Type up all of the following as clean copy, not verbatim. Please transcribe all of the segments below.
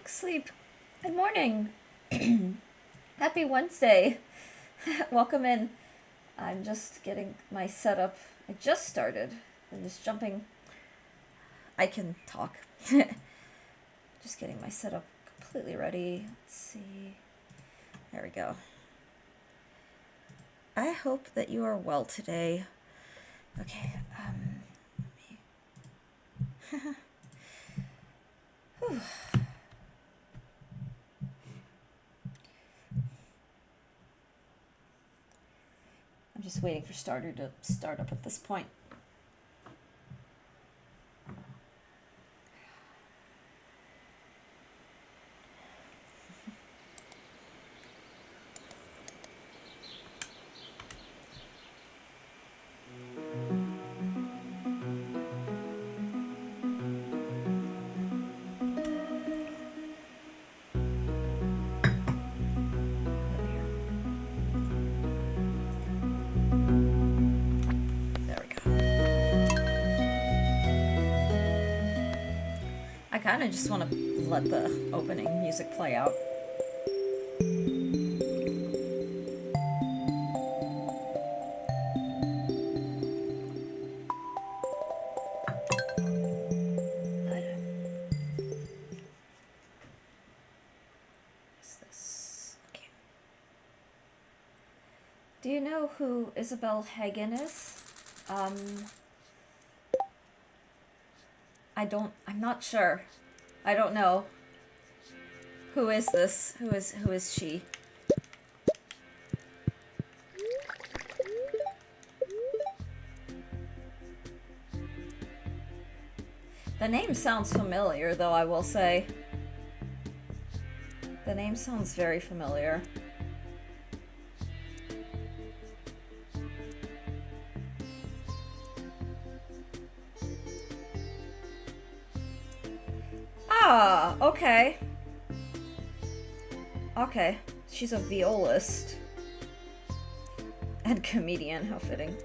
Sleep. Good morning. Happy Wednesday. Welcome in. I'm just getting my setup. I just started. I'm just jumping. I can talk. Just getting my setup completely ready. Let's see. There we go. I hope that you are well today. Okay. Whew. I'm just waiting for Stardew to start up at this point. I kind of just want to let the opening music play out. What's this? Okay. Do you know who Isabel Hagen is? I'm not sure. I don't know. Who is this? Who is she? The name sounds familiar, though, I will say. The name sounds very familiar. Ah, okay. Okay. She's a violist. And comedian, how fitting.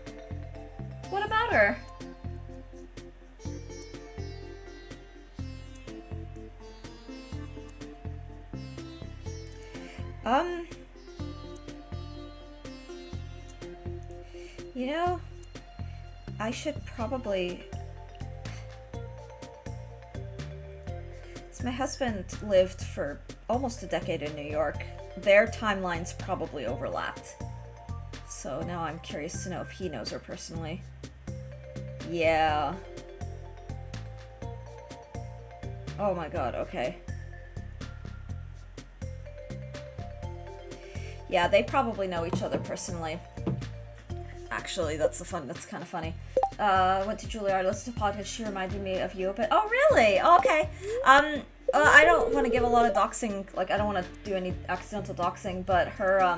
What about her? You know, I should probably... My husband lived for almost a decade in New York. Their timelines probably overlapped. So now I'm curious to know if he knows her personally. Yeah. Oh my god, okay. Yeah, they probably know each other personally. Actually, that's kind of funny. Went to Juilliard, listened to podcast, she reminded me of you a bit. Oh, really? Oh, okay. I don't want to give a lot of doxing, like, I don't want to do any accidental doxing, but her,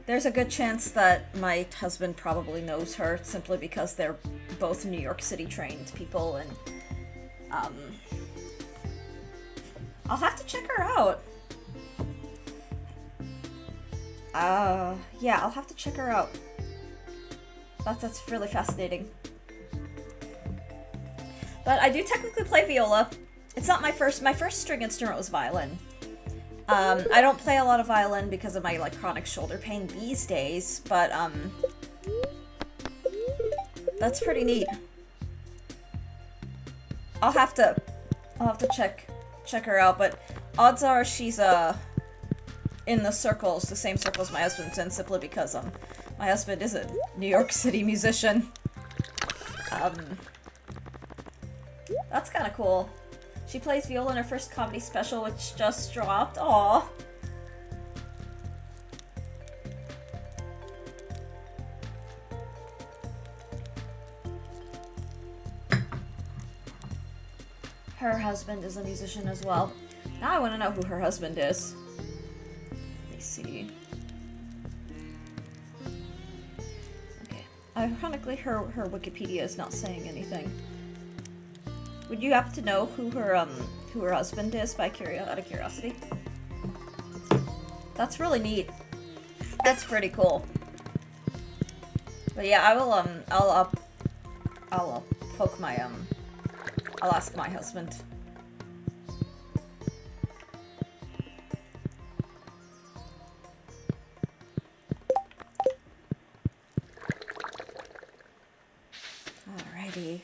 there's a good chance that my husband probably knows her, simply because they're both New York City trained people, and, I'll have to check her out. Yeah, I'll have to check her out. That's really fascinating. But I do technically play viola. It's not my first string instrument was violin. I don't play a lot of violin because of my, like, chronic shoulder pain these days, but, that's pretty neat. I'll have to check her out, but odds are she's, in the same circles my husband's in, simply because, my husband is a New York City musician. That's kind of cool. She plays viola in her first comedy special, which just dropped. Aww. Her husband is a musician as well. Now I want to know who her husband is. Let me see. Ironically, her Wikipedia is not saying anything. Would you happen to know who her husband is out of curiosity? That's really neat. That's pretty cool. But yeah, I will I'll poke my I'll ask my husband. candy.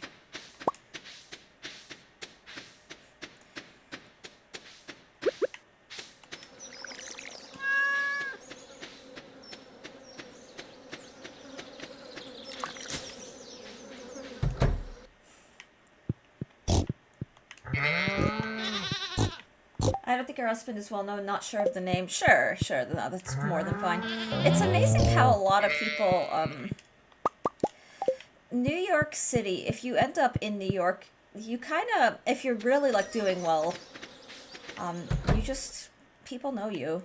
I don't think her husband is well known, not sure of the name. Sure, no, that's more than fine. It's amazing how a lot of people, New York City, if you end up in New York, you kind of, if you're really, like, doing well, you just, people know you.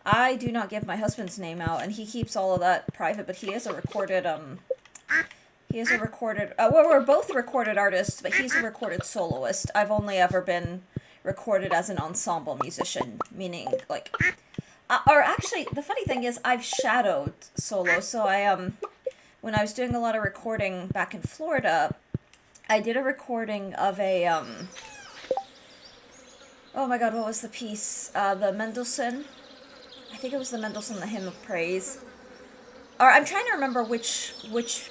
I do not give my husband's name out, and he keeps all of that private, but he is a recorded, well, we're both recorded artists, but he's a recorded soloist. I've only ever been recorded as an ensemble musician, meaning, like, or actually, the funny thing is, I've shadowed solo, so when I was doing a lot of recording back in Florida, I did a recording of a, oh my god, what was the piece? The Mendelssohn? I think it was the Mendelssohn, The Hymn of Praise. Or I'm trying to remember which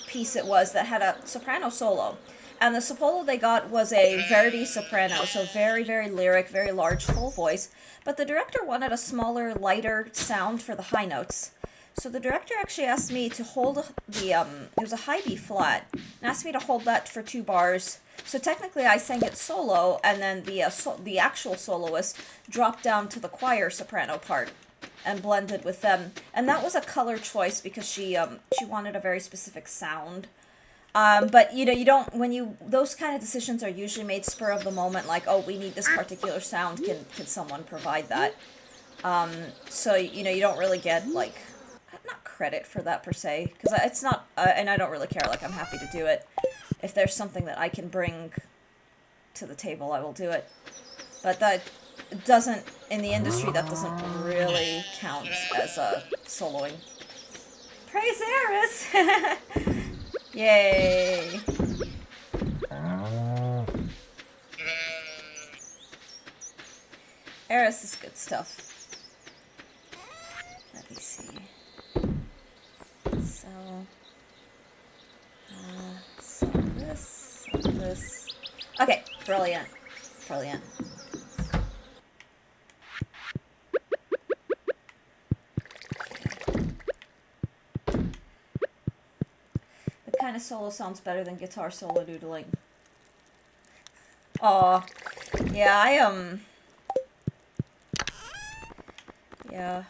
piece it was that had a soprano solo. And the solo they got was a Verdi soprano, so very, very lyric, very large, full voice. But the director wanted a smaller, lighter sound for the high notes. So the director actually asked me to hold the, it was a high B flat, and asked me to hold that for 2 bars. So technically I sang it solo, and then the actual soloist dropped down to the choir soprano part and blended with them. And that was a color choice because she wanted a very specific sound. But, you know, you don't, those kind of decisions are usually made spur of the moment, like, oh, we need this particular sound, can someone provide that? So, you know, you don't really get, like, not credit for that per se, because it's not, and I don't really care, like, I'm happy to do it. If there's something that I can bring to the table, I will do it. But that doesn't, in the industry, that doesn't really count as soloing. Praise Eris! Yay! Eris is good stuff. Let me see. So this. Okay, brilliant. Brilliant. What kind of solo sounds better than guitar solo doodling? Aw. Yeah, yeah.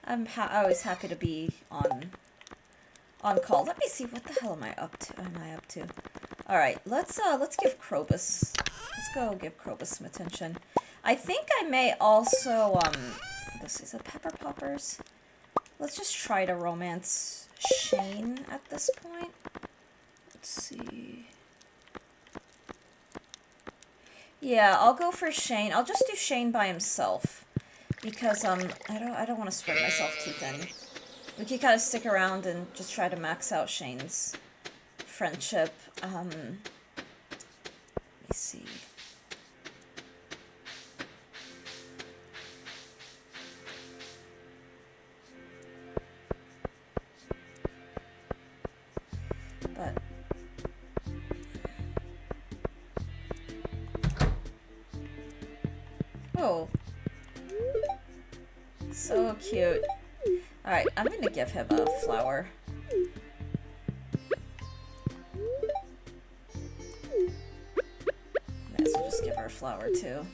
I'm always happy to be on call. Let me see, what the hell am I up to? Alright, let's give Krobus, let's go give Krobus some attention. I think I may also, this is a Pepper Poppers. Let's just try to romance Shane at this point. Let's see. Yeah, I'll go for Shane. I'll just do Shane by himself. Because, I don't want to spread myself too thin. We can kind of stick around and just try to max out Shane's friendship. Let me see. But... oh. So cute. Alright, I'm gonna give him a flower. Might as well just give her a flower too.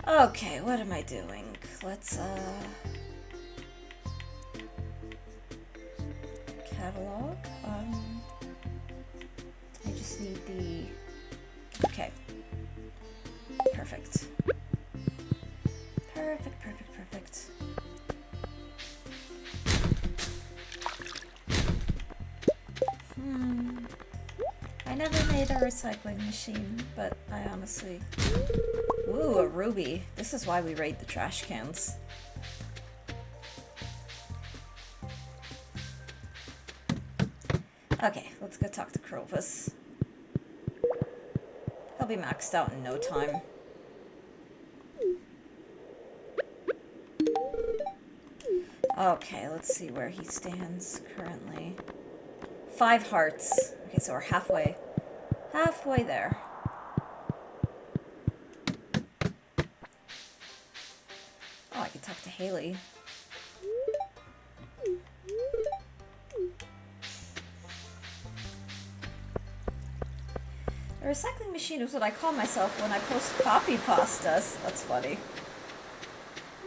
Okay, what am I doing? Let's, catalog? I just need the... okay. Perfect. Perfect, perfect, perfect. I never made a recycling machine, but I honestly... ooh, a ruby. This is why we raid the trash cans. Okay, let's go talk to Krobus. He'll be maxed out in no time. Okay, let's see where he stands currently. 5 hearts. Okay, so we're halfway. Halfway there. Oh, I can talk to Haley. The recycling machine is what I call myself when I post copy pastas. That's funny.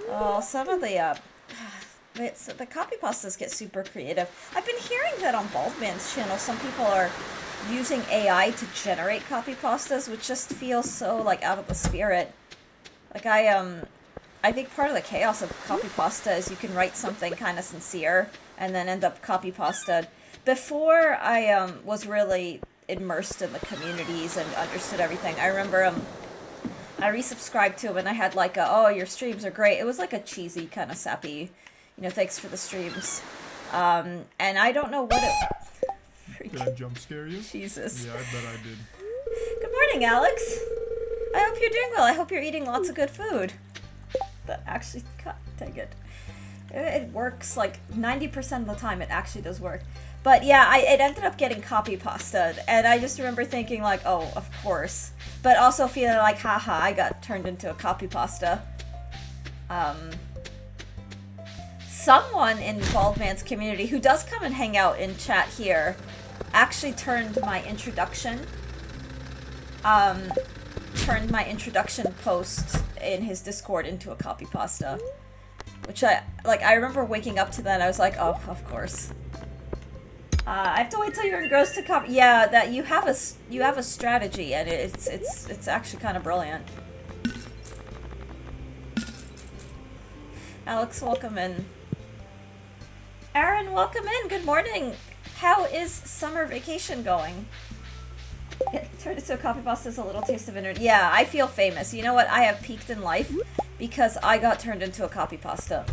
Oh, some of the copy pastas get super creative. I've been hearing that on Baldman's channel, some people are using AI to generate copy pastas, which just feels so, like, out of the spirit. Like, I think part of the chaos of copy pasta is you can write something kind of sincere and then end up copy pasta. Before I was really immersed in the communities and understood everything, I remember I resubscribed to him and I had like a, oh, your streams are great. It was like a cheesy kind of sappy, you know, thanks for the streams. And I don't know what it... Did I jump scare you? Jesus. Yeah, I bet I did. Good morning, Alex. I hope you're doing well. I hope you're eating lots of good food. That actually, God, dang it. It works like 90% of the time. It actually does work. But yeah, it ended up getting copy pasta, and I just remember thinking like, oh, of course. But also feeling like, haha, I got turned into a copy pasta. Someone in Baldman's community who does come and hang out in chat here actually turned my introduction post in his Discord into a copy pasta. Which I remember waking up to that and I was like, oh, of course. I have to wait till you're engrossed to copy. Yeah, that you have a strategy, and it's actually kind of brilliant. Alex, welcome in. Aaron, welcome in. Good morning. How is summer vacation going? Yeah, turned into a copy pasta is a little taste of internet. Yeah, I feel famous. You know what? I have peaked in life because I got turned into a copy pasta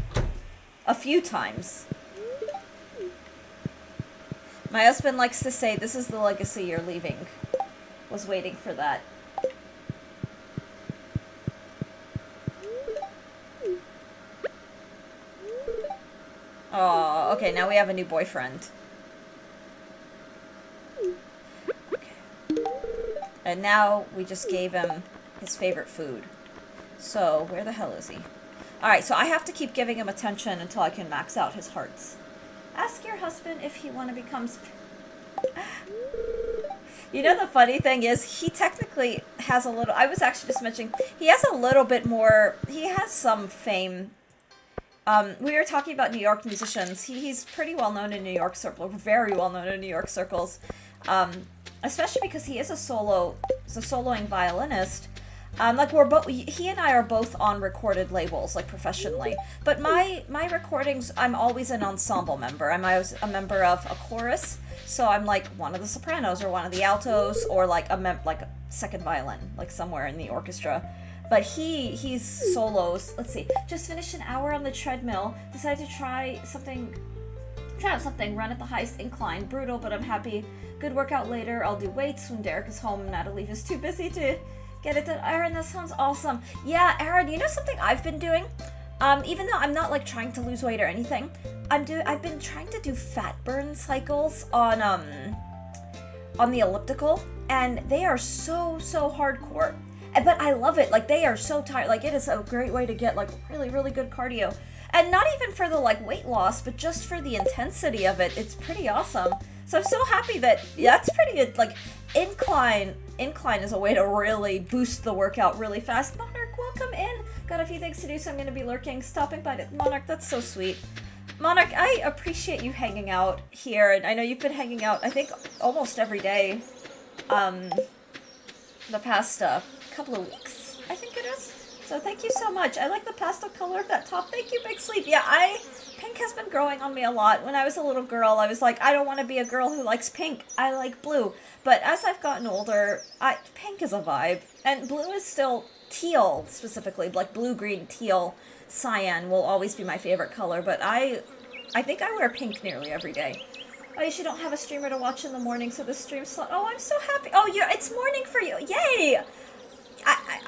a few times. My husband likes to say, this is the legacy you're leaving. Was waiting for that. Oh, okay, now we have a new boyfriend. Okay. And now we just gave him his favorite food. So, where the hell is he? Alright, so I have to keep giving him attention until I can max out his hearts. Ask your husband if he want to become... You know, the funny thing is, he technically has a little... I was actually just mentioning, he has a little bit more... He has some fame. We were talking about New York musicians. He's pretty well known in New York circles, very well known in New York circles. Especially because he is a soloing violinist. Like he and I are both on recorded labels, like professionally. But my recordings, I'm always an ensemble member. I'm always a member of a chorus, so I'm like one of the sopranos or one of the altos or like a second violin, like somewhere in the orchestra. But he's solos. Let's see. Just finished an hour on the treadmill. Decided to try something. Run at the highest incline. Brutal, but I'm happy. Good workout later. I'll do weights when Derek is home. Natalie is too busy to get it done. Aaron, that sounds awesome. Yeah, Aaron, you know something I've been doing? Even though I'm not like trying to lose weight or anything, I've been trying to do fat burn cycles on the elliptical, and they are so hardcore. But I love it. Like, they are so tired. Like, it is a great way to get like really, really good cardio. And not even for the like weight loss, but just for the intensity of it. It's pretty awesome. So I'm so happy that that's pretty good. Like, incline is a way to really boost the workout really fast. Monarch, welcome in. Got a few things to do, so I'm going to be lurking. Stopping by. Monarch, that's so sweet. Monarch, I appreciate you hanging out here, and I know you've been hanging out, I think, almost every day, the past couple of weeks, I think it is. So thank you so much. I like the pastel color of that top. Thank you, Big Sleep. Yeah, pink has been growing on me a lot. When I was a little girl, I was like, I don't want to be a girl who likes pink. I like blue. But as I've gotten older, pink is a vibe. And blue is still teal, specifically. Like blue, green, teal, cyan will always be my favorite color. But I think I wear pink nearly every day. I usually don't have a streamer to watch in the morning, so this stream slot. Oh, I'm so happy. Oh, it's morning for you. Yay!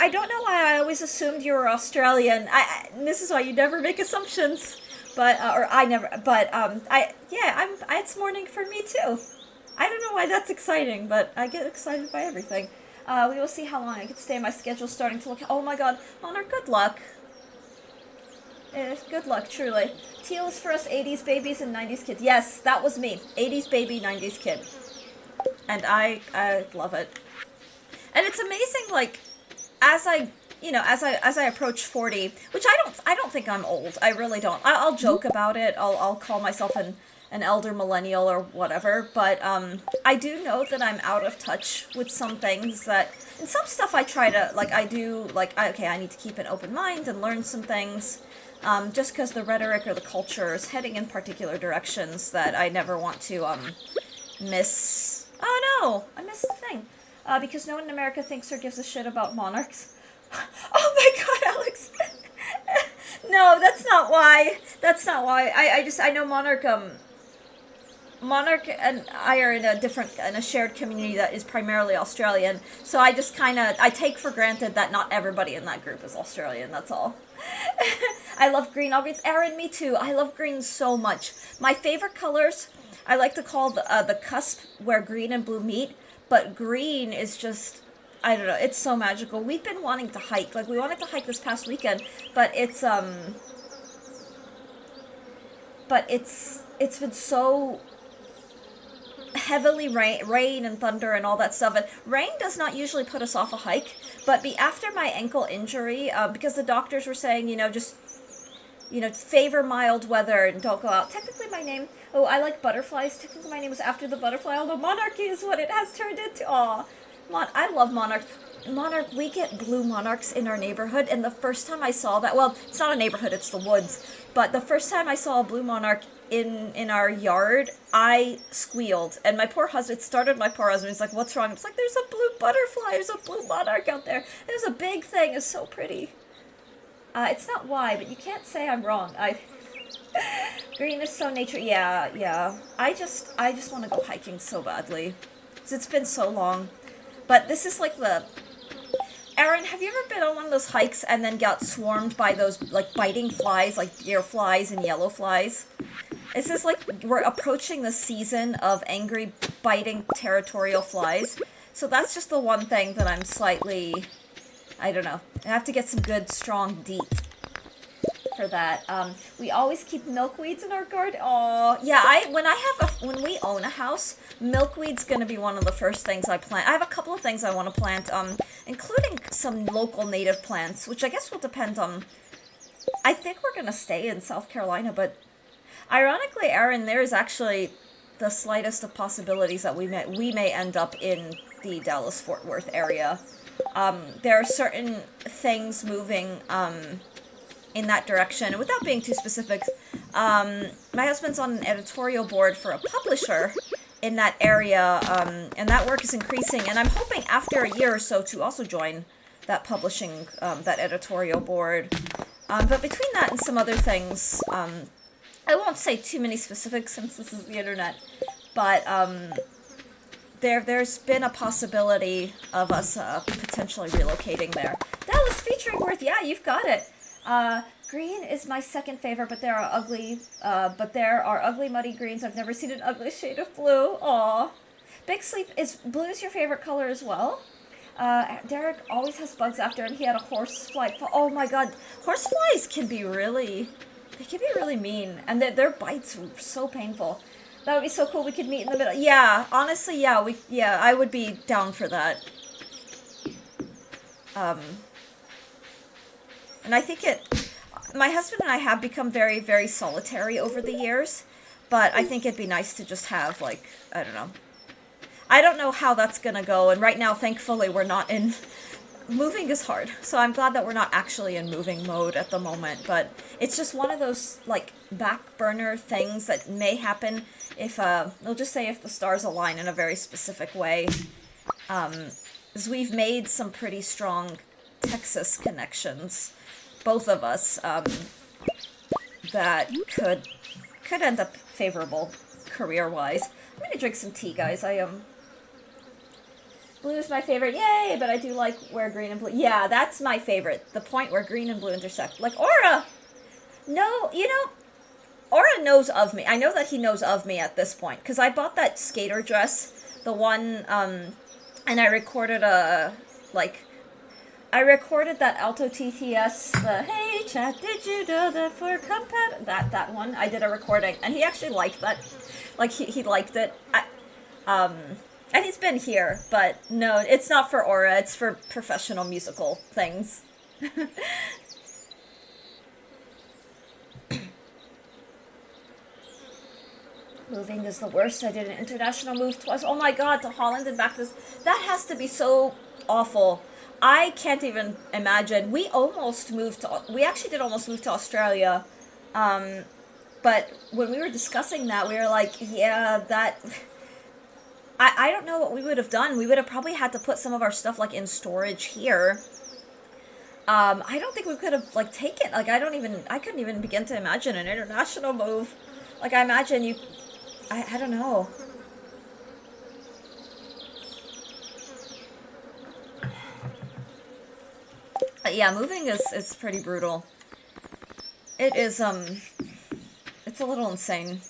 I don't know why I always assumed you were Australian. This is why you never make assumptions. But, or I never, but, it's morning for me too. I don't know why that's exciting, but I get excited by everything. We will see how long I can stay. My schedule's starting to look, oh my god, Monarch, good luck. Good luck, truly. Teal is for us 80s babies and 90s kids. Yes, that was me. 80s baby, 90s kid. And I love it. And it's amazing, like, as I approach 40, which I don't think I'm old. I really don't. I'll joke about it. I'll call myself an elder millennial or whatever, but I do know that I'm out of touch with some things that, and some stuff I try to, like, I do, like, I need to keep an open mind and learn some things, just because the rhetoric or the culture is heading in particular directions that I never want to miss. Oh no, I missed the thing. Because no one in America thinks or gives a shit about monarchs. Oh my god, Alex! No, that's not why. That's not why. I know Monarch and I are in a shared community that is primarily Australian, so I just I take for granted that not everybody in that group is Australian, that's all. I love green. All greens. Erin, me too. I love green so much. My favorite colors, I like to call the cusp where green and blue meet, but green is just, I don't know, it's so magical. We've been wanting to hike. Like, we wanted to hike this past weekend, but it's been so heavily rain and thunder and all that stuff, and rain does not usually put us off a hike, but after my ankle injury, because the doctors were saying, just favor mild weather and don't go out. Technically my name, I like butterflies. Technically my name was after the butterfly, although monarchy is what it has turned into. Aw, I love monarchs. Monarch, we get blue monarchs in our neighborhood, and the first time I saw that, well, it's not a neighborhood, it's the woods, but the first time I saw a blue monarch in our yard, I squealed, and my poor husband, he's like, what's wrong? It's like, there's a blue butterfly, there's a blue monarch out there. It was a big thing, it's so pretty. It's not why, but you can't say I'm wrong. Green is so nature, yeah. I just want to go hiking so badly, because it's been so long. But this is like Erin, have you ever been on one of those hikes and then got swarmed by those, like, biting flies, like deer flies and yellow flies? It's just like we're approaching the season of angry, biting, territorial flies. So that's just the one thing that I'm slightly, I don't know. I have to get some good, strong DEET for that. We always keep milkweeds in our garden. Oh, yeah, when we own a house, milkweed's gonna be one of the first things I plant. I have a couple of things I want to plant, including some local native plants, which I guess will depend on, I think we're gonna stay in South Carolina, but ironically, Erin, there is actually the slightest of possibilities that we may end up in the Dallas-Fort Worth area. There are certain things moving, in that direction, and without being too specific, my husband's on an editorial board for a publisher in that area, and that work is increasing, and I'm hoping after a year or so to also join that publishing, that editorial board. But between that and some other things, I won't say too many specifics since this is the internet, but there's been a possibility of us potentially relocating there. Dallas featuring Worth, yeah, you've got it. Green is my second favorite, but there are ugly muddy greens. I've never seen an ugly shade of blue. Aw. Big Sleep, is blue's your favorite color as well? Derek always has bugs after him. He had a horsefly. Oh my god, horseflies can be really mean, and their bites are so painful. That would be so cool. We could meet in the middle. Yeah, honestly, yeah, I would be down for that. And I think my husband and I have become very, very solitary over the years, but I think it'd be nice to just have, like, I don't know. I don't know how that's gonna go, and right now, thankfully, we're not in... Moving is hard, so I'm glad that we're not actually in moving mode at the moment, but it's just one of those, like, back burner things that may happen if, we'll just say if the stars align in a very specific way. As we've made some pretty strong Texas connections, both of us, that could end up favorable career-wise. I'm gonna drink some tea, guys. Blue is my favorite, yay, but I do like where green and blue... Yeah, that's my favorite. The point where green and blue intersect. Like, Aura! No, Aura knows of me. I know that he knows of me at this point, because I bought that skater dress, the one, and I recorded I recorded that Alto TTS, the "Hey chat, did you know that for compat?" That one. I did a recording, and he actually liked that. Like, he liked it. And he's been here, but no, it's not for Aura, it's for professional musical things. Moving is the worst. I did an international move twice. Oh my god, to Holland and back to this. That has to be so awful. I can't even imagine. We actually did almost move to Australia. But when we were discussing that, we were like, yeah, that... I don't know what we would have done. We would have probably had to put some of our stuff, like, in storage here. I don't think we could have, like, taken... Like, I couldn't even begin to imagine an international move. Like, I imagine you... I don't know. Yeah, moving is pretty brutal. It is, it's a little insane.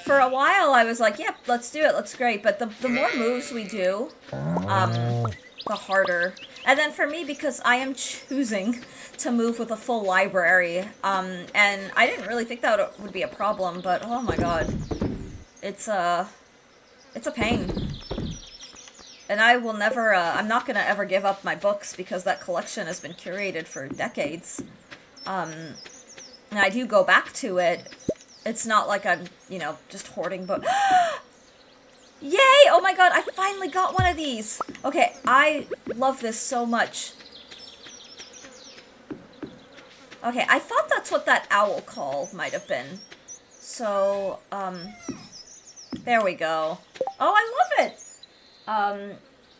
For a while, I was like, yep, let's do it, that's great. But the more moves we do, the harder. And then for me, because I am choosing to move with a full library, and I didn't really think that would be a problem, but oh my god. It's a pain. And I will never, I'm not gonna ever give up my books, because that collection has been curated for decades. And I do go back to it. It's not like I'm, you know, just hoarding books. Yay! Oh my god, I finally got one of these! Okay, I love this so much. Okay, I thought that's what that owl call might have been. So, there we go. Oh, I love it!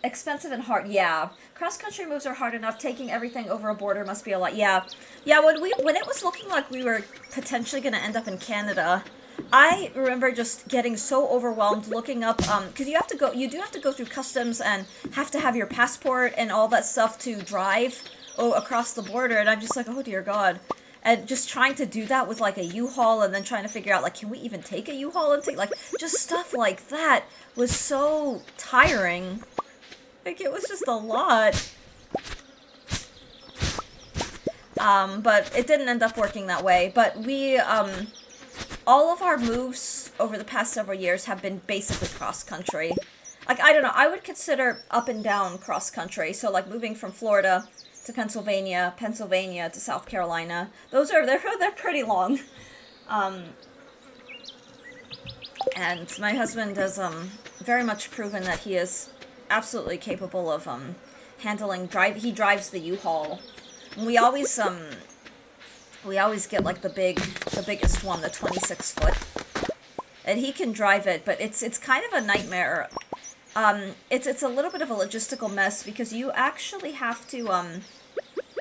Expensive and hard, yeah. Cross-country moves are hard enough. Taking everything over a border must be a lot. Yeah. Yeah, when it was looking like we were potentially gonna end up in Canada, I remember just getting so overwhelmed looking up, because you do have to go through customs and have to have your passport and all that stuff to drive across the border, and I'm just like, oh dear god. And just trying to do that with, like, a U-Haul, and then trying to figure out, like, can we even take a U-Haul and take, like, just stuff like that was so tiring. Like, it was just a lot. But it didn't end up working that way. But we, all of our moves over the past several years have been basically cross-country. Like, I don't know, I would consider up and down cross-country. So, like, moving from Florida to Pennsylvania, Pennsylvania to South Carolina. They're pretty long. And my husband has, very much proven that he is absolutely capable of, handling he drives the U-Haul. We always get, like, the biggest one, the 26-foot. And he can drive it, but it's kind of a nightmare. It's a little bit of a logistical mess, because you actually have to,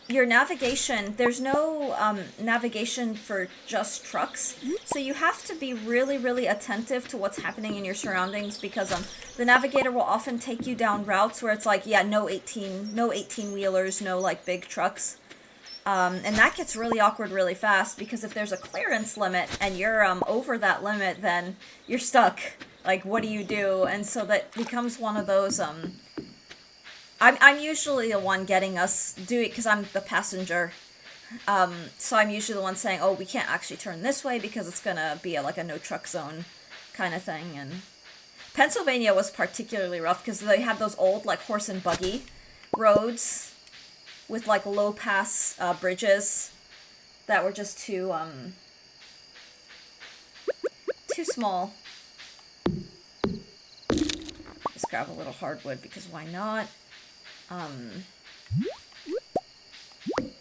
your navigation, there's no, navigation for just trucks, so you have to be really, really attentive to what's happening in your surroundings, because, the navigator will often take you down routes where it's like, yeah, no 18-wheelers, no, like, big trucks. And that gets really awkward really fast, because if there's a clearance limit and you're, over that limit, then you're stuck. Like, what do you do? And so that becomes one of those, I'm usually the one getting us do it, because I'm the passenger. So I'm usually the one saying, oh, we can't actually turn this way because it's gonna be like a no truck zone kind of thing. And Pennsylvania was particularly rough because they had those old, like, horse and buggy roads with, like, low pass bridges that were just too small. Just grab a little hardwood, because why not?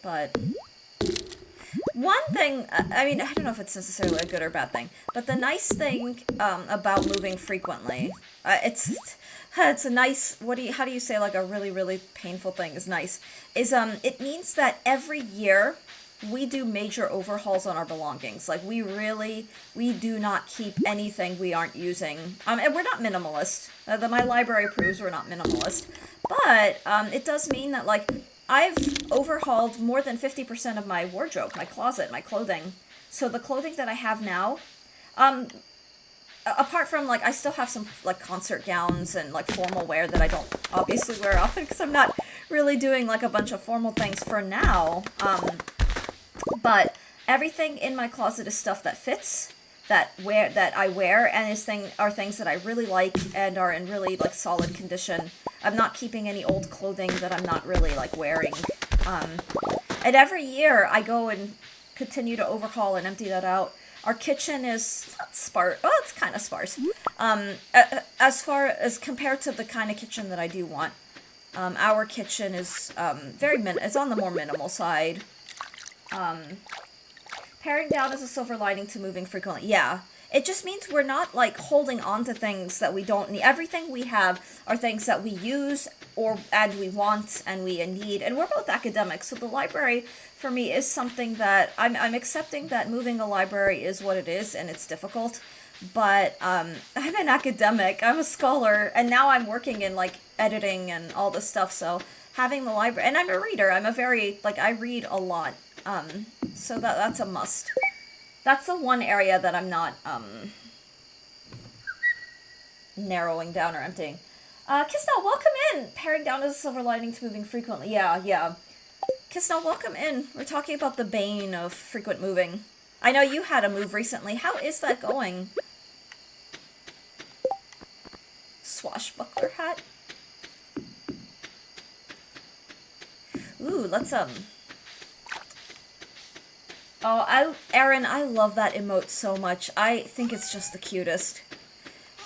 But one thing, I mean, I don't know if it's necessarily a good or bad thing, but the nice thing about moving frequently, it's a nice, how do you say, like, a really, really painful thing is nice, is it means that every year we do major overhauls on our belongings. Like, we do not keep anything we aren't using. And we're not minimalist. My library proves we're not minimalist. But it does mean that, like, I've overhauled more than 50% of my wardrobe, my closet, my clothing. So the clothing that I have now, apart from, like, I still have some, like, concert gowns and, like, formal wear that I don't obviously wear often because I'm not really doing, like, a bunch of formal things for now. But everything in my closet is stuff that fits, that I wear, and are things that I really like and are in really, like, solid condition. I'm not keeping any old clothing that I'm not really, like, wearing. And every year I go and continue to overhaul and empty that out. Our kitchen is sparse. Well, it's kind of sparse. As far as compared to the kind of kitchen that I do want. Our kitchen is it's on the more minimal side. Paring down is a silver lining to moving frequently. Yeah. It just means we're not, like, holding on to things that we don't need. Everything we have are things that we use and we want and we need. And we're both academics, so the library, for me, is something that I'm accepting that moving a library is what it is, and it's difficult. But I'm an academic, I'm a scholar, and now I'm working in, like, editing and all this stuff, so having the library... And I'm a reader, I read a lot. So that's a must. That's the one area that I'm not, narrowing down or emptying. Kisnell, welcome in! Paring down is a silver lining to moving frequently. Yeah. Kisnell, welcome in. We're talking about the bane of frequent moving. I know you had a move recently. How is that going? Swashbuckler hat? Ooh, let's, Oh, Aaron, I love that emote so much. I think it's just the cutest.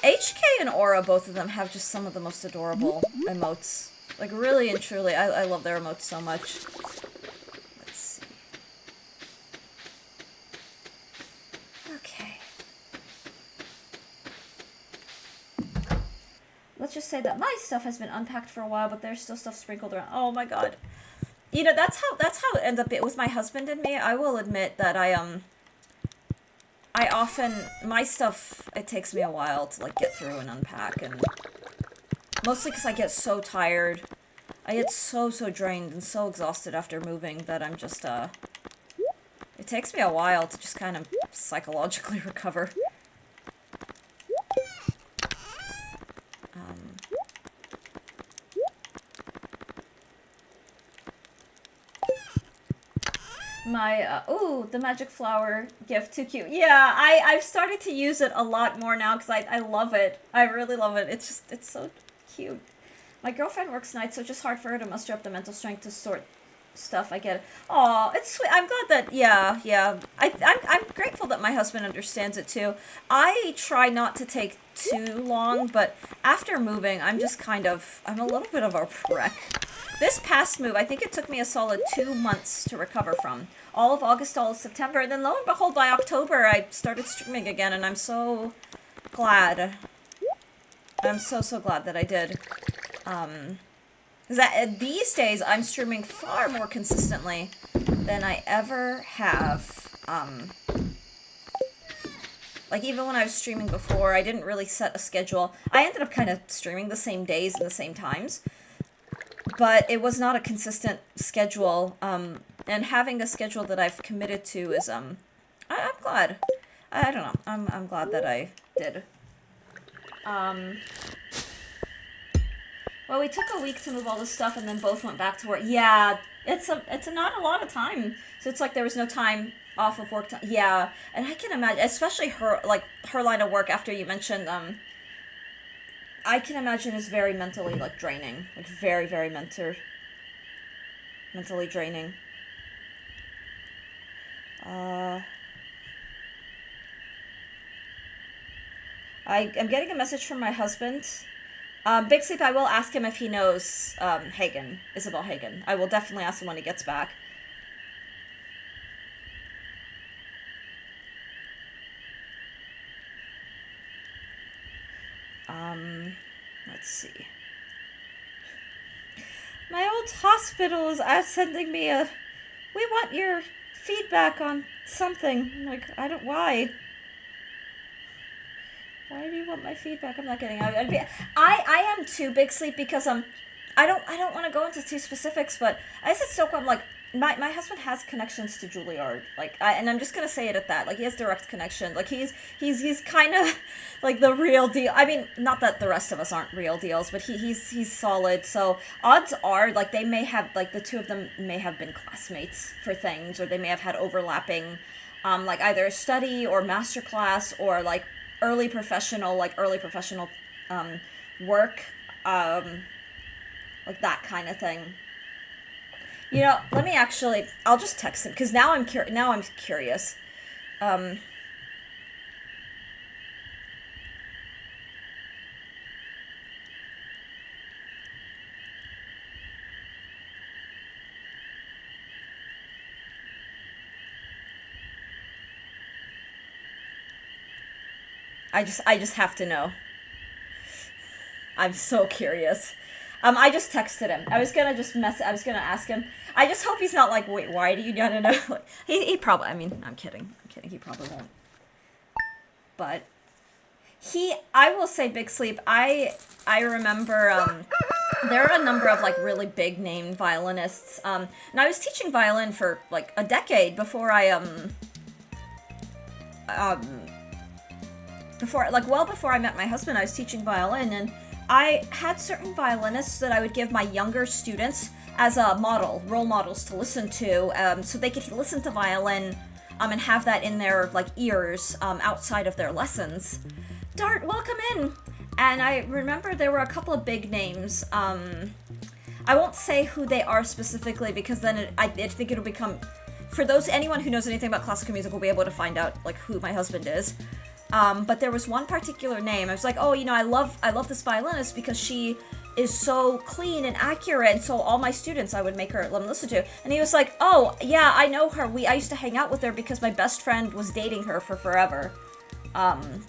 HK and Aura, both of them, have just some of the most adorable emotes. Like, really and truly, I love their emotes so much. Let's see. Okay. Let's just say that my stuff has been unpacked for a while, but there's still stuff sprinkled around. Oh my god. You know, that's how it ends up with my husband and me. I will admit that I often, my stuff, it takes me a while to, like, get through and unpack, and mostly because I get so tired. I get so drained and so exhausted after moving that I'm just, it takes me a while to just kind of psychologically recover. Ooh, the magic flower gift, too cute. Yeah, I've started to use it a lot more now because I love it. I really love it. It's so cute. My girlfriend works nights, so it's just hard for her to muster up the mental strength to sort stuff. I get it. Aw, it's sweet. I'm glad that, yeah. I'm grateful that my husband understands it, too. I try not to take too long, but after moving, I'm a little bit of a wreck. This past move, I think it took me a solid 2 months to recover from. All of August, all of September, and then lo and behold, by October, I started streaming again, and I'm so glad. I'm so glad that I did. These days, I'm streaming far more consistently than I ever have. Like, even when I was streaming before, I didn't really set a schedule. I ended up kind of streaming the same days and the same times. But it was not a consistent schedule, and having a schedule that I've committed to is, I'm glad. I don't know, I'm glad that I did. Well, we took a week to move all this stuff, and then both went back to work. Yeah, it's not a lot of time, so it's like there was no time off of work time. Yeah, and I can imagine, especially her line of work, after you mentioned, I can imagine is very mentally, like, draining. Like, very, very mentally draining. I'm getting a message from my husband. Big Sleep, I will ask him if he knows, Hagen, Isabel Hagen. I will definitely ask him when he gets back. Let's see. My old hospital is sending me we want your feedback on something. I'm like, why? Why do you want my feedback? I'm not getting I am too, Big Sleep, because, I don't want to go into too specifics, but I said Stoke, I'm like, my husband has connections to Juilliard, like, and I'm just gonna say it at that. Like, he has direct connection. Like, he's kind of like the real deal. I mean, not that the rest of us aren't real deals, but he's solid. So odds are, like, they may have, like, the two of them may have been classmates for things, or they may have had overlapping, like, either study or master class, or like early professional work, like that kind of thing. You know, let me actually, I'll just text him, because now I'm curious. I just have to know. I'm so curious. I just texted him. I was gonna I was gonna ask him. I just hope he's not like, wait, why do you gotta know? Like, he probably, I mean, I'm kidding. He probably won't. But I will say, Big Sleep, I remember, there are a number of, like, really big name violinists, and I was teaching violin for, like, a decade before before I met my husband. I was teaching violin, and I had certain violinists that I would give my younger students as a role models to listen to, so they could listen to violin, and have that in their, like, ears, outside of their lessons. Dart, welcome in! And I remember there were a couple of big names. I won't say who they are specifically, because then I think it'll become, for anyone who knows anything about classical music will be able to find out, like, who my husband is. But there was one particular name. I was like, oh, you know, I love this violinist because she is so clean and accurate, and so all my students, I would let them listen to. And he was like, oh, yeah, I know her. I used to hang out with her because my best friend was dating her for forever.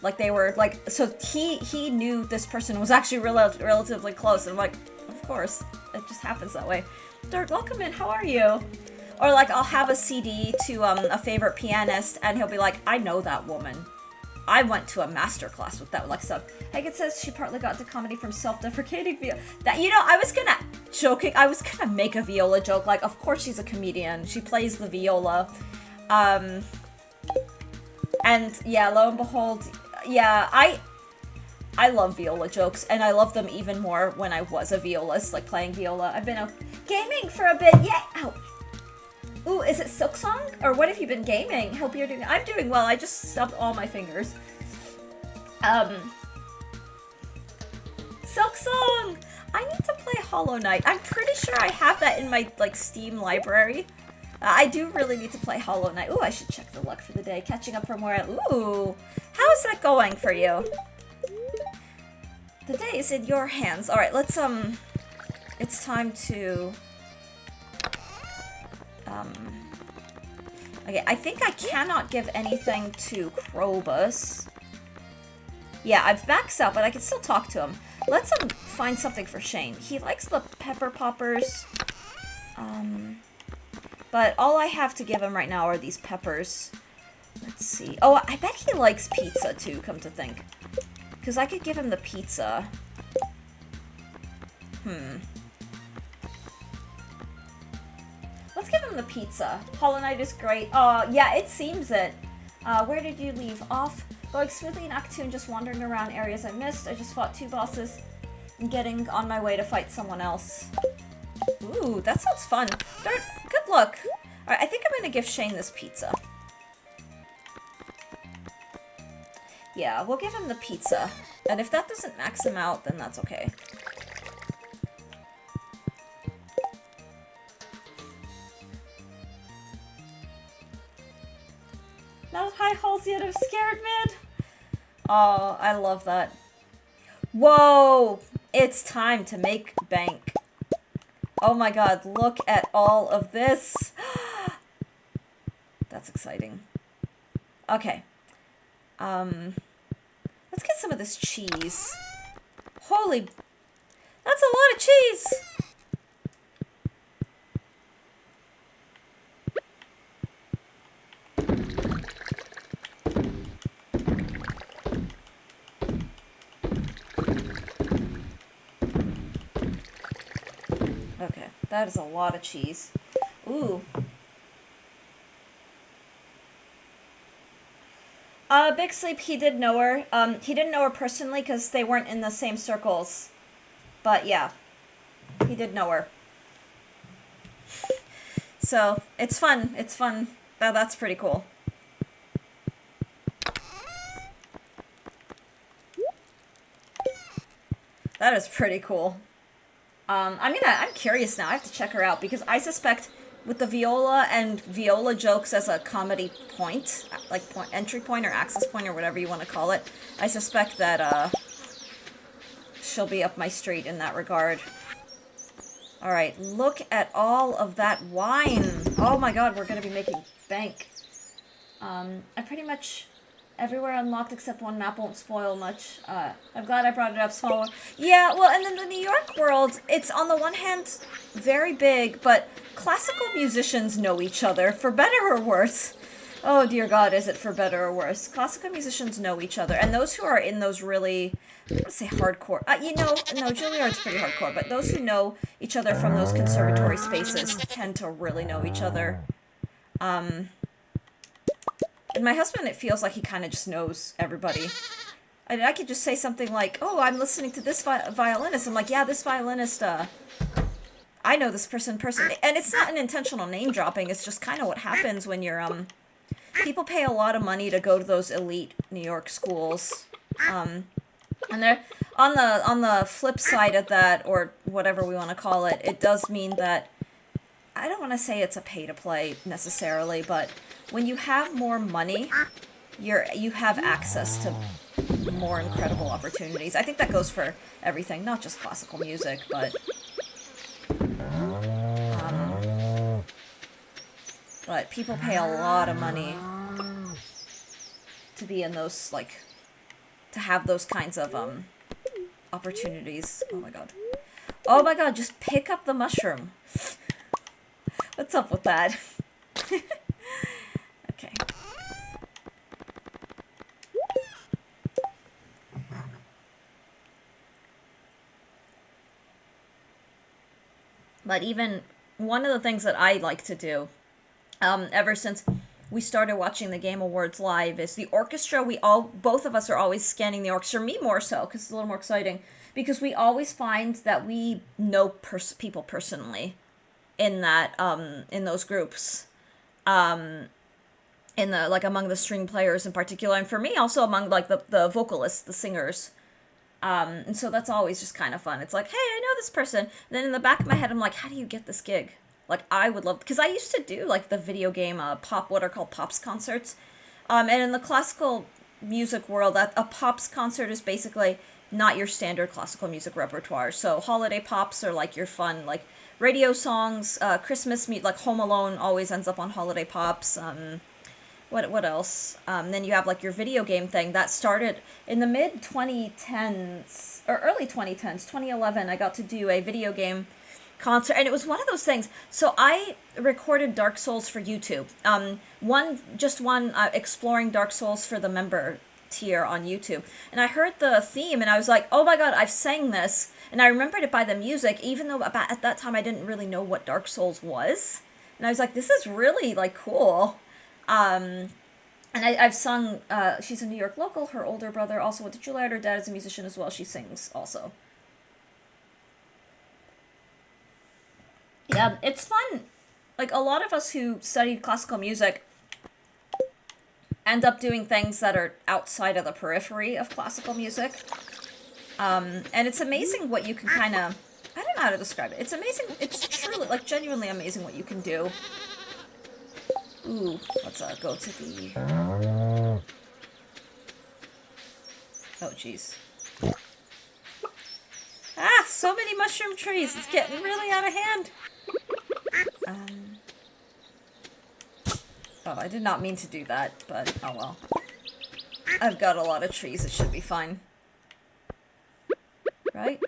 Like, they were, like, so he knew this person was actually relatively close, and I'm like, of course, it just happens that way. Dirt, welcome in, how are you? Or, like, I'll have a CD to, a favorite pianist, and he'll be like, I know that woman. I went to a master class with that, like, stuff. Hagen says she partly got into comedy from self-deprecating viola. That, you know, I was gonna make a viola joke, like, of course she's a comedian, she plays the viola. And, yeah, lo and behold, yeah, I love viola jokes, and I love them even more when I was a violist, like, playing viola. I've been gaming for a bit, yeah, ow. Ooh, is it Silksong? Or what have you been gaming? Hope you're doing- I'm doing well, I just stubbed all my fingers. Silksong! I need to play Hollow Knight. I'm pretty sure I have that in my, like, Steam library. I do really need to play Hollow Knight. Ooh, I should check the luck for the day. Catching up from where ooh! How's that going for you? The day is in your hands. Alright, let's, it's time to... Okay, I think I cannot give anything to Krobus. Yeah, I've maxed out, but I can still talk to him. Let's, find something for Shane. He likes the pepper poppers. But all I have to give him right now are these peppers. Let's see. Oh, I bet he likes pizza, too, come to think. Because I could give him the pizza. Let's give him the pizza. Hollow Knight is great. Yeah, it seems it. Where did you leave off? Going smoothly in Act 2 and just wandering around areas I missed. I just fought 2 bosses and getting on my way to fight someone else. Ooh, that sounds fun. Good luck. Alright, I think I'm gonna give Shane this pizza. Yeah, we'll give him the pizza. And if that doesn't max him out, then that's okay. Not high halls yet, I'm scared, man. Oh, I love that. Whoa! It's time to make bank. Oh my god, look at all of this. That's exciting. Okay. Let's get some of this cheese. Holy... That's a lot of cheese! Okay, that is a lot of cheese. Ooh. Big Sleep, he did know her. He didn't know her personally because they weren't in the same circles. But yeah, he did know her. So, it's fun. It's fun. That's pretty cool. That is pretty cool. I'm curious now. I have to check her out because I suspect with the Viola and Viola jokes as a comedy point, like entry point or access point or whatever you want to call it, I suspect that she'll be up my street in that regard. Alright, look at all of that wine. Oh my god, we're gonna be making bank. I pretty much everywhere unlocked except one map won't spoil much. I'm glad I brought it up smaller. Yeah, well, and then the New York world, it's on the one hand very big, but classical musicians know each other, for better or worse. Oh dear god, is it for better or worse? Classical musicians know each other, and those who are in those really, I don't want to say hardcore, no, Juilliard's pretty hardcore, but those who know each other from those conservatory spaces tend to really know each other. And my husband, it feels like he kind of just knows everybody. I could just say something like, oh, I'm listening to this violinist. I'm like, yeah, this violinist, I know this person personally. And it's not an intentional name dropping, it's just kind of what happens when you're, people pay a lot of money to go to those elite New York schools. And they're, on the flip side of that, or whatever we want to call it, it does mean that, I don't want to say it's a pay-to-play necessarily, but when you have more money, you have access to more incredible opportunities. I think that goes for everything, not just classical music, but people pay a lot of money to be in those, like, to have those kinds of opportunities. Oh my god. Oh my god, just pick up the mushroom. What's up with that? Okay. But even one of the things that I like to do, ever since we started watching the Game Awards live, is the orchestra. Both of us are always scanning the orchestra. Me more so, because it's a little more exciting. Because we always find that we know people personally in that, in those groups. In the, like, among the string players in particular. And for me, also among, like, the vocalists, the singers. And so that's always just kind of fun. It's like, hey, I know this person. And then in the back of my head, I'm like, how do you get this gig? Like, I would love, because I used to do, like, the video game, what are called Pops concerts. And in the classical music world, a Pops concert is basically not your standard classical music repertoire. So holiday pops are, like, your fun, like, radio songs, Christmas, like, Home Alone always ends up on holiday pops. What else? Then you have, like, your video game thing that started in the mid-2010s, or early 2010s, 2011, I got to do a video game concert, and it was one of those things. So I recorded Dark Souls for YouTube. One exploring Dark Souls for the member tier on YouTube. And I heard the theme, and I was like, oh my god, I've sang this. And I remembered it by the music, even though at that time I didn't really know what Dark Souls was. And I was like, this is really, like, cool. And I've sung, she's a New York local, her older brother also went to Juilliard, her dad is a musician as well, she sings also. Yeah, it's fun. Like, a lot of us who studied classical music end up doing things that are outside of the periphery of classical music. And it's amazing what you can kind of, I don't know how to describe it. It's amazing, it's truly, like, genuinely amazing what you can do. Ooh, let's go to the... Oh, jeez. Ah, so many mushroom trees. It's getting really out of hand. Oh, I did not mean to do that, but oh well. I've got a lot of trees. It should be fine. Right?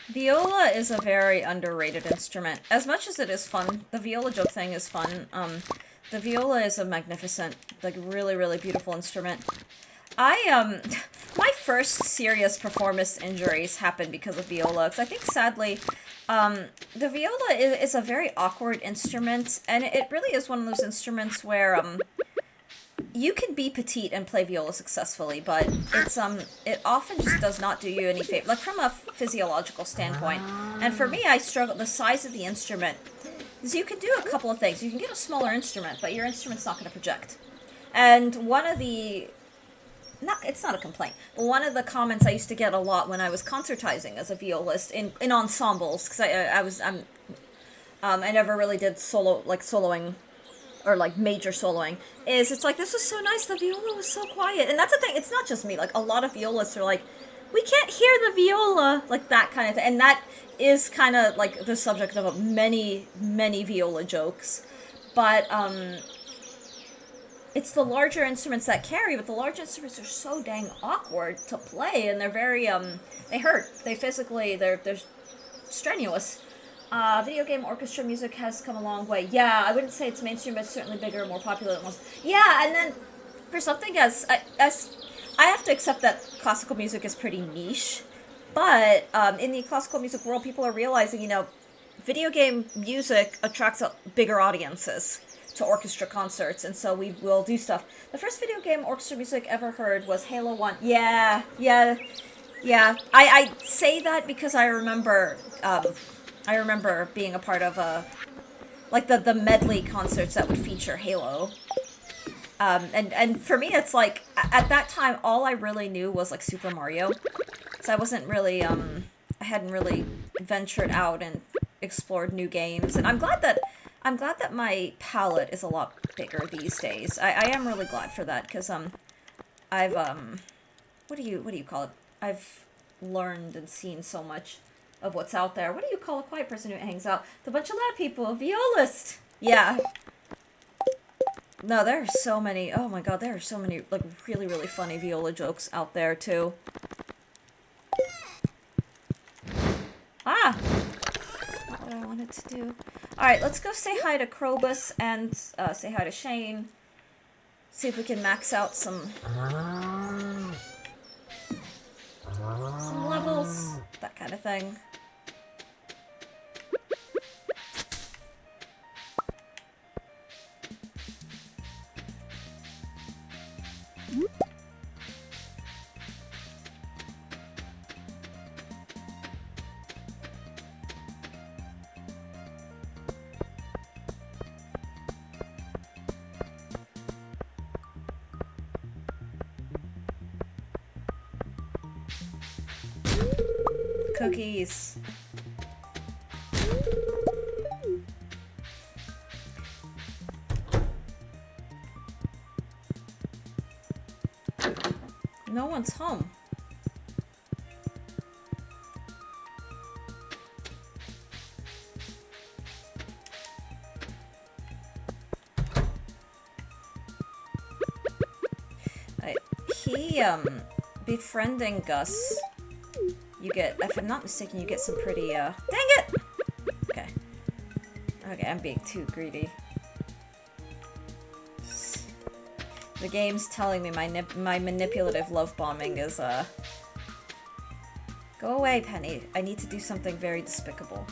Viola is a very underrated instrument. As much as it is fun, the viola joke thing is fun. The viola is a magnificent, like, really, really beautiful instrument. My first serious performance injuries happened because of viola, because I think, sadly, the viola is a very awkward instrument, and it really is one of those instruments where, you can be petite and play viola successfully, but it often just does not do you any favor, like, from a physiological standpoint. And for me, I struggle, the size of the instrument, is you can do a couple of things. You can get a smaller instrument, but your instrument's not going to project. And one of the, it's not a complaint, but one of the comments I used to get a lot when I was concertizing as a violist in ensembles, because I never really did soloing, or like major soloing, is it's like, this was so nice, the viola was so quiet. And that's the thing, it's not just me, like a lot of violists are like, we can't hear the viola, like that kind of thing. And that is kind of like the subject of many, many viola jokes. But it's the larger instruments that carry, but the large instruments are so dang awkward to play, and they're very, they hurt. They're strenuous. Video game orchestra music has come a long way. Yeah, I wouldn't say it's mainstream, but it's certainly bigger and more popular than it was. Yeah, and then for something as I have to accept that classical music is pretty niche, but in the classical music world, people are realizing, video game music attracts bigger audiences to orchestra concerts, and so we will do stuff. The first video game orchestra music ever heard was Halo 1. Yeah. I say that because I remember being a part of the medley concerts that would feature Halo. And for me, it's like, at that time, all I really knew was like Super Mario. So I wasn't really, I hadn't really ventured out and explored new games. And I'm glad that my palette is a lot bigger these days. I am really glad for that, because, I've, what do you call it? I've learned and seen so much of what's out there. What do you call a quiet person who hangs out with a bunch of loud people? A violist! Yeah. No, there are so many, oh my god, there are so many, like, really, really funny viola jokes out there, too. Ah! Not what I wanted to do. Alright, let's go say hi to Krobus and, say hi to Shane. See if we can max out some levels, that kind of thing. Cookies. No one's home. Befriending Gus, you get, if I'm not mistaken, you get some pretty, dang it! Okay. Okay, I'm being too greedy. The game's telling me my manipulative love bombing is, go away, Penny. I need to do something very despicable.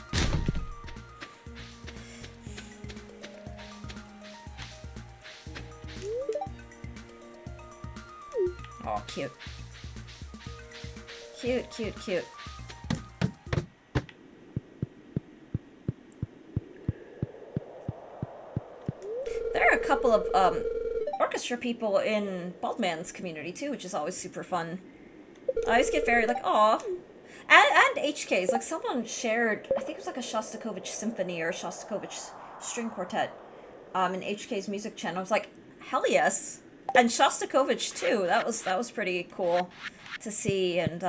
Oh, cute. Cute, cute, cute. There are a couple of, orchestra people in Baldman's community, too, which is always super fun. I always get very, like, aw. And HKs. Like, someone shared, I think it was like a Shostakovich symphony or Shostakovich string quartet, in HK's music channel. I was like, hell yes. And Shostakovich, too. That was pretty cool to see, and,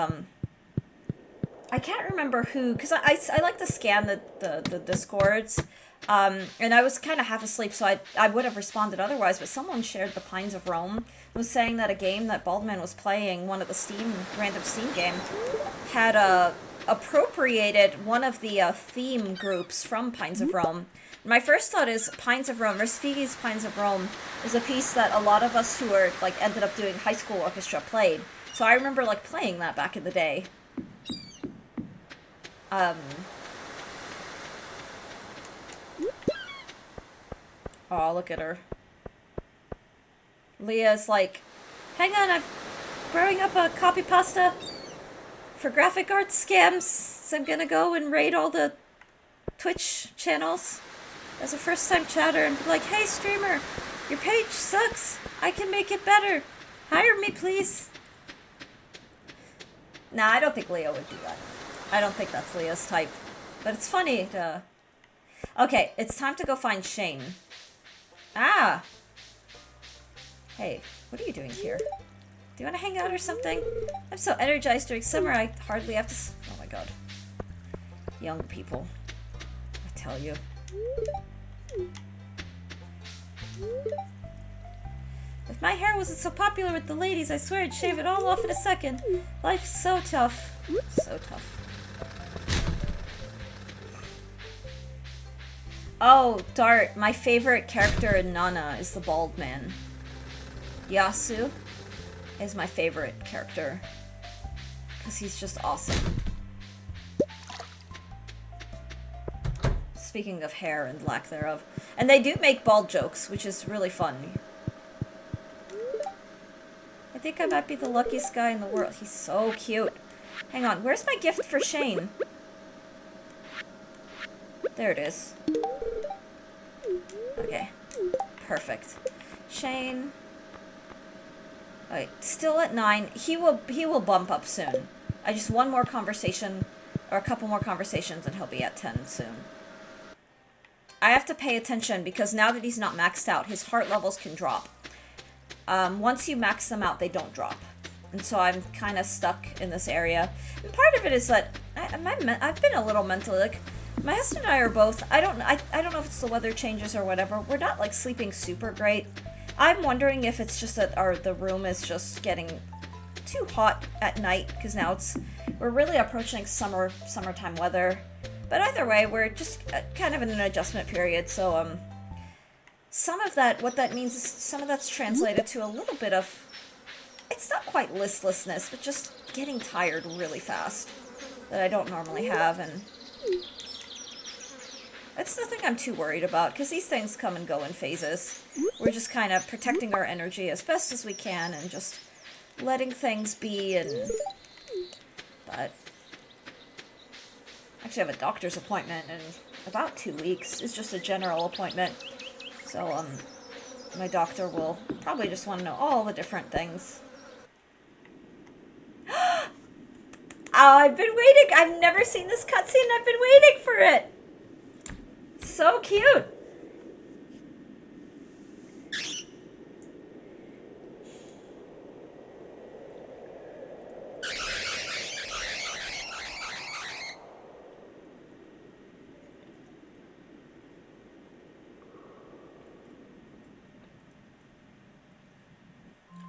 I can't remember who, because I like to scan the Discords, and I was kind of half asleep, so I would have responded otherwise, but someone shared the Pines of Rome, was saying that a game that Baldman was playing, one of the random Steam game, had appropriated one of the theme groups from Pines of Rome, My first thought is Pines of Rome, Respighi's Pines of Rome, is a piece that a lot of us who were, like, ended up doing high school orchestra played. So I remember, like, playing that back in the day. Oh, look at her. Leah's like, hang on, I'm growing up a copy pasta for graphic arts scams, so I'm gonna go and raid all the Twitch channels as a first-time chatter and be like, hey, streamer, your page sucks. I can make it better. Hire me, please. Nah, I don't think Leah would do that. I don't think that's Leah's type. But it's funny to... Okay, it's time to go find Shane. Ah! Hey, what are you doing here? Do you want to hang out or something? I'm so energized during summer, I hardly have to... Oh my god. Young people. I tell you. If my hair wasn't so popular with the ladies, I swear I'd shave it all off in a second. Life's so tough. So tough. Oh, Dart, my favorite character in Nana is the bald man. Yasu is my favorite character. Because he's just awesome. Speaking of hair and lack thereof. And they do make bald jokes, which is really fun. I think I might be the luckiest guy in the world. He's so cute. Hang on, where's my gift for Shane? There it is. Okay. Perfect. Shane. Alright, still at 9. He will bump up soon. I just one more conversation, or a couple more conversations, and he'll be at 10 soon. I have to pay attention because now that he's not maxed out, his heart levels can drop. Once you max them out, they don't drop. And so I'm kind of stuck in this area. And part of it is that I've been a little mentally, like, my husband and I are both, I don't know if it's the weather changes or whatever, we're not, like, sleeping super great. I'm wondering if it's just that the room is just getting too hot at night, because now we're really approaching summertime weather. But either way, we're just kind of in an adjustment period, so, some of that, what that means is some of that's translated to a little bit of, it's not quite listlessness, but just getting tired really fast that I don't normally have, and it's nothing I'm too worried about, because these things come and go in phases. We're just kind of protecting our energy as best as we can, and just letting things be, and... But... Actually, I have a doctor's appointment in about 2 weeks. It's just a general appointment. So, my doctor will probably just want to know all the different things. Oh, I've been waiting! I've never seen this cutscene, I've been waiting for it! So cute!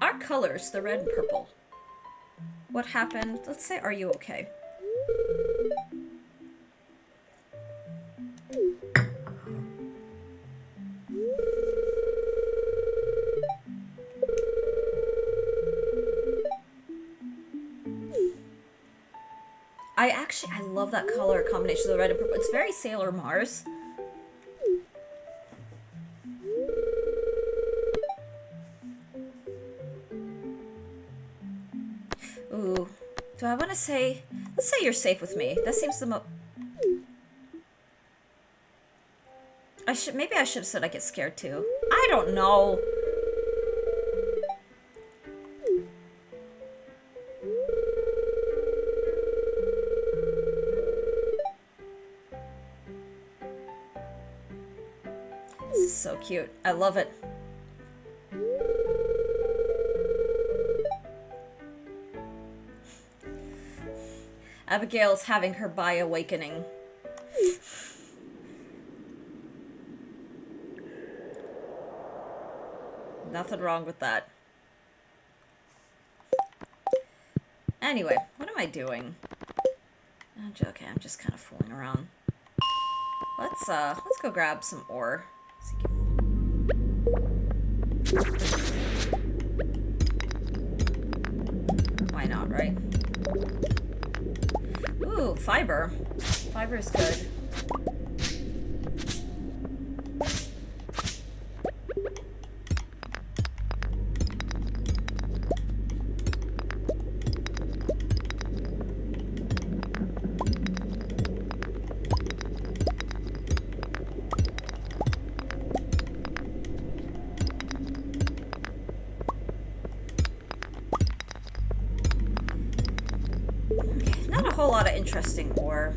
Our colors, the red and purple. What happened? Let's say, are you okay? I love that color combination of the red and purple. It's very Sailor Mars. Ooh. Do I want to say... Let's say you're safe with me. That seems the most... Maybe I should have said I get scared too. I don't know. This is so cute. I love it. Abigail's having her bi-awakening. Nothing wrong with that. Anyway, what am I doing? Okay, I'm just kind of fooling around. Let's go grab some ore. Why not, right? Ooh, fiber. Fiber is good. Not a whole lot of interesting ore.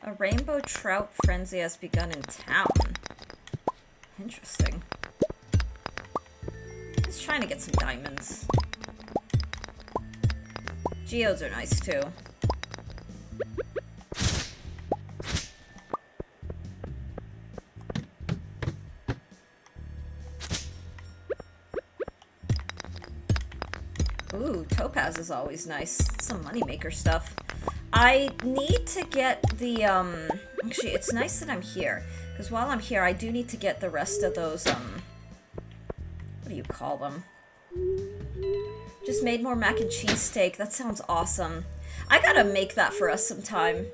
A rainbow trout frenzy has begun in town. Interesting. Just trying to get some diamonds. Geodes are nice too. Ooh, topaz is always nice. Some moneymaker stuff. I need to get the, actually, it's nice that I'm here. Because while I'm here, I do need to get the rest of those, what do you call them? Just made more mac and cheese steak. That sounds awesome. I gotta make that for us sometime.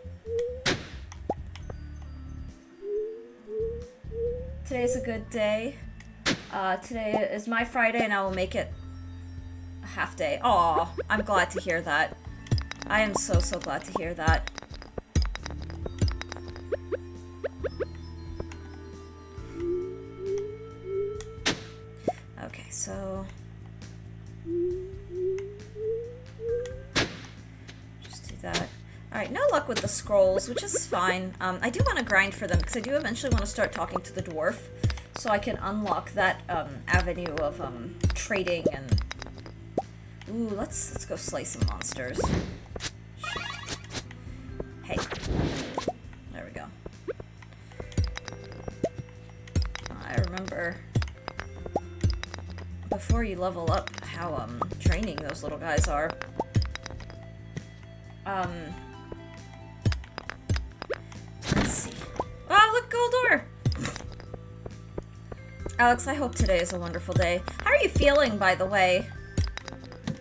Today's a good day. Today is my Friday and I will make it a half day. Aw, I'm glad to hear that. I am so, so glad to hear that. Okay, so... just do that. Alright, no luck with the scrolls, which is fine. I do want to grind for them, because I do eventually want to start talking to the dwarf, so I can unlock that, avenue of, trading and... Ooh, let's go slay some monsters. Hey. There we go. I remember before you level up how draining those little guys are. Let's see. Oh, look, gold ore! Alex, I hope today is a wonderful day. How are you feeling, by the way?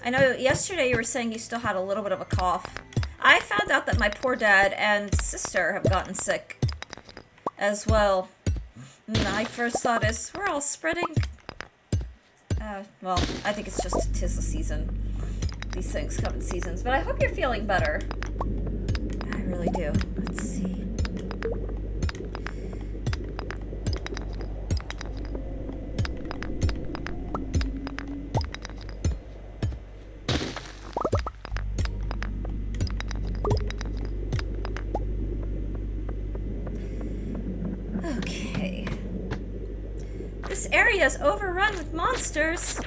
I know yesterday you were saying you still had a little bit of a cough. I found out that my poor dad and sister have gotten sick as well. My first thought is, we're all spreading. Well, I think it's just 'tis the season. These things come in seasons, but I hope you're feeling better. I really do. Let's see. Okay. This area is overrun with monsters.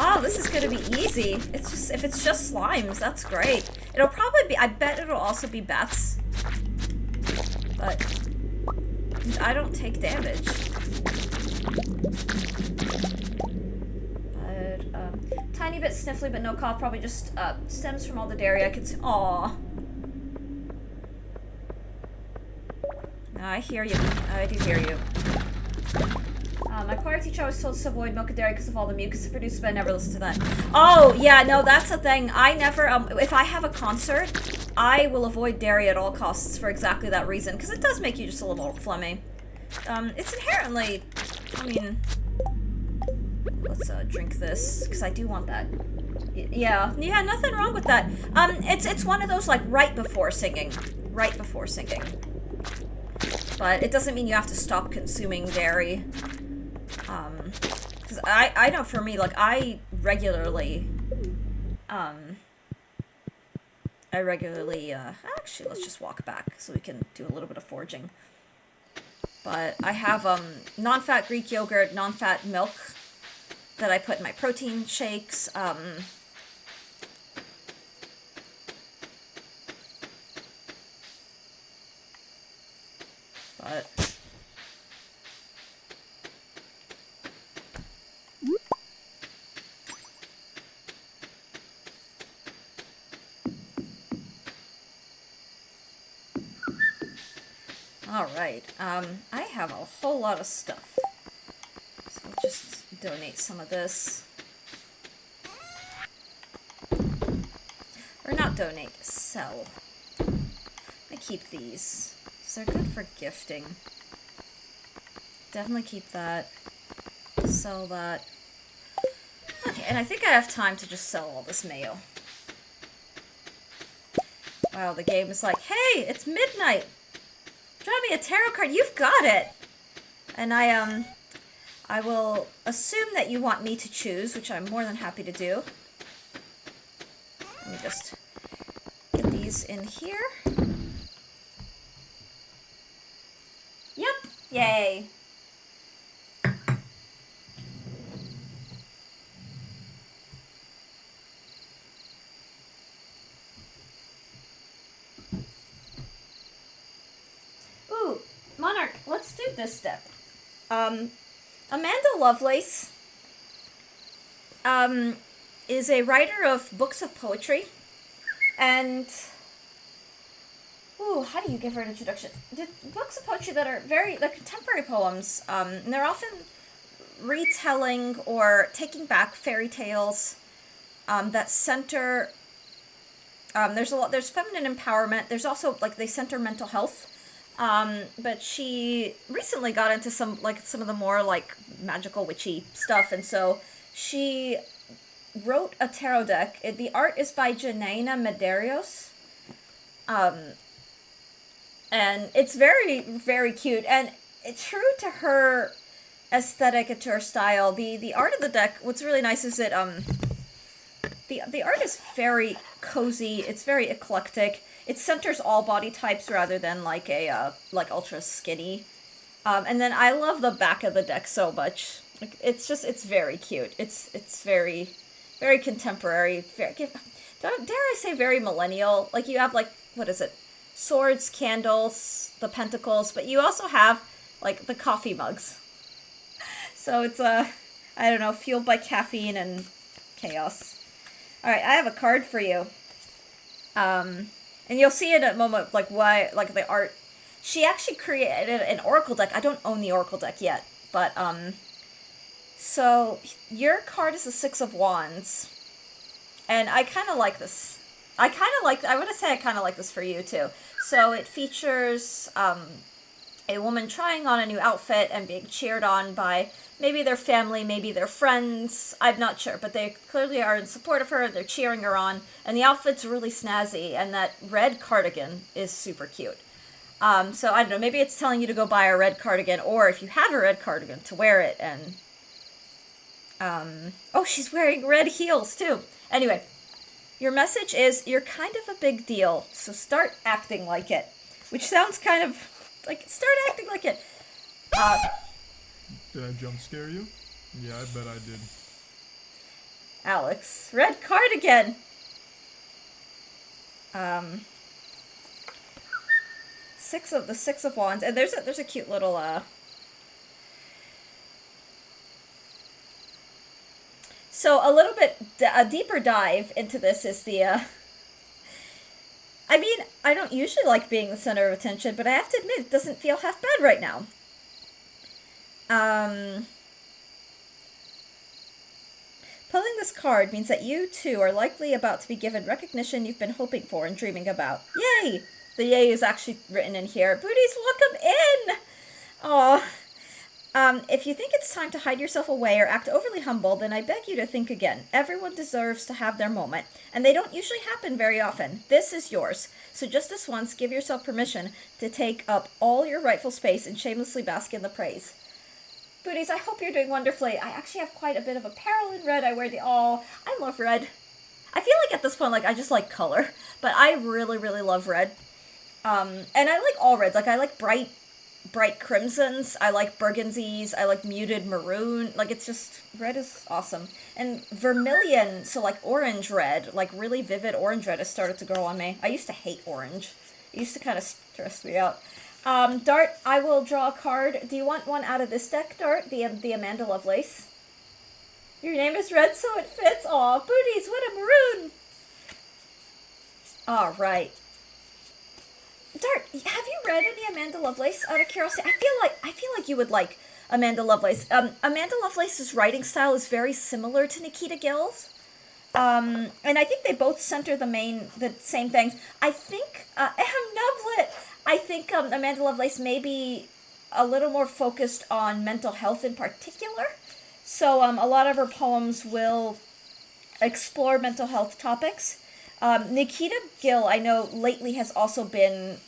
Oh, this is gonna be easy. It's just, if it's just slimes, that's great. It'll probably be, I bet it'll also be bats. But I don't take damage. But, tiny bit sniffly, but no cough. Probably just, stems from all the dairy I consume. Aw. I hear you. I do hear you. My choir teacher always told us to avoid milk and dairy because of all the mucus it produces, but I never listened to that. Oh, yeah, no, that's the thing. I never, if I have a concert, I will avoid dairy at all costs for exactly that reason, because it does make you just a little phlegmy. It's inherently, I mean, let's, drink this, because I do want that. Yeah, nothing wrong with that. It's one of those, like, right before singing. Right before singing. But it doesn't mean you have to stop consuming dairy. Because I know for me, like, I regularly, actually, let's just walk back so we can do a little bit of foraging. But I have, non-fat Greek yogurt, non-fat milk that I put in my protein shakes, but... Alright, I have a whole lot of stuff. So I'll just donate some of this. Or not donate, sell. I keep these. So they're good for gifting. Definitely keep that. Sell that. Okay, and I think I have time to just sell all this mail. Wow, the game is like, hey, it's midnight! Draw me a tarot card, you've got it! And I will assume that you want me to choose, which I'm more than happy to do. Let me just get these in here. Yep, yay! Ooh, Monarch, let's do this step. Amanda Lovelace is a writer of books of poetry, and ooh, how do you give her an introduction? The books of poetry that are they're contemporary poems, and they're often retelling or taking back fairy tales that center. There's feminine empowerment. There's also like they center mental health. But she recently got into some of the more like magical witchy stuff, and so she wrote a tarot deck. The art is by Janaina Medeiros. And it's very, very cute, and it's true to her aesthetic and to her style. The art of the deck, what's really nice is that the art is very cozy, it's very eclectic. It centers all body types rather than like a ultra skinny. And then I love the back of the deck so much. Like it's very cute. It's very, very contemporary. Dare I say very millennial? Like you have like, what is it? Swords, candles, the pentacles, but you also have like the coffee mugs. So it's I don't know, fueled by caffeine and chaos. All right, I have a card for you. And you'll see in a moment, like, why, like, the art. She actually created an oracle deck. I don't own the oracle deck yet, but, so, your card is the Six of Wands. And I kind of like this. I want to say I kind of like this for you, too. So, it features, a woman trying on a new outfit and being cheered on by maybe their family, maybe their friends. I'm not sure, but they clearly are in support of her. They're cheering her on, and the outfit's really snazzy, and that red cardigan is super cute. So I don't know, maybe it's telling you to go buy a red cardigan, or if you have a red cardigan, to wear it, and... oh, she's wearing red heels, too. Anyway, your message is, you're kind of a big deal, so start acting like it. Which sounds kind of... like, start acting like it. Did I jump scare you? Yeah, I bet I did. Alex, red cardigan. Six of Wands, and there's a cute little So a little bit a deeper dive into this is the I mean, I don't usually like being the center of attention, but I have to admit it doesn't feel half bad right now. Pulling this card means that you, too, are likely about to be given recognition you've been hoping for and dreaming about. Yay! The yay is actually written in here. Booties, welcome in! Aw. If you think it's time to hide yourself away or act overly humble, then I beg you to think again. Everyone deserves to have their moment, and they don't usually happen very often. This is yours. So just this once, give yourself permission to take up all your rightful space and shamelessly bask in the praise. Booties, I hope you're doing wonderfully. I actually have quite a bit of apparel in red. I wear I love red. I feel like at this point, like, I just like color. But I really, really love red. And I like all reds. Like, I like bright crimsons. I like burgundies. I like muted maroon. Like, it's just, red is awesome. And vermilion, so like orange red, like really vivid orange red has started to grow on me. I used to hate orange. It used to kind of stress me out. Dart, I will draw a card. Do you want one out of this deck, Dart? The Amanda Lovelace? Your name is red, so it fits. Aw, booties, what a maroon! Alright. Dart, have you read any Amanda Lovelace out of curiosity? I feel like you would like Amanda Lovelace. Amanda Lovelace's writing style is very similar to Nikita Gill's. And I think they both center the same things. I think, Nublet, I think Amanda Lovelace may be a little more focused on mental health in particular. So a lot of her poems will explore mental health topics. Nikita Gill, I know lately has also been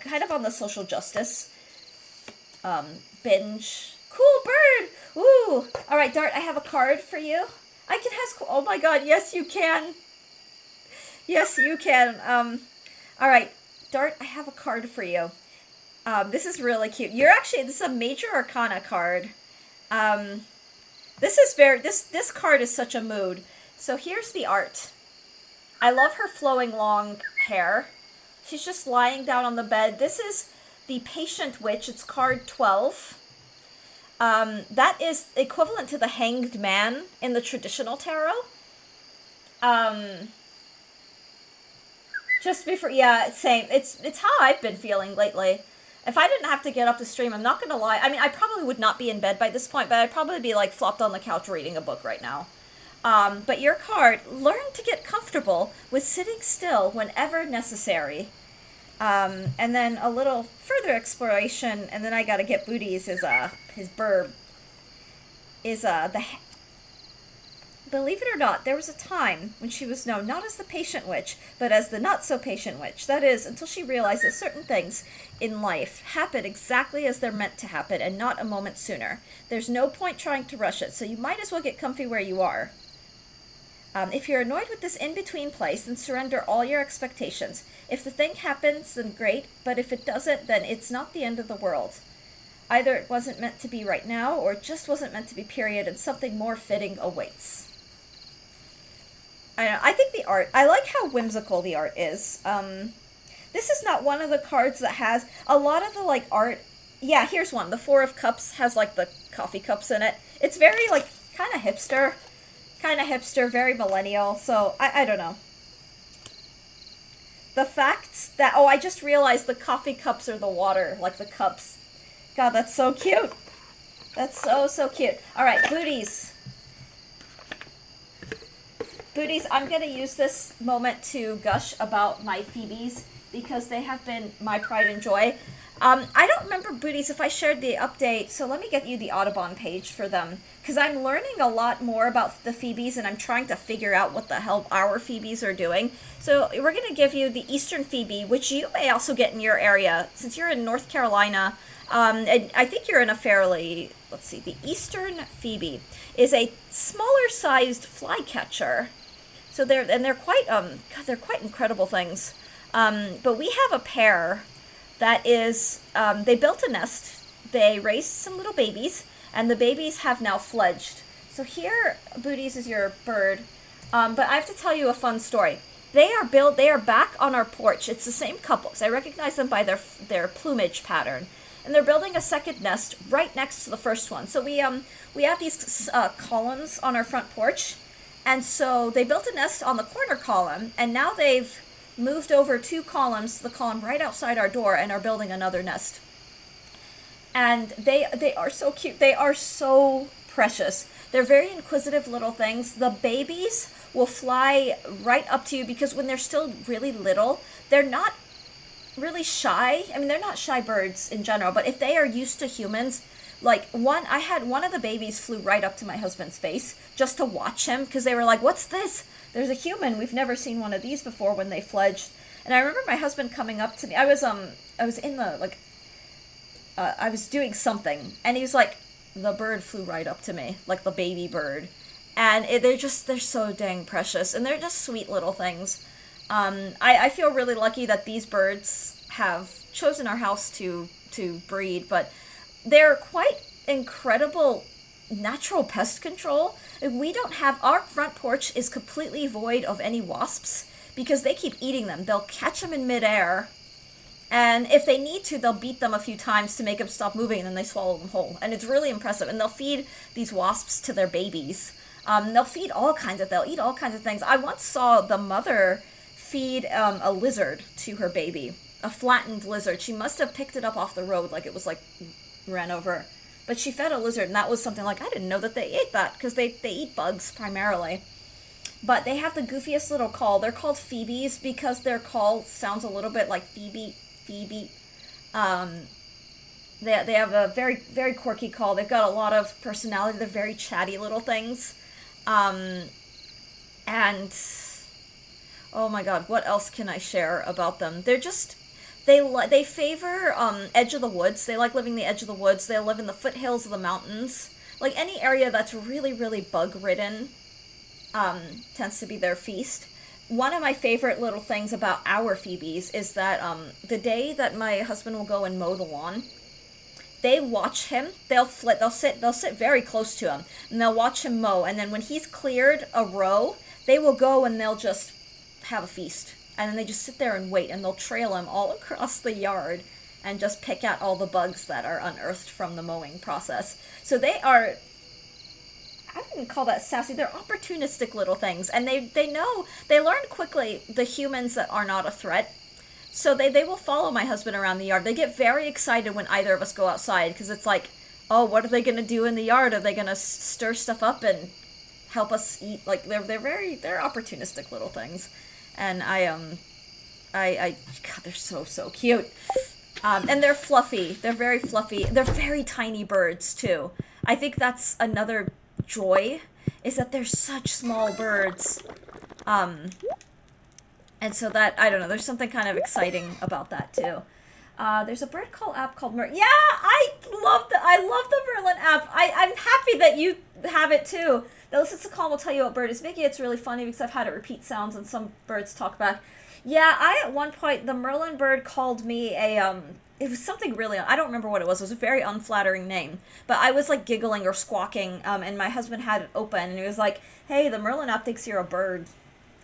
kind of on the social justice binge. Cool bird! Ooh! Alright, Dart, I have a card for you. I can ask. Oh my god, yes you can. Yes you can. Alright, Dart, I have a card for you. This is really cute. This is a Major Arcana card. This card is such a mood. So here's the art. I love her flowing long hair. She's just lying down on the bed. This is the Patient Witch. It's card 12. That is equivalent to the Hanged Man in the traditional tarot. Just before, yeah, same. It's how I've been feeling lately. If I didn't have to get up to stream, I'm not gonna lie. I mean, I probably would not be in bed by this point, but I'd probably be like flopped on the couch reading a book right now. But your card, learn to get comfortable with sitting still whenever necessary. And then a little further exploration, and then I gotta get Booties, his burb, believe it or not, there was a time when she was known not as the Patient Witch, but as the Not-So-Patient Witch. That is, until she realized that certain things in life happen exactly as they're meant to happen, and not a moment sooner. There's no point trying to rush it, so you might as well get comfy where you are. If you're annoyed with this in-between place, then surrender all your expectations. If the thing happens, then great, but if it doesn't, then it's not the end of the world. Either it wasn't meant to be right now, or it just wasn't meant to be, period, and something more fitting awaits. I think the art, I like how whimsical the art is. This is not one of the cards that has a lot of the, like, art. Yeah, here's one. The Four of Cups has, like, the coffee cups in it. It's very, like, kind of hipster, very millennial, so I don't know. The fact that, oh, I just realized the coffee cups are the water, like the cups. God, that's so cute. That's so cute. Alright, Booties. Booties, I'm going to use this moment to gush about my Phoebes, because they have been my pride and joy. I don't remember, Booties, if I shared the update, so let me get you the Audubon page for them, because I'm learning a lot more about the Phoebes, and I'm trying to figure out what the hell our Phoebes are doing. So we're going to give you the Eastern Phoebe, which you may also get in your area, since you're in North Carolina, and I think you're in a fairly, let's see, the Eastern Phoebe is a smaller-sized flycatcher. So they're quite, God, they're quite incredible things. But we have a pair that is, they built a nest, they raised some little babies, and the babies have now fledged. So here, Booties, is your bird. But I have to tell you a fun story. They are back on our porch. It's the same couples. I recognize them by their plumage pattern. And they're building a second nest right next to the first one. So we have these columns on our front porch. And so they built a nest on the corner column, and now they've moved over 2 columns to the column right outside our door and are building another nest. And they are so cute. They are so precious. They're very inquisitive little things. The babies will fly right up to you, because when they're still really little, they're not really shy. I mean, they're not shy birds in general, but if they are used to humans, like I had one of the babies flew right up to my husband's face just to watch him, because they were like, what's this? There's a human. We've never seen one of these before when they fledged. And I remember my husband coming up to me. I was in the, like, I was doing something, and he was like, the bird flew right up to me, like the baby bird. And they're so dang precious, and they're just sweet little things. I feel really lucky that these birds have chosen our house to breed, but they're quite incredible natural pest control. We don't have, our front porch is completely void of any wasps, because they keep eating them. They'll catch them in midair, and if they need to, they'll beat them a few times to make them stop moving, and then they swallow them whole. And it's really impressive. And they'll feed these wasps to their babies. They'll eat all kinds of things. I once saw the mother feed a lizard to her baby. a flattened lizard. She must have picked it up off the road, like it was like ran over. But she fed a lizard, and that was something like, I didn't know that they ate that, because they eat bugs primarily. But they have the goofiest little call. They're called Phoebes because their call sounds a little bit like Phoebe. They have a very, very quirky call. They've got a lot of personality. They're very chatty little things. And, oh my god, what else can I share about them? They're just, they favor edge of the woods. They like living the edge of the woods. They live in the foothills of the mountains. Like, any area that's really, really bug-ridden tends to be their feast. One of my favorite little things about our Phoebes is that the day that my husband will go and mow the lawn, they watch him. They'll sit very close to him, and they'll watch him mow. And then when he's cleared a row, they will go and they'll just have a feast. And then they just sit there and wait, and they'll trail him all across the yard and just pick out all the bugs that are unearthed from the mowing process. So they are, I wouldn't call that sassy. They're opportunistic little things, and they learn quickly the humans that are not a threat. So they will follow my husband around the yard. They get very excited when either of us go outside, because it's like, oh, what are they going to do in the yard? Are they going to stir stuff up and help us eat? Like, they're opportunistic little things. And God, they're so cute. And they're fluffy. They're very fluffy. They're very tiny birds, too. I think that's another joy, is that they're such small birds. And so that, I don't know, there's something kind of exciting about that, too. There's a bird app called Merlin. Yeah, I love the Merlin app. I'm happy that you have it, too. That listens to call will tell you what bird is making. It's really funny because I've had it repeat sounds and some birds talk back. Yeah, at one point, the Merlin bird called me it was something really, I don't remember what it was. It was a very unflattering name. But I was, like, giggling or squawking, and my husband had it open, and he was like, hey, the Merlin app thinks you're a bird.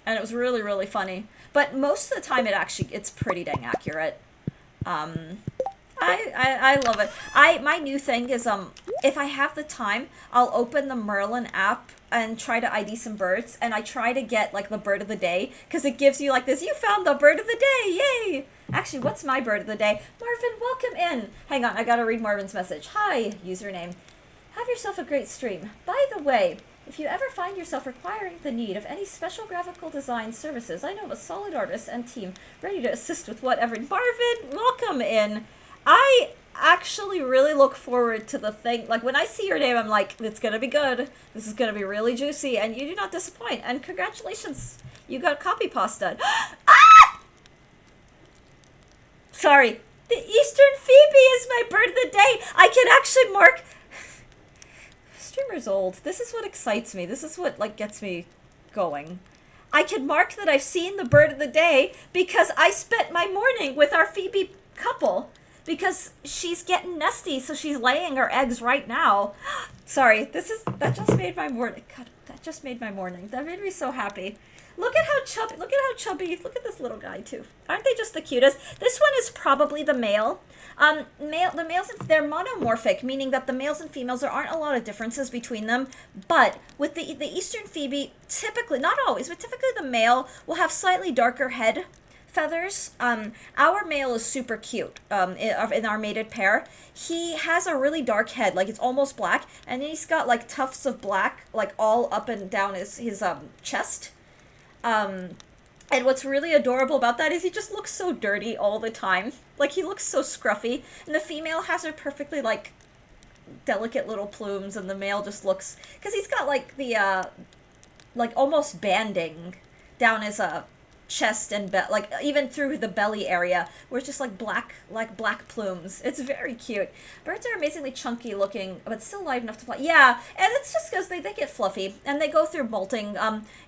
And it was really, really funny. But most of the time, it's pretty dang accurate. I love it. My new thing is, if I have the time, I'll open the Merlin app and try to ID some birds, and I try to get, like, the bird of the day, because it gives you, like, this, you found the bird of the day, yay! Actually, what's my bird of the day? Marvin, welcome in! Hang on, I gotta read Marvin's message. Hi, username. Have yourself a great stream. By the way, if you ever find yourself requiring the need of any special graphical design services, I know of a solid artist and team ready to assist with whatever. Marvin, welcome in. I actually really look forward to the thing. Like, when I see your name, I'm like, it's gonna be good. This is gonna be really juicy, and you do not disappoint. And congratulations, you got copy pasta. Ah! Sorry. The Eastern Phoebe is my bird of the day. I can actually mark... Streamer's old. This is what excites me. This is what, like, gets me going. I can mark that I've seen the bird of the day because I spent my morning with our Phoebe couple. Because she's getting nesty, so she's laying her eggs right now. Sorry, that just made my morning. God, that just made my morning. That made me so happy. Look at how chubby, look at this little guy too. Aren't they just the cutest? This one is probably the male. The males, they're monomorphic, meaning that the males and females, there aren't a lot of differences between them. But with the Eastern Phoebe, typically, not always, but typically the male will have slightly darker head feathers. Our male is super cute in our mated pair. He has a really dark head, like it's almost black, and then he's got like tufts of black like all up and down his chest. And what's really adorable about that is he just looks so dirty all the time. Like, he looks so scruffy. And the female has her perfectly, like, delicate little plumes, and the male just looks... Because he's got, like, the, like, almost banding down his, chest and like even through the belly area where it's just like black plumes. It's very cute. Birds are amazingly chunky looking, but still light enough to fly. Yeah, and it's just because they get fluffy and they go through molting.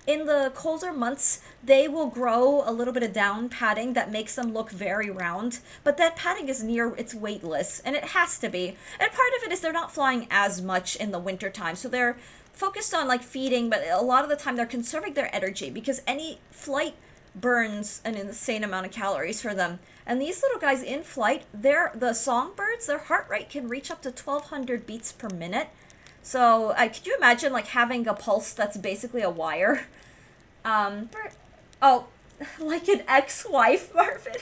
In the colder months, they will grow a little bit of down padding that makes them look very round, but that padding is near its weightless, and it has to be. And part of it is they're not flying as much in the winter time, so they're focused on like feeding, but a lot of the time they're conserving their energy because any flight burns an insane amount of calories for them. And these little guys in flight, the songbirds, their heart rate can reach up to 1,200 beats per minute. So could you imagine like having a pulse that's basically a wire? Oh, like an ex-wife, Marvin.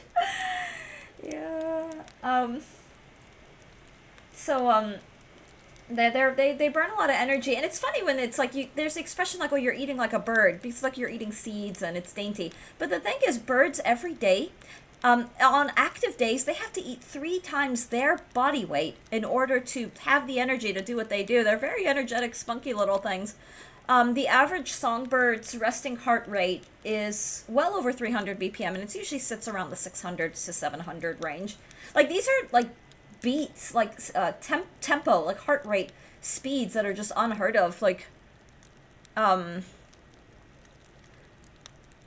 So they burn a lot of energy, and it's funny when it's like there's the expression like, oh, you're eating like a bird, because like you're eating seeds and it's dainty. But the thing is, birds every day, on active days, they have to eat 3 times their body weight in order to have the energy to do what they do. They're very energetic, spunky little things. The average songbird's resting heart rate is well over 300 BPM, and it usually sits around the 600 to 700 range. Like, these are like beats, like tempo, like heart rate speeds that are just unheard of. Like,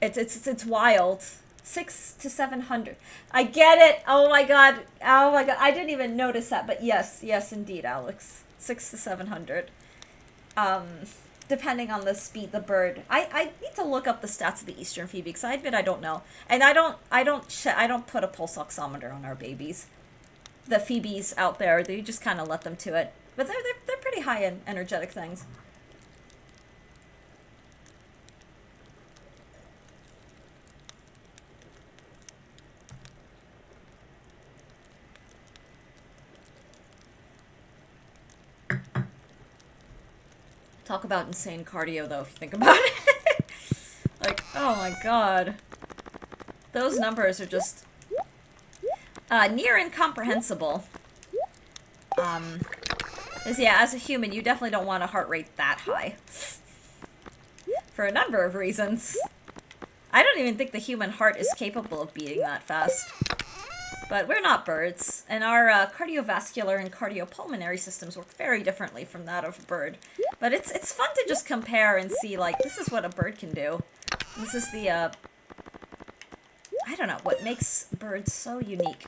it's wild. 6 to 700. I get it. Oh my god. Oh my god. I didn't even notice that, but yes, indeed, Alex. 6 to 700. Depending on the speed the bird. I need to look up the stats of the Eastern Phoebe, because I admit I don't know. And I don't put a pulse oximeter on our babies. The Phoebes out there, they just kind of let them to it. But they're pretty high in energetic things. Talk about insane cardio, though, if you think about it. Like, oh my god. Those numbers are just near incomprehensible. Yeah, as a human, you definitely don't want a heart rate that high. For a number of reasons. I don't even think the human heart is capable of beating that fast. But we're not birds, and our cardiovascular and cardiopulmonary systems work very differently from that of a bird. But it's fun to just compare and see, like, this is what a bird can do. This is the, I don't know, what makes birds so unique.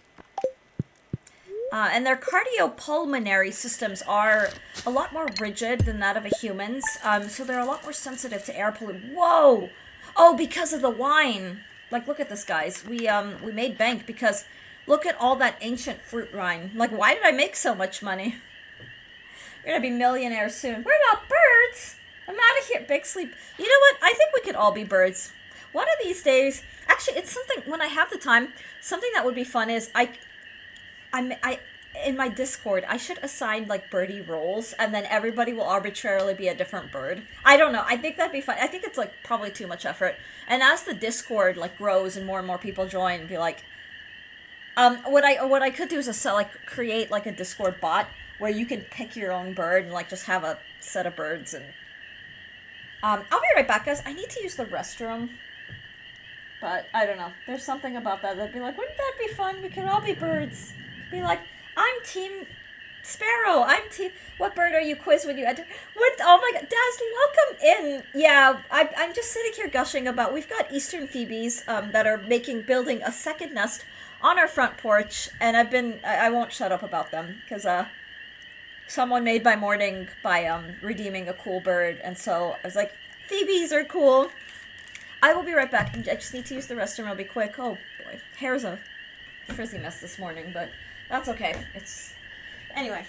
And their cardiopulmonary systems are a lot more rigid than that of a human's, so they're a lot more sensitive to air pollution. Whoa! Oh, because of the wine! Like, look at this, guys. We made bank because... Look at all that ancient fruit rind. Like, why did I make so much money? We're gonna be millionaires soon. We're not birds! I'm out of here. Big sleep. You know what? I think we could all be birds. One of these days... Actually, it's something... When I have the time, something that would be fun is... in my Discord, I should assign, like, birdie roles, and then everybody will arbitrarily be a different bird. I don't know. I think that'd be fun. I think it's, like, probably too much effort. And as the Discord, like, grows and more people join, be like... what I could do is create like a Discord bot where you can pick your own bird and like just have a set of birds and I'll be right back, guys. I need to use the restroom, but I don't know. There's something about that'd be like, wouldn't that be fun? We could all be birds. Be like, I'm Team Sparrow. I'm Team. What bird are you? Quiz when you enter. What? Oh my God, Daz, welcome in. Yeah, I'm just sitting here gushing about. We've got Eastern Phoebes that are building a second nest on our front porch, and I won't shut up about them, because, someone made my morning by, redeeming a cool bird, and so I was like, Phoebes are cool. I will be right back. I just need to use the restroom. I'll be quick. Oh, boy. Hair's a frizzy mess this morning, but that's okay. Anyway.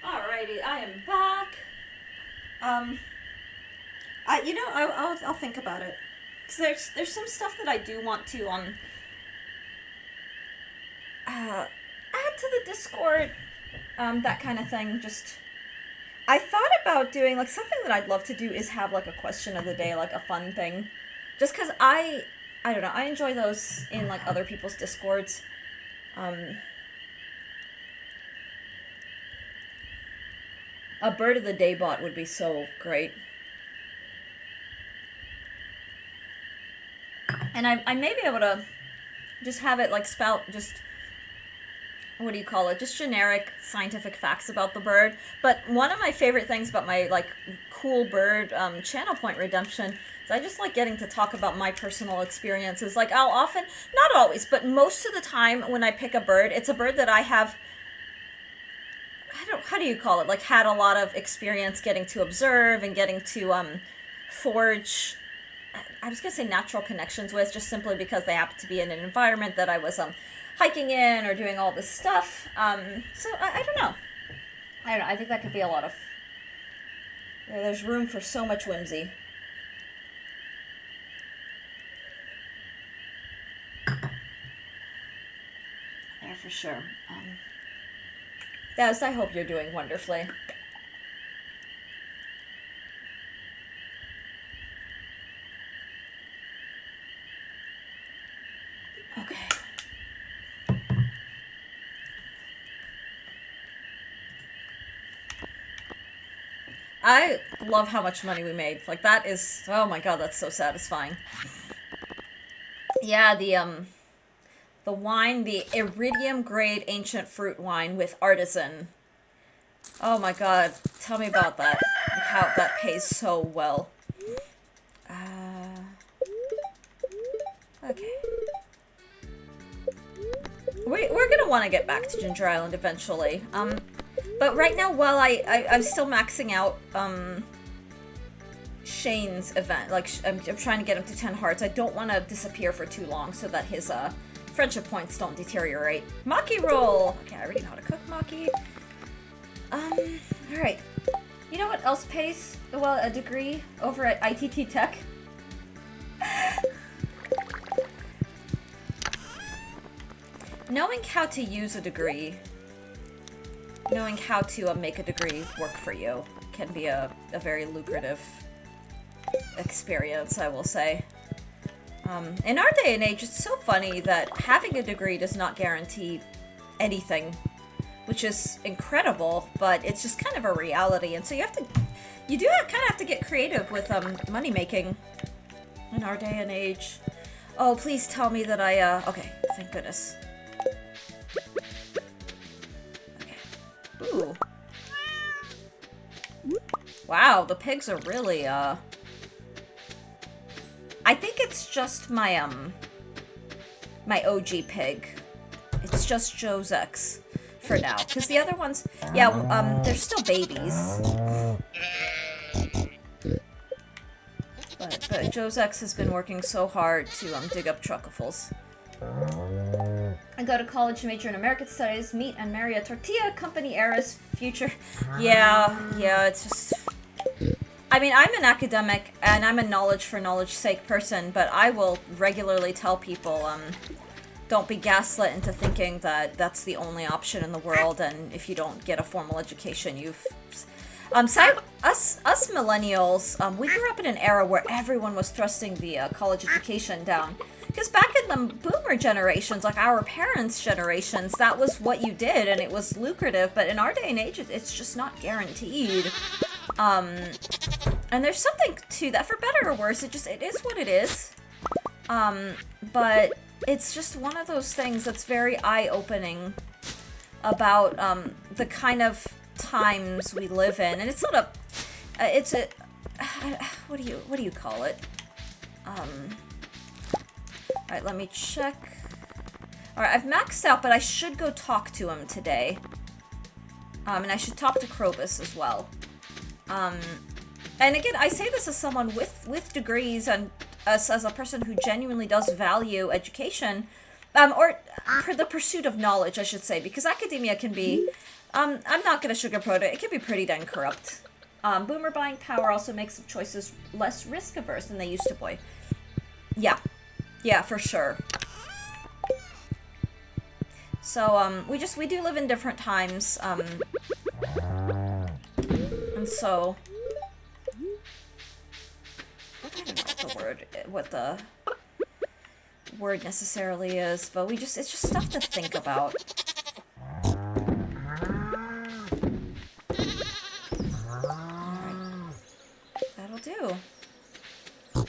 Alrighty, I am back. I'll think about it. Because there's some stuff that I do want to add to the Discord, that kind of thing. Just I thought about doing like something that I'd love to do is have like a question of the day, like a fun thing, just because I don't know, I enjoy those in like other people's Discords. A bird of the day bot would be so great. And I may be able to just have it like spout just, what do you call it, just generic scientific facts about the bird. But one of my favorite things about my like cool bird channel point redemption is I just like getting to talk about my personal experiences. Like I'll often, not always, but most of the time when I pick a bird, it's a bird that I have, how do you call it, like had a lot of experience getting to observe and getting to forge, I was gonna say natural connections with, just simply because they happen to be in an environment that I was hiking in or doing all this stuff. So I don't know. I don't know. I think that could be a lot of. There's room for so much whimsy. There for sure. Yes, I hope you're doing wonderfully. Okay. I love how much money we made. Like that is, oh my god, that's so satisfying. Yeah, the wine, the iridium grade ancient fruit wine with artisan. Oh my god, tell me about that. How that pays so well. Okay. We're gonna want to get back to Ginger Island eventually. But right now, while I'm still maxing out Shane's event, like I'm trying to get him to 10 hearts. I don't want to disappear for too long so that his friendship points don't deteriorate. Maki roll. Okay, I already know how to cook maki. All right. You know what else pays well? A degree over at ITT Tech. Knowing how to use a degree, knowing how to make a degree work for you can be a very lucrative experience, I will say. In our day and age, it's so funny that having a degree does not guarantee anything, which is incredible, but it's just kind of a reality, and so you do kind of have to get creative with money making in our day and age. Oh, please tell me that okay, thank goodness. Ooh. Wow, the pigs are really, I think it's just my, my OG pig. It's just Joe's X for now. Because the other ones, yeah, they're still babies. But Joe's X has been working so hard to, dig up truckfuls. I go to college to major in American Studies, meet and marry a tortilla company heiress, future... Yeah, it's just... I mean, I'm an academic, and I'm a knowledge for knowledge's sake person, but I will regularly tell people, don't be gaslit into thinking that that's the only option in the world, and if you don't get a formal education, you've... So us millennials, we grew up in an era where everyone was thrusting the college education down. Because back in the boomer generations, like our parents' generations, that was what you did, and it was lucrative. But in our day and age, it's just not guaranteed. And there's something to that, for better or worse. It is what it is. But it's just one of those things that's very eye-opening about the kind of times we live in, and it's not a, it's a, what do you call it? Alright, let me check. Alright, I've maxed out, but I should go talk to him today. And I should talk to Krobus as well. And again, I say this as someone with degrees and as a person who genuinely does value education, or the pursuit of knowledge, I should say, because academia can be, I'm not going to sugarcoat it, it can be pretty dang corrupt. Boomer buying power also makes choices less risk-averse than they used to, boy. Yeah. Yeah, for sure. So, we do live in different times, and so... I don't know what the word necessarily is, but it's just stuff to think about. Alright. That'll do. Okay.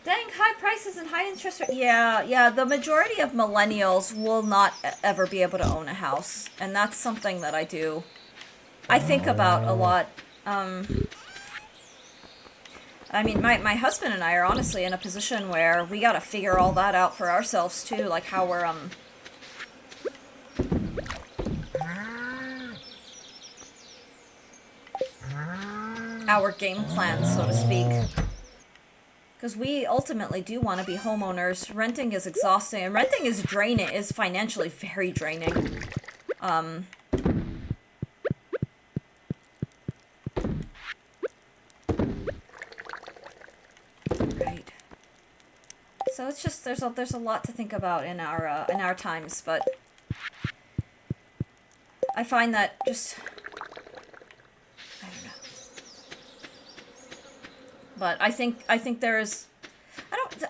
Dang, high prices and high interest rate. Yeah, the majority of millennials will not ever be able to own a house, and that's something that I think about a lot. I mean, my husband and I are honestly in a position where we gotta figure all that out for ourselves too, like how we're, our game plan, so to speak. Because we ultimately do want to be homeowners. Renting is exhausting, and renting is draining, is financially very draining. Right. So it's just there's a lot to think about in our times, but I find that just I don't know. But I think there is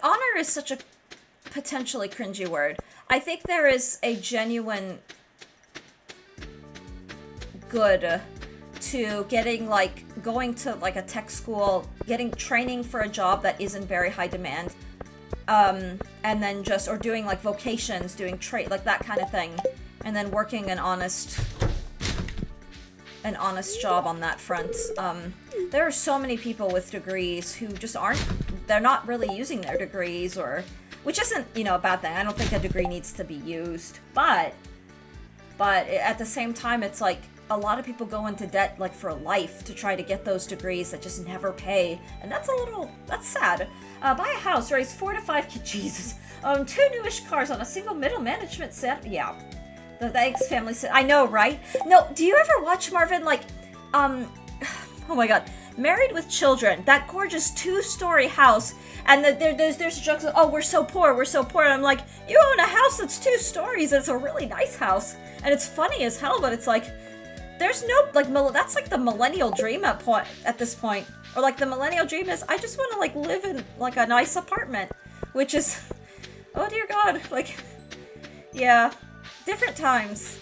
honor is such a potentially cringy word. I think there is a genuine good to getting going to a tech school, getting training for a job that isn't very high demand, and then or doing vocations, doing trade, that kind of thing, and then working an honest job on that front. There are so many people with degrees who just they're not really using their degrees, which isn't, a bad thing. I don't think a degree needs to be used, but at the same time, it's a lot of people go into debt for life to try to get those degrees that just never pay, and that's sad. Buy a house, raise 4 to 5 kids, Jesus. 2 newish cars on a single middle management set. Yeah. The Eggs family said, I know, right? No, do you ever watch, Marvin, oh my god, Married with Children, that gorgeous 2-story house, and there's jokes of, oh, we're so poor, and I'm like, you own a house that's 2 stories, it's a really nice house, and it's funny as hell, but it's there's no, that's the millennial dream at this point, or the millennial dream is, I just want to live in a nice apartment, which is, oh dear god, yeah. Different times.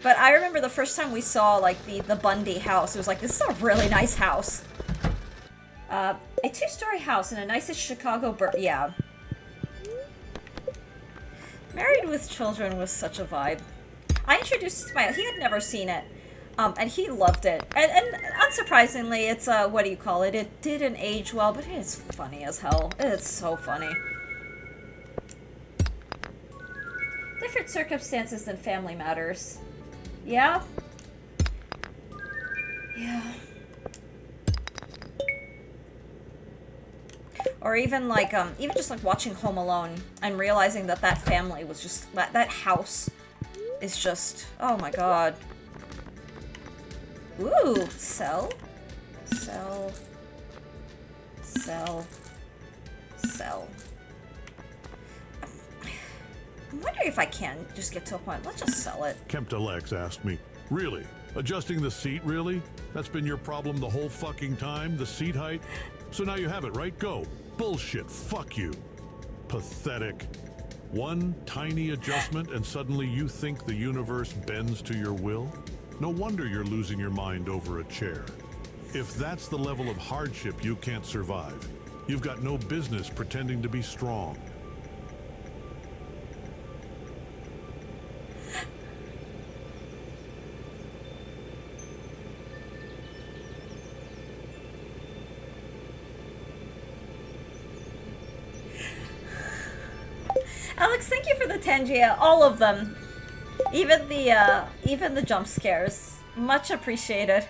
But I remember the first time we saw, the Bundy house. It was this is a really nice house. A 2-story house in a nicest Chicago yeah. Married with Children was such a vibe. I introduced Smile. He had never seen it. And he loved it. And unsurprisingly, it's, what do you call it? It didn't age well, but it is funny as hell. It's so funny. Different circumstances than Family Matters. Yeah? Yeah. Or even even just watching Home Alone and realizing that family was just, that house is just, oh my god. Ooh, sell. I'm wondering if I can just get to a point. Let's just sell it. Kemptalex asked me, really? Adjusting the seat, really? That's been your problem the whole fucking time? The seat height? So now you have it, right? Go. Bullshit. Fuck you. Pathetic. One tiny adjustment and suddenly you think the universe bends to your will? No wonder you're losing your mind over a chair. If that's the level of hardship you can't survive, you've got no business pretending to be strong. Alex, thank you for the Tangia. All of them. Even the jump scares. Much appreciated.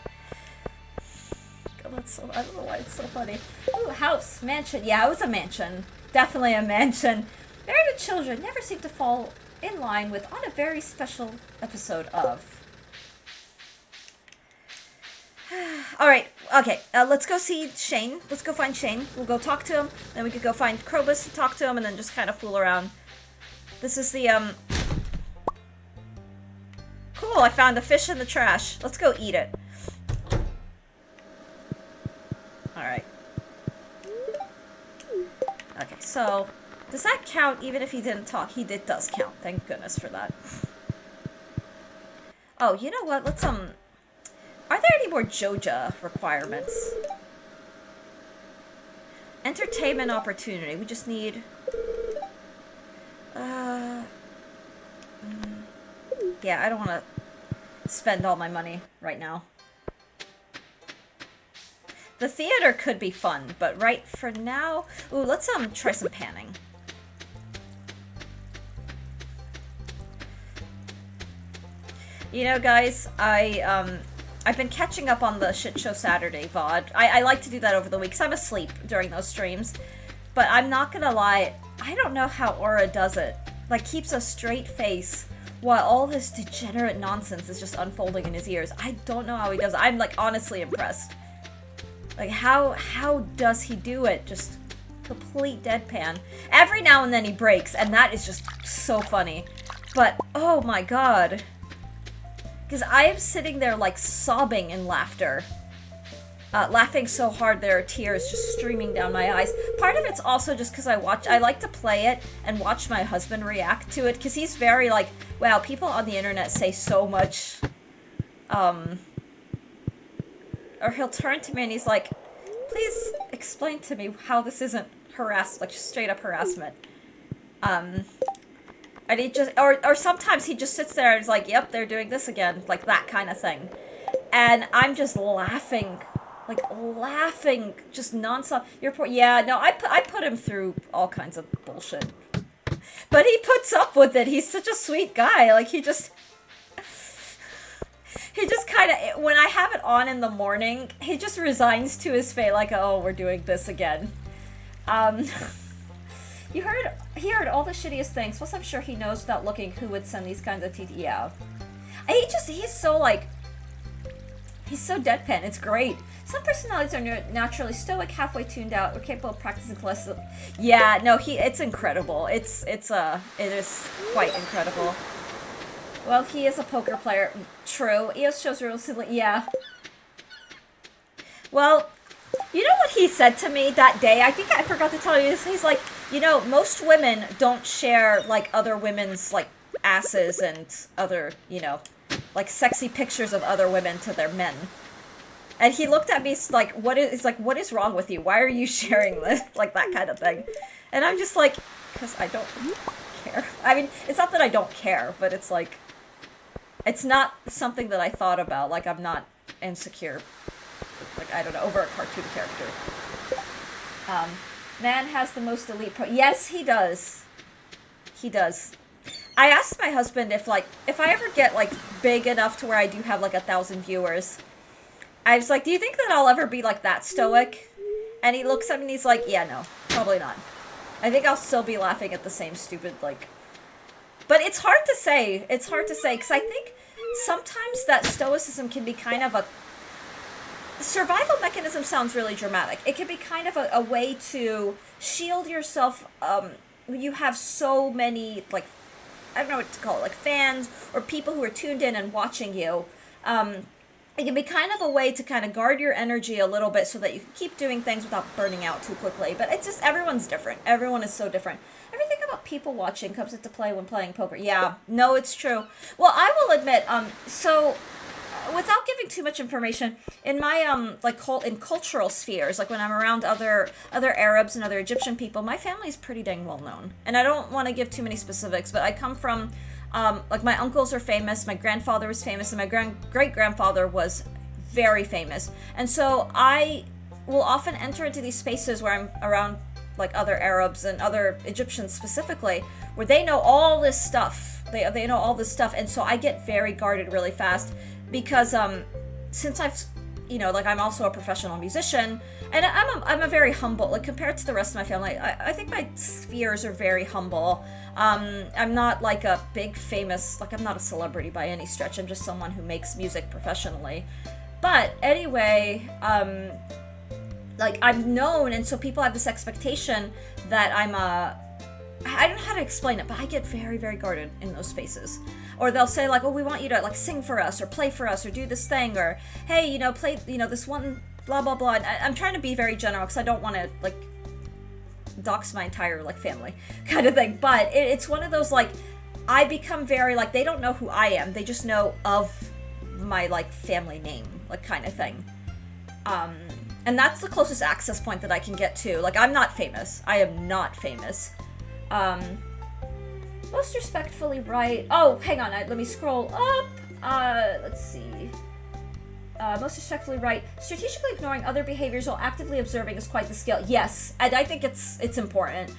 God, that's so, I don't know why it's so funny. Ooh, house, mansion. Yeah, it was a mansion. Definitely a mansion. Married with Children never seemed to fall in line with on a very special episode of. All right. Okay. Let's go see Shane. Let's go find Shane. We'll go talk to him. Then we could go find Krobus and talk to him, and then just kind of fool around. This is the Cool. I found a fish in the trash. Let's go eat it. All right. Okay. So, does that count? Even if he didn't talk, does count. Thank goodness for that. Oh, you know what? Let's Are there any more Joja requirements? Entertainment opportunity. We just need... Yeah, I don't want to spend all my money right now. The theater could be fun, but right for now... Ooh, let's try some panning. You know, guys, I've been catching up on the Shit Show Saturday VOD. I like to do that over the week, because I'm asleep during those streams. But I'm not gonna lie, I don't know how Aura does it. Like, keeps a straight face while all this degenerate nonsense is just unfolding in his ears. I don't know how he does it. I'm, like, honestly impressed. Like, how does he do it? Just complete deadpan. Every now and then he breaks, and that is just so funny. But, oh my god. Because I am sitting there, like, sobbing in laughter. Laughing so hard there are tears just streaming down my eyes. Part of it's also just because I like to play it and watch my husband react to it, because he's very, like, wow, people on the internet say so much, or he'll turn to me and he's like, please explain to me how this isn't like, straight up harassment. And he just, or sometimes he just sits there and is like, yep, they're doing this again, like that kind of thing. And I'm just laughing, just nonstop. Yeah, no, I put him through all kinds of bullshit. But he puts up with it. He's such a sweet guy. Like, he just kind of, when I have it on in the morning, he just resigns to his fate, like, oh, we're doing this again. He heard all the shittiest things. Plus, I'm sure he knows without looking who would send these kinds of Yeah. He's so, like, he's so deadpan. It's great. Some personalities are naturally stoic, halfway tuned out, or capable of practicing classes. Yeah, no, it's incredible. It is quite incredible. Well, he is a poker player. True. EOS shows rules. Yeah. Well, you know what he said to me that day? I think I forgot to tell you this. He's like, you know, most women don't share, like, other women's, like, asses and other, you know, like, sexy pictures of other women to their men. And he looked at me like, what is wrong with you? Why are you sharing this? Like, that kind of thing. And I'm just like, because I don't care. I mean, it's not that I don't care, but it's like, it's not something that I thought about. Like, I'm not insecure, like, I don't know, over a cartoon character. Man has the most elite yes, he does. He does. I asked my husband if I ever get, like, big enough to where I do have, like, 1,000 viewers, I was like, do you think that I'll ever be, like, that stoic? And he looks at me and he's like, yeah, no, probably not. I think I'll still be laughing at the same stupid, like... But it's hard to say. It's hard to say, because I think sometimes that stoicism can be kind of a... Survival mechanism sounds really dramatic. It can be kind of a way to shield yourself. You have so many, like, I don't know what to call it, like fans or people who are tuned in and watching you. It can be kind of a way to kind of guard your energy a little bit so that you can keep doing things without burning out too quickly. But it's just, everyone's different. Everyone is so different. Everything about people watching comes into play when playing poker. Yeah, no, it's true. Well, I will admit, so... Without giving too much information, in my in cultural spheres, like when I'm around other Arabs and other Egyptian people, my family is pretty dang well known. And I don't want to give too many specifics, but I come from like my uncles are famous, my grandfather was famous, and my great-grandfather was very famous. And so I will often enter into these spaces where I'm around like other Arabs and other Egyptians specifically, where they know all this stuff. They know all this stuff, and so I get very guarded really fast. Because since I've, you know, like I'm also a professional musician, and I'm a very humble, like compared to the rest of my family, I think my spheres are very humble. I'm not like a big famous, like I'm not a celebrity by any stretch. I'm just someone who makes music professionally. But anyway, like, I'm known, and so people have this expectation that I'm I don't know how to explain it, but I get very, very guarded in those spaces. Or they'll say, like, oh, we want you to, like, sing for us, or play for us, or do this thing, or, hey, you know, play, you know, this one, blah, blah, blah. And I'm trying to be very general, because I don't want to, like, dox my entire, like, family kind of thing. But it's one of those, like, I become very, like, they don't know who I am. They just know of my, like, family name, like, kind of thing. And that's the closest access point that I can get to. Like, I'm not famous. I am not famous. Most respectfully right. Oh, hang on. Let me scroll up. Let's see. Most respectfully right. Strategically ignoring other behaviors while actively observing is quite the skill. Yes, and I think it's important.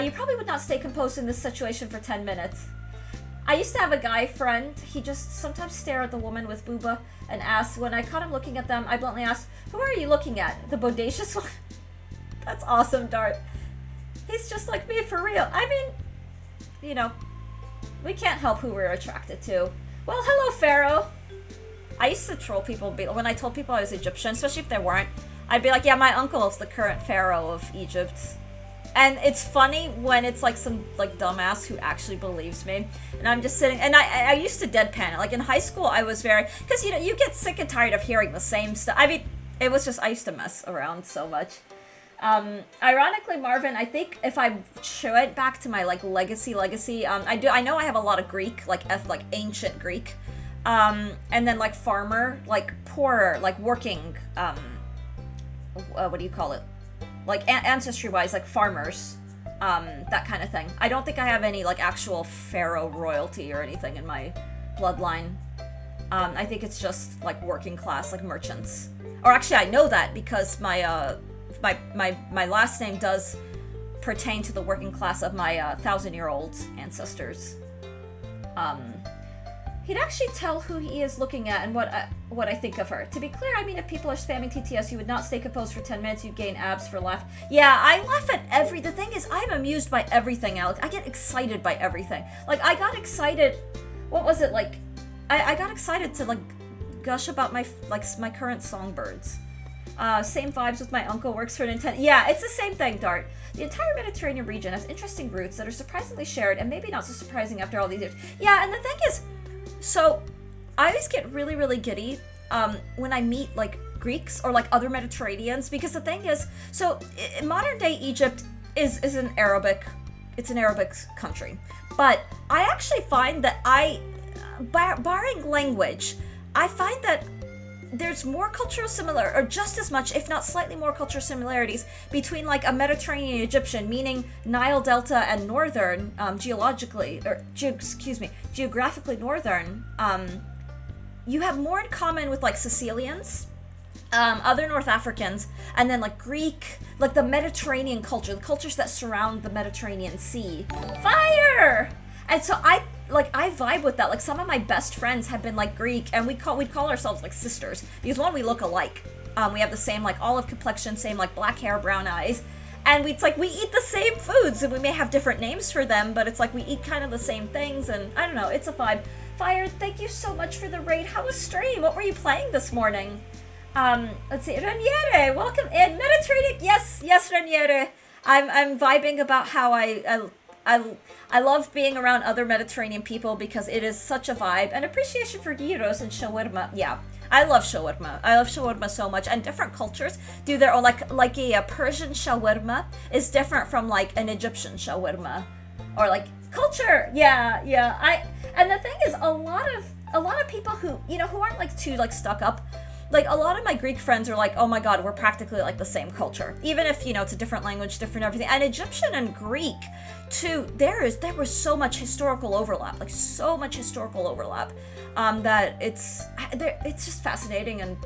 You probably would not stay composed in this situation for 10 minutes. I used to have a guy friend. He just sometimes stare at the woman with booba and ass. When I caught him looking at them, I bluntly asked, "Who are you looking at? The bodacious one?" That's awesome, Dart. He's just like me for real. I mean, you know, we can't help who we're attracted to. Well, hello, Pharaoh. I used to troll people when I told people I was Egyptian, especially if they weren't. I'd be like, yeah, my uncle is the current Pharaoh of Egypt. And it's funny when it's like some like dumbass who actually believes me. And I'm just sitting, and I used to deadpan it. Like in high school, I was very, because, you know, you get sick and tired of hearing the same stuff. I mean, it was just, I used to mess around so much. Ironically, Marvin, I think if I went back to my, like, legacy, I know I have a lot of Greek, like ancient Greek, and then, like, farmer, like, poorer, like, working, what do you call it? Like, ancestry-wise, like, farmers, that kind of thing. I don't think I have any, like, actual pharaoh royalty or anything in my bloodline. I think it's just, like, working class, like, merchants. Or actually, I know that because my last name does pertain to the working class of my 1,000-year-old ancestors. He'd actually tell who he is looking at and what I think of her. To be clear, I mean, if people are spamming TTS, you would not stay composed for 10 minutes, you'd gain abs for laugh. Yeah, I laugh at the thing is, I'm amused by everything, Alex. I get excited by everything. Like, I got excited, what was it, like, I got excited to, like, gush about my current songbirds. Same vibes with my uncle, works for Nintendo. Yeah, it's the same thing, Dart. The entire Mediterranean region has interesting roots that are surprisingly shared, and maybe not so surprising after all these years. Yeah, and the thing is, so I always get really, really giddy when I meet, like, Greeks or, like, other Mediterraneans, because the thing is, so in modern day Egypt is an Arabic country, but I actually find that barring language, I find that there's more cultural or just as much, if not slightly more cultural similarities between, like, a Mediterranean Egyptian, meaning Nile Delta and northern, geographically northern. You have more in common with, like, Sicilians, other North Africans, and then, like, Greek, like, the Mediterranean culture, the cultures that surround the Mediterranean Sea. Fire! And so I vibe with that. Like, some of my best friends have been, like, Greek, and we'd call ourselves, like, sisters, because one, we look alike. We have the same, like, olive complexion, same, like, black hair, brown eyes, and we eat the same foods, and we may have different names for them, but it's like we eat kind of the same things, and I don't know, it's a vibe. Fire, thank you so much for the raid. How was stream? What were you playing this morning? Let's see, Raniere, welcome in. Mediterranean, yes, Raniere. I'm vibing about how I love being around other Mediterranean people because it is such a vibe. And appreciation for gyros and shawarma. Yeah, I love shawarma. I love shawarma so much. And different cultures do their own, like a Persian shawarma is different from, like, an Egyptian shawarma. Or, like, culture. Yeah. And the thing is, a lot of people who, you know, who aren't, like, too, like, stuck up, like, a lot of my Greek friends are like, oh my god, we're practically, like, the same culture. Even if, you know, it's a different language, different everything. And Egyptian and Greek, too, there was so much historical overlap, that it's just fascinating. And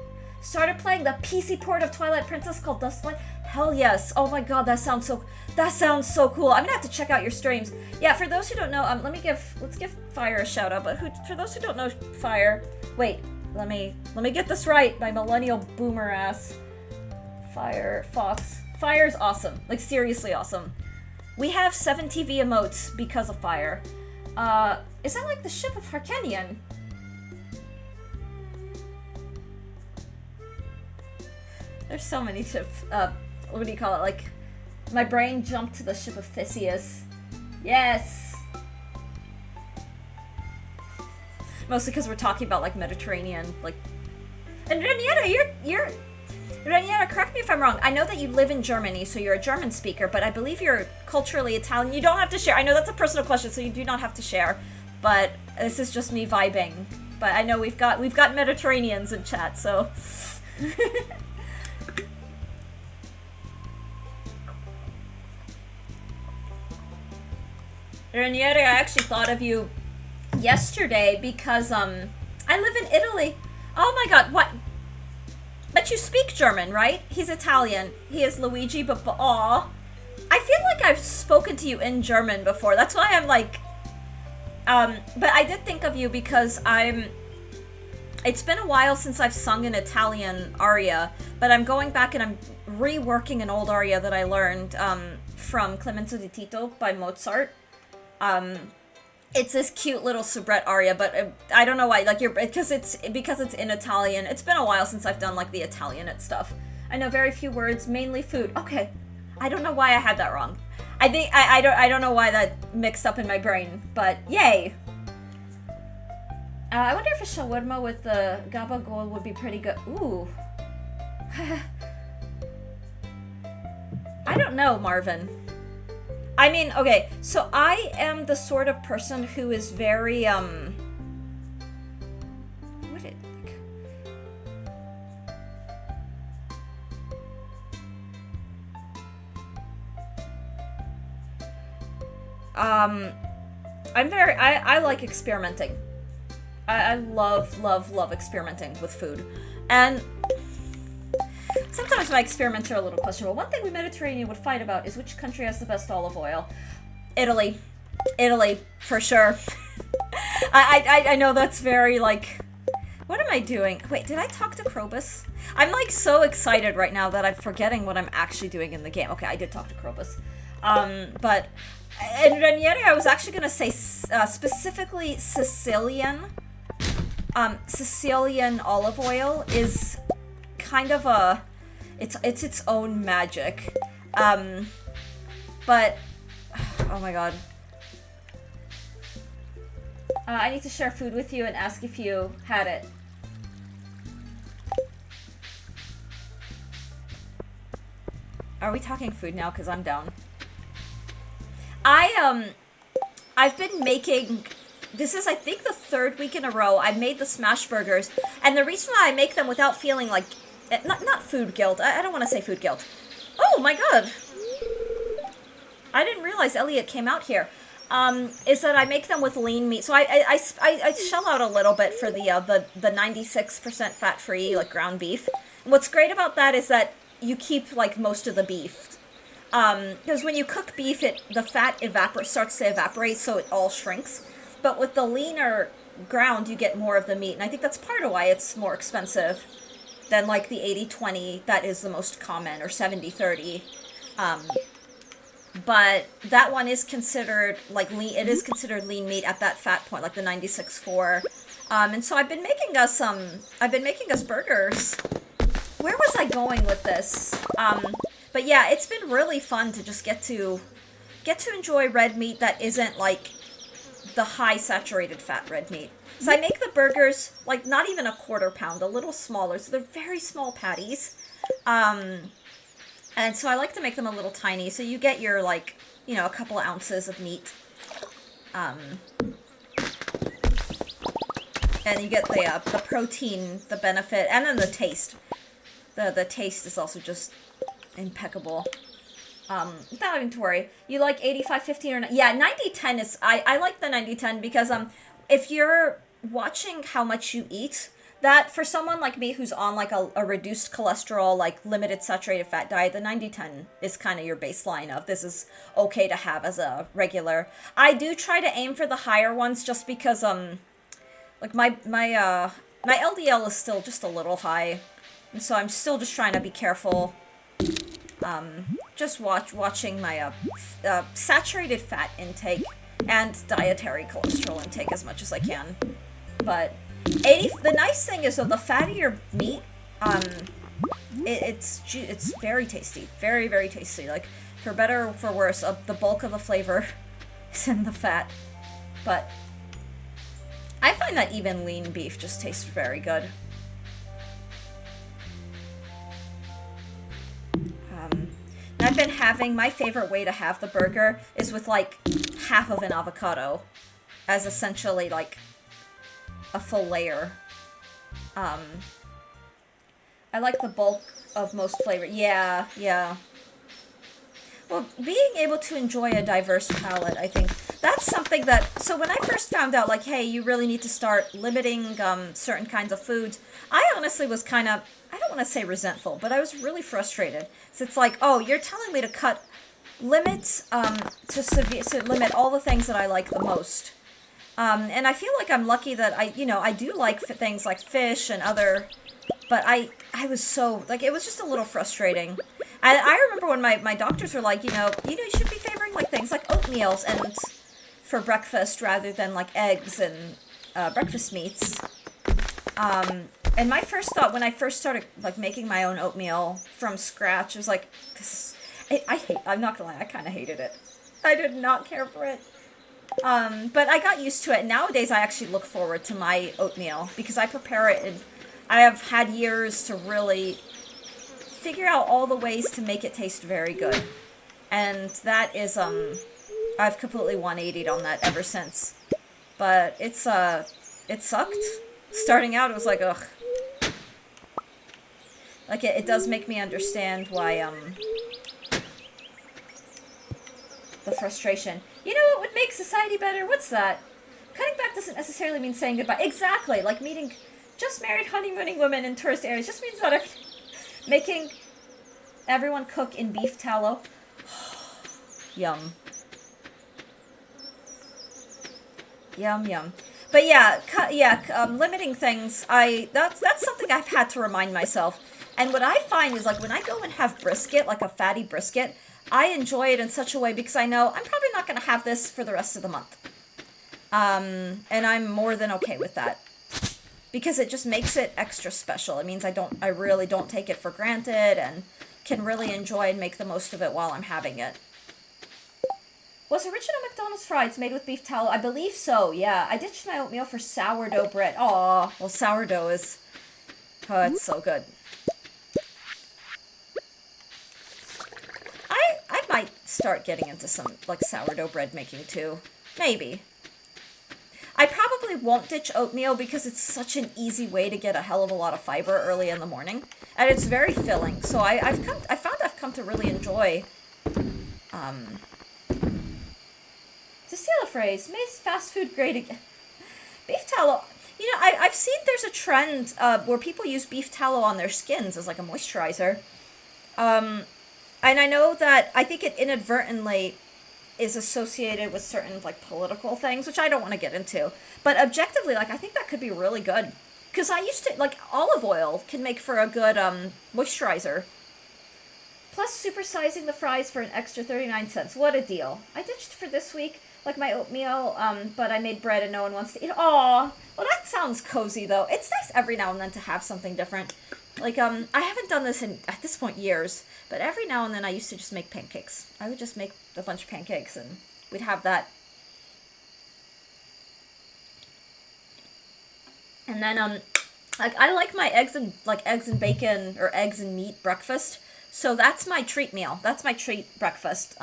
started playing the PC port of Twilight Princess called Dustlight. Hell yes. Oh my god, that sounds so cool. I'm gonna have to check out your streams. Yeah, for those who don't know, let's give Fire a shout out, but for those who don't know Fire, wait, let me get this right, my millennial boomer ass. Fire's awesome. Like, seriously awesome. We have 7 TV emotes because of Fire. Is that like the ship of Harkenian? There's so many ships. What do you call it? Like, my brain jumped to the ship of Theseus. Yes! Mostly because we're talking about, like, Mediterranean, like... And Renietta, Renietta, correct me if I'm wrong. I know that you live in Germany, so you're a German speaker, but I believe you're culturally Italian. You don't have to share. I know that's a personal question, so you do not have to share. But this is just me vibing. But I know we've got Mediterraneans in chat, so... Renieri, I actually thought of you yesterday because, I live in Italy. Oh my god, what? But you speak German, right? He's Italian. He is Luigi, but aw. I feel like I've spoken to you in German before. That's why I'm like, but I did think of you because it's been a while since I've sung an Italian aria, but I'm going back and I'm reworking an old aria that I learned, from Clemenza di Tito by Mozart. It's this cute little soubrette aria, but I don't know why, like, because it's in Italian. It's been a while since I've done, like, the Italianate stuff. I know very few words, mainly food. Okay. I don't know why I had that wrong. I think, I don't know why that mixed up in my brain, but yay! I wonder if a shawarma with the gabagool would be pretty good. Ooh. I don't know, Marvin. I mean, okay, so I am the sort of person who is very, what did, I like experimenting. I love experimenting with food. And sometimes my experiments are a little questionable. One thing we Mediterranean would fight about is which country has the best olive oil. Italy. Italy, for sure. I know that's very, like... What am I doing? Wait, did I talk to Krobus? I'm, like, so excited right now that I'm forgetting what I'm actually doing in the game. Okay, I did talk to Krobus. But... In Ranieri, I was actually gonna say, specifically Sicilian. Sicilian olive oil is kind of a... It's its own magic. But... Oh my god. I need to share food with you and ask if you had it. Are we talking food now? Because I'm down. I've been making... This is, I think, the third week in a row I've made the smash burgers. And the reason why I make them without feeling like... Not food guilt. I don't want to say food guilt. Oh my god! I didn't realize Elliot came out here. Is that I make them with lean meat. So I shell out a little bit for the 96% fat-free, like, ground beef. What's great about that is that you keep, like, most of the beef. Because when you cook beef, the fat starts to evaporate, so it all shrinks. But with the leaner ground, you get more of the meat. And I think that's part of why it's more expensive than, like, the 80-20 that is the most common, or 70-30. But that one is considered, like, lean. It is considered lean meat at that fat point, like the 96.4. And so I've been making us burgers. Where was I going with this? But yeah, it's been really fun to just get to enjoy red meat that isn't, like, the high saturated fat red meat. So I make the burgers, like, not even a quarter pound, a little smaller. So they're very small patties. And so I like to make them a little tiny. So you get your, like, you know, a couple ounces of meat. And you get the protein, the benefit, and then the taste. The taste is also just impeccable. Without having to worry. You like 85-15 or not? Yeah, 90-10 is... I like the 90-10 because if you're watching how much you eat, that for someone like me who's on, like, a reduced cholesterol, like, limited saturated fat diet, the 90-10 is kind of your baseline of this is okay to have as a regular. I do try to aim for the higher ones just because, like, my LDL is still just a little high. And so I'm still just trying to be careful. Just watching my saturated fat intake and dietary cholesterol intake as much as I can. But the nice thing is, though, the fattier meat, it's very tasty, very, very tasty. Like, for better or for worse, the bulk of the flavor is in the fat. But I find that even lean beef just tastes very good. I've been having, my favorite way to have the burger is with like half of an avocado as essentially like a full layer. I like the bulk of most flavor. Yeah, yeah. Well, being able to enjoy a diverse palate, I think that's something that, so when I first found out, like, hey, you really need to start limiting certain kinds of foods, I honestly was kind of, I don't want to say resentful, but I was really frustrated. So it's like, oh, you're telling me to cut limits, to limit all the things that I like the most. And I feel like I'm lucky that I do like things like fish and other, but I was so, like, it was just a little frustrating. I remember when my doctors were like, you should be favoring like things like oatmeals and for breakfast rather than like eggs and breakfast meats. And my first thought when I first started like making my own oatmeal from scratch was like, I'm not gonna lie, I kind of hated it. I did not care for it. But I got used to it. Nowadays, I actually look forward to my oatmeal because I prepare it and I have had years to really figure out all the ways to make it taste very good. And that is, I've completely 180'd on that ever since. But it sucked. Starting out, it was like, ugh. Like, it does make me understand why, the frustration. You know what would make society better? What's that? Cutting back doesn't necessarily mean saying goodbye. Exactly, like meeting just married honeymooning women in tourist areas just means that making everyone cook in beef tallow. Yum. Yum, yum. But yeah, limiting things, that's something I've had to remind myself. And what I find is, like, when I go and have brisket, like a fatty brisket, I enjoy it in such a way because I know I'm probably not going to have this for the rest of the month. And I'm more than okay with that. Because it just makes it extra special. It means I really don't take it for granted and can really enjoy and make the most of it while I'm having it. Was original McDonald's fries made with beef tallow? I believe so, yeah. I ditched my oatmeal for sourdough bread. Aw, well, sourdough is... Oh, it's so good. I might start getting into some, like, sourdough bread making, too. Maybe. I probably won't ditch oatmeal because it's such an easy way to get a hell of a lot of fiber early in the morning. And it's very filling. So I found I've come to really enjoy... To steal a phrase, make fast food great again. Beef tallow. You know, I've seen there's a trend where people use beef tallow on their skins as like a moisturizer. And I know that I think it inadvertently is associated with certain like political things, which I don't want to get into. But objectively, like, I think that could be really good. Because I used to, like, olive oil can make for a good moisturizer. Plus supersizing the fries for an extra 39 cents. What a deal. I ditched for this week, like, my oatmeal, but I made bread and no one wants to eat. Aw, well, that sounds cozy, though. It's nice every now and then to have something different. Like, I haven't done this in, at this point, years, but every now and then I used to just make pancakes. I would just make a bunch of pancakes, and we'd have that. And then, like, I like my eggs and bacon, or eggs and meat breakfast, so that's my treat meal. That's my treat breakfast.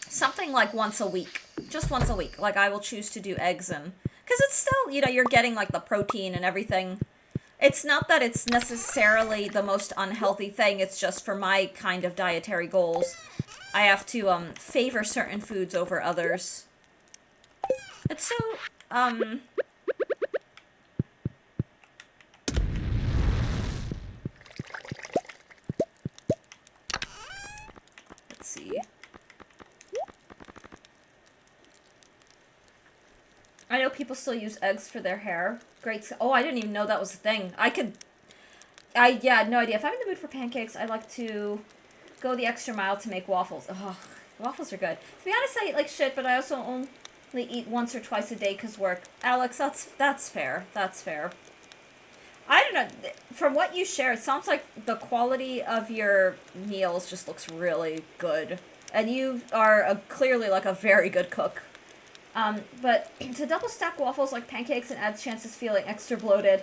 Something like once a week. Just once a week. Like, I will choose to do eggs and... Because it's still, you know, you're getting, like, the protein and everything. It's not that it's necessarily the most unhealthy thing. It's just for my kind of dietary goals. I have to, favor certain foods over others. It's so, let's see. I know people still use eggs for their hair. Great. Oh, I didn't even know that was a thing. Yeah, no idea. If I'm in the mood for pancakes, I like to go the extra mile to make waffles. Oh, waffles are good. To be honest, I eat like shit, but I also only eat once or twice a day because work. Alex, that's fair. That's fair. I don't know. From what you share, it sounds like the quality of your meals just looks really good. And you are clearly like a very good cook. But to double stack waffles like pancakes and adds chances feeling extra bloated.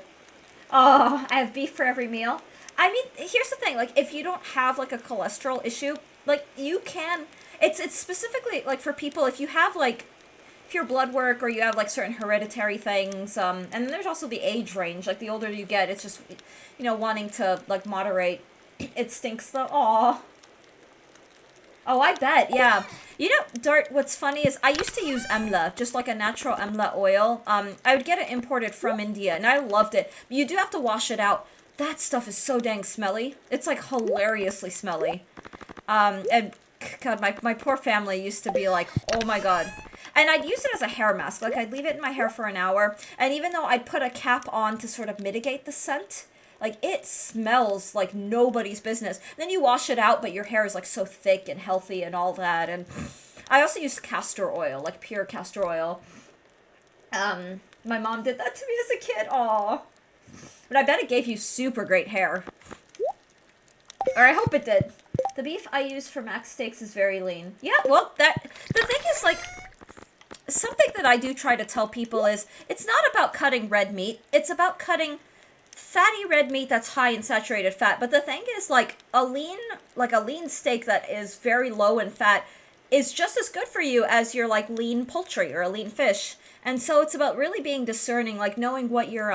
Oh, I have beef for every meal. I mean, here's the thing. Like, if you don't have like a cholesterol issue, like you can. It's specifically like for people if you have like if your blood work or you have like certain hereditary things. And then there's also the age range. Like the older you get, it's just wanting to like moderate. It stinks though. Aw. Oh, I bet, yeah. Dart, what's funny is I used to use emla, just like a natural emla oil. I would get it imported from India, and I loved it. But you do have to wash it out. That stuff is so dang smelly. It's, like, hilariously smelly. And, God, my poor family used to be like, oh my god. And I'd use it as a hair mask. Like, I'd leave it in my hair for an hour, and even though I'd put a cap on to sort of mitigate the scent, like, it smells like nobody's business. Then you wash it out, but your hair is, like, so thick and healthy and all that. And I also used castor oil, like pure castor oil. My mom did that to me as a kid. Aw. But I bet it gave you super great hair. Or I hope it did. The beef I use for mac steaks is very lean. Yeah, well, the thing is, like, something that I do try to tell people is, it's not about cutting red meat. It's about cutting fatty red meat that's high in saturated fat. But the thing is, like a lean steak that is very low in fat is just as good for you as your like lean poultry or a lean fish. And so it's about really being discerning, like knowing what your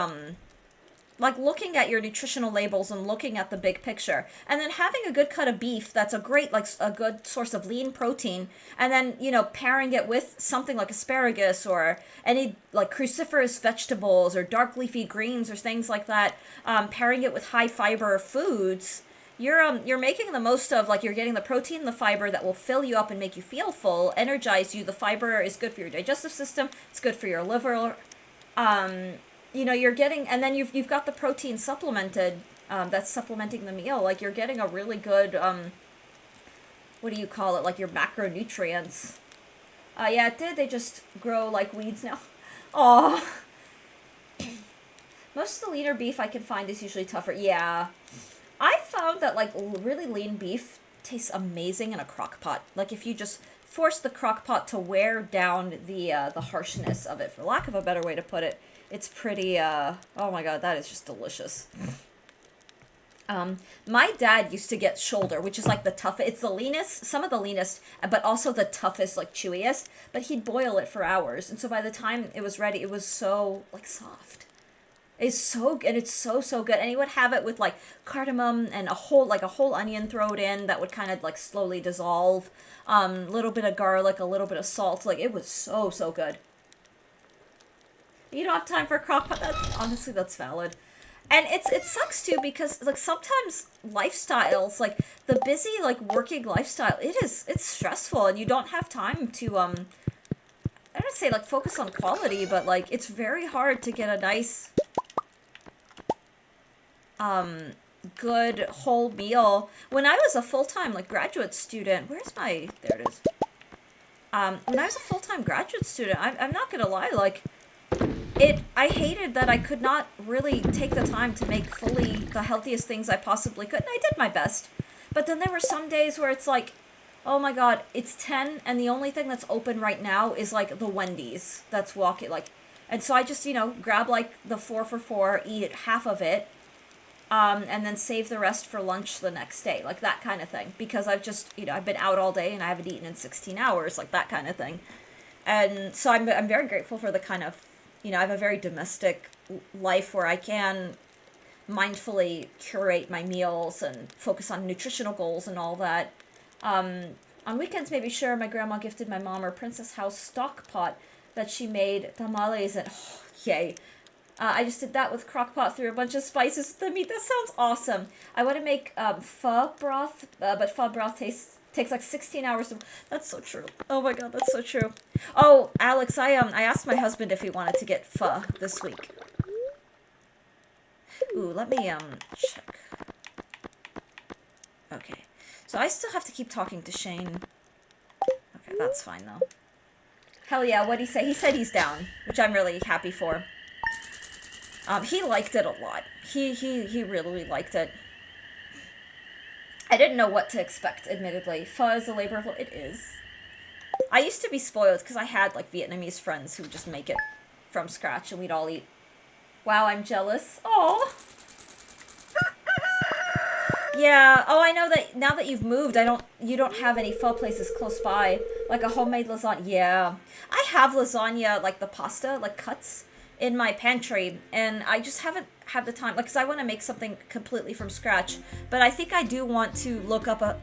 like looking at your nutritional labels and looking at the big picture, and then having a good cut of beef that's a great, like a good source of lean protein, and then pairing it with something like asparagus or any like cruciferous vegetables or dark leafy greens or things like that, pairing it with high fiber foods. You're making the most of, like, you're getting the protein, the fiber that will fill you up and make you feel full, energize you. The fiber is good for your digestive system. It's good for your liver. You're getting, and then you've got the protein supplemented, that's supplementing the meal. Like, you're getting a really good, what do you call it? Like, your macronutrients. Yeah, it did. They just grow like weeds now. Aw. Most of the leaner beef I can find is usually tougher. Yeah. I found that, like, really lean beef tastes amazing in a crock pot. Like, if you just force the crock pot to wear down the harshness of it, for lack of a better way to put it, it's pretty, oh my god, that is just delicious. My dad used to get shoulder, which is like the toughest, it's the leanest, some of the leanest, but also the toughest, like chewiest, but he'd boil it for hours, and so by the time it was ready, it was so, like, soft. It's so good. It's so good. And he would have it with like cardamom and a whole onion thrown in that would kind of like slowly dissolve. Little bit of garlic, a little bit of salt. Like, it was so good. You don't have time for a crock pot. Honestly, that's valid. And it sucks too because like sometimes lifestyles, like the busy like working lifestyle, it's stressful and you don't have time to I don't say like focus on quality, but like it's very hard to get a nice good whole meal. When I was a full-time like graduate student, there it is. When I was a full-time graduate student, I'm not gonna lie, like I hated that I could not really take the time to make fully the healthiest things I possibly could, and I did my best. But then there were some days where it's like, oh my god, it's 10 and the only thing that's open right now is like the Wendy's that's walking, like, and so I just, grab like the 4 for $4, eat half of it, and then save the rest for lunch the next day, like that kind of thing. Because I've just, I've been out all day and I haven't eaten in 16 hours, like that kind of thing. And so I'm very grateful for the kind of, I have a very domestic life where I can mindfully curate my meals and focus on nutritional goals and all that. On weekends, maybe sure, my grandma gifted my mom her Princess House stock pot that she made tamales and, oh, yay. I just did that with crock pot, threw a bunch of spices with the meat. That sounds awesome. I want to make pho broth, but pho broth takes like 16 hours to... That's so true. Oh my god, that's so true. Oh, Alex, I asked my husband if he wanted to get pho this week. Ooh, let me check. Okay. So I still have to keep talking to Shane. Okay, that's fine though. Hell yeah, what'd he say? He said he's down, which I'm really happy for. He liked it a lot. He really liked it. I didn't know what to expect, admittedly. Pho is a labor of love. It is. I used to be spoiled because I had, like, Vietnamese friends who would just make it from scratch and we'd all eat. Wow, I'm jealous. Oh. Yeah. Oh, I know that now that you've moved, you don't have any pho places close by. Like a homemade lasagna. Yeah. I have lasagna, like the pasta, like cuts, in my pantry, and I just haven't had the time, like, because I want to make something completely from scratch. But I think I do want to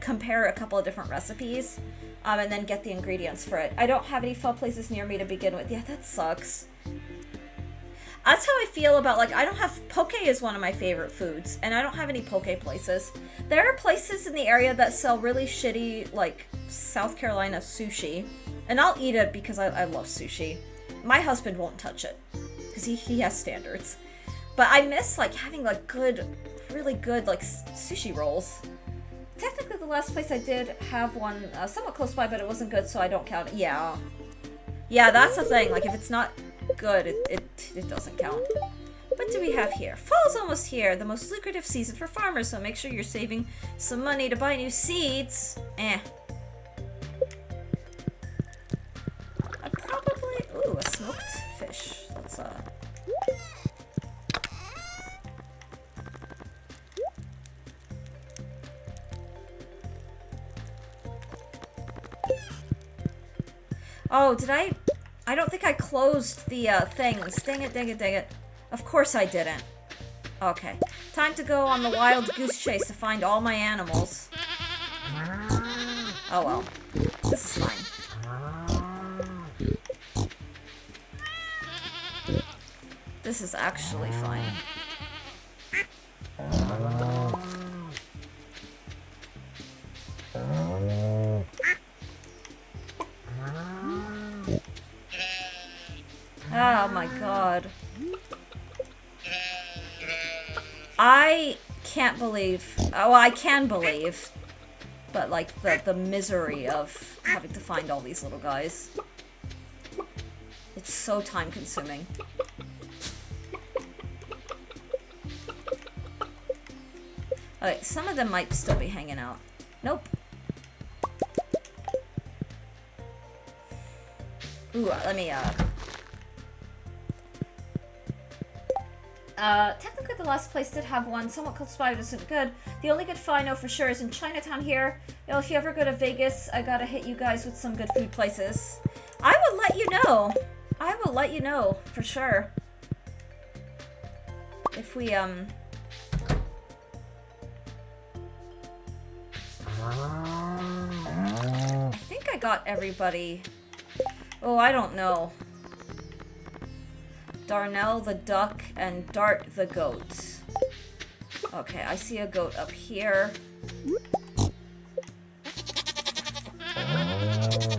compare a couple of different recipes, and then get the ingredients for it. I don't have any pho places near me to begin with. Yeah, that sucks. That's how I feel about, like, I don't have... Poke is one of my favorite foods, and I don't have any poke places. There are places in the area that sell really shitty, like, South Carolina sushi, and I'll eat it because I love sushi. My husband won't touch it, because he has standards. But I miss, like, having, like, good, really good, like, sushi rolls. Technically, the last place I did have one somewhat close by, but it wasn't good, so I don't count it. Yeah. Yeah, that's the thing. Like, if it's not good, it doesn't count. What do we have here? Fall's almost here. The most lucrative season for farmers, so make sure you're saving some money to buy new seeds. I'd probably... Ooh, a smoked fish. Let's, Oh, did I don't think I closed the, things. Dang it, dang it, dang it. Of course I didn't. Okay. Time to go on the wild goose chase to find all my animals. Oh well. This is fine. This is actually fine. Oh my god. I can't believe... Oh, I can believe. But, like, the misery of having to find all these little guys. It's so time-consuming. Okay, some of them might still be hanging out. Nope. Ooh, let me, technically the last place did have one, somewhat close by, but isn't good. The only good pho I know for sure is in Chinatown here. You know, if you ever go to Vegas, I gotta hit you guys with some good food places. I will let you know. I will let you know, for sure. If we, I think I got everybody. Oh, I don't know. Darnell the duck and Dart the goat. Okay, I see a goat up here.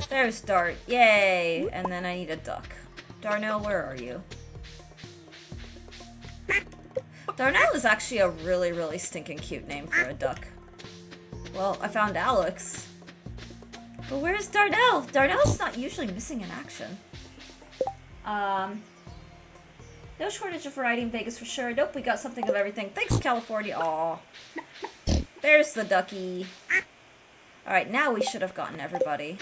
There's Dart. Yay! And then I need a duck. Darnell, where are you? Darnell is actually a really, really stinking cute name for a duck. Well, I found Alex. But where's Darnell? Darnell's not usually missing in action. No shortage of variety in Vegas for sure. Nope, we got something of everything. Thanks, California. Aw. There's the ducky. Alright, now we should have gotten everybody.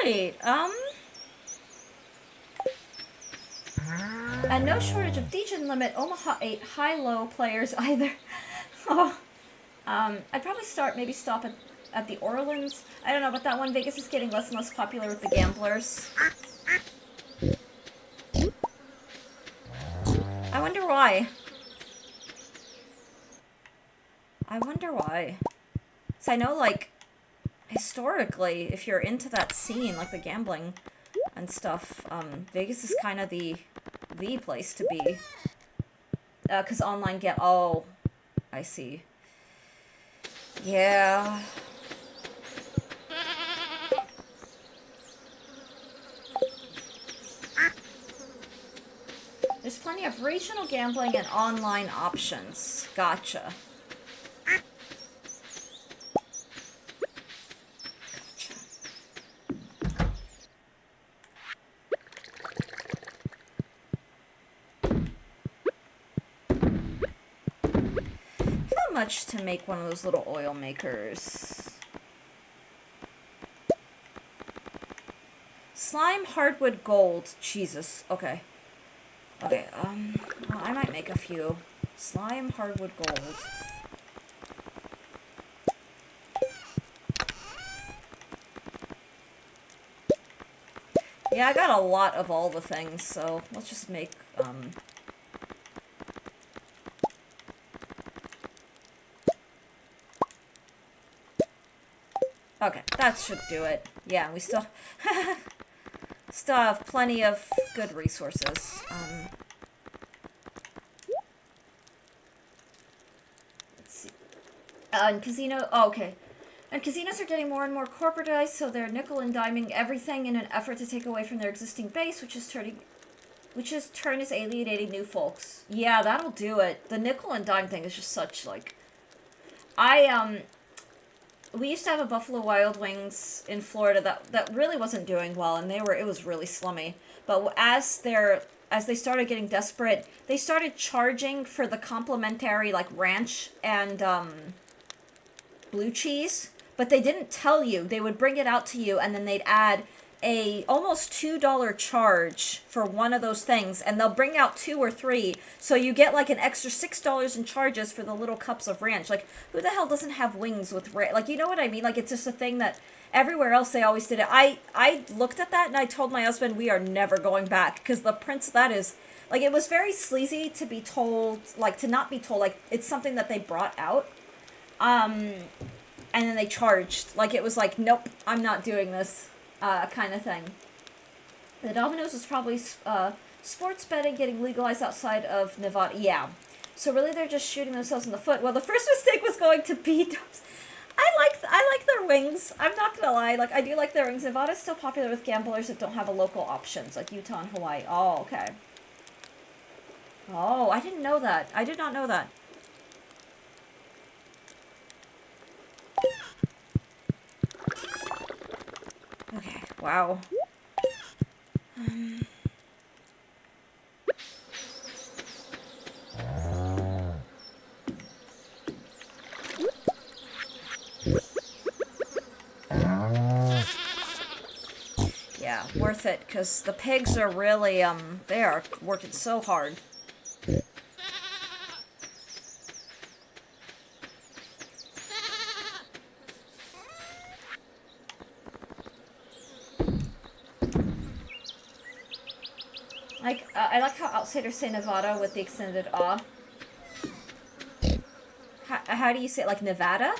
Alright, and no shortage of Degen Limit Omaha 8 high-low players either. Oh. I'd probably maybe stop at the Orleans. I don't know about that one. Vegas is getting less and less popular with the gamblers. I wonder why. I wonder why. So I know, like, historically, if you're into that scene, like the gambling and stuff, Vegas is kind of the place to be. 'Cause online oh, I see. Yeah. plenty of regional gambling and online options. Gotcha. How much to make one of those little oil makers? Slime, hardwood, gold. Jesus. Okay. Okay, well, I might make a few. Slime, hardwood, gold. Yeah, I got a lot of all the things, so let's just make, okay, that should do it. Yeah, we still... still have plenty of good resources. Let's see. And casino... Oh, okay. And casinos are getting more and more corporatized, so they're nickel and diming everything in an effort to take away from their existing base, which is alienating new folks. Yeah, that'll do it. The nickel and dime thing is just such, like... We used to have a Buffalo Wild Wings in Florida that really wasn't doing well, and it was really slummy. But as they started getting desperate, they started charging for the complimentary, like, ranch and, blue cheese. But they didn't tell you. They would bring it out to you, and then they'd add a almost $2 charge for one of those things, and they'll bring out 2 or 3, so you get like an extra $6 in charges for the little cups of ranch. Like, who the hell doesn't have wings with ranch? Like, you know what I mean? Like, it's just a thing that everywhere else they always did it. I looked at that and I told my husband we are never going back, because the prince that is, like, it was very sleazy to be told, like, to not be told, like, it's something that they brought out, and then they charged. Like, it was like, nope, I'm not doing this. Kind of thing. The Domino's was probably sports betting getting legalized outside of Nevada. Yeah. So really they're just shooting themselves in the foot. Well, the first mistake was going to B-dubs. I like their wings. I'm not gonna lie. Like, I do like their wings. Nevada's still popular with gamblers that don't have a local options, like Utah and Hawaii. Oh, okay. Oh, I didn't know that. I did not know that. Okay, wow. Yeah, worth it, because the pigs are really, they are working so hard. Like, I like how outsiders say Nevada with the extended ah. How do you say it? Like, Nevada?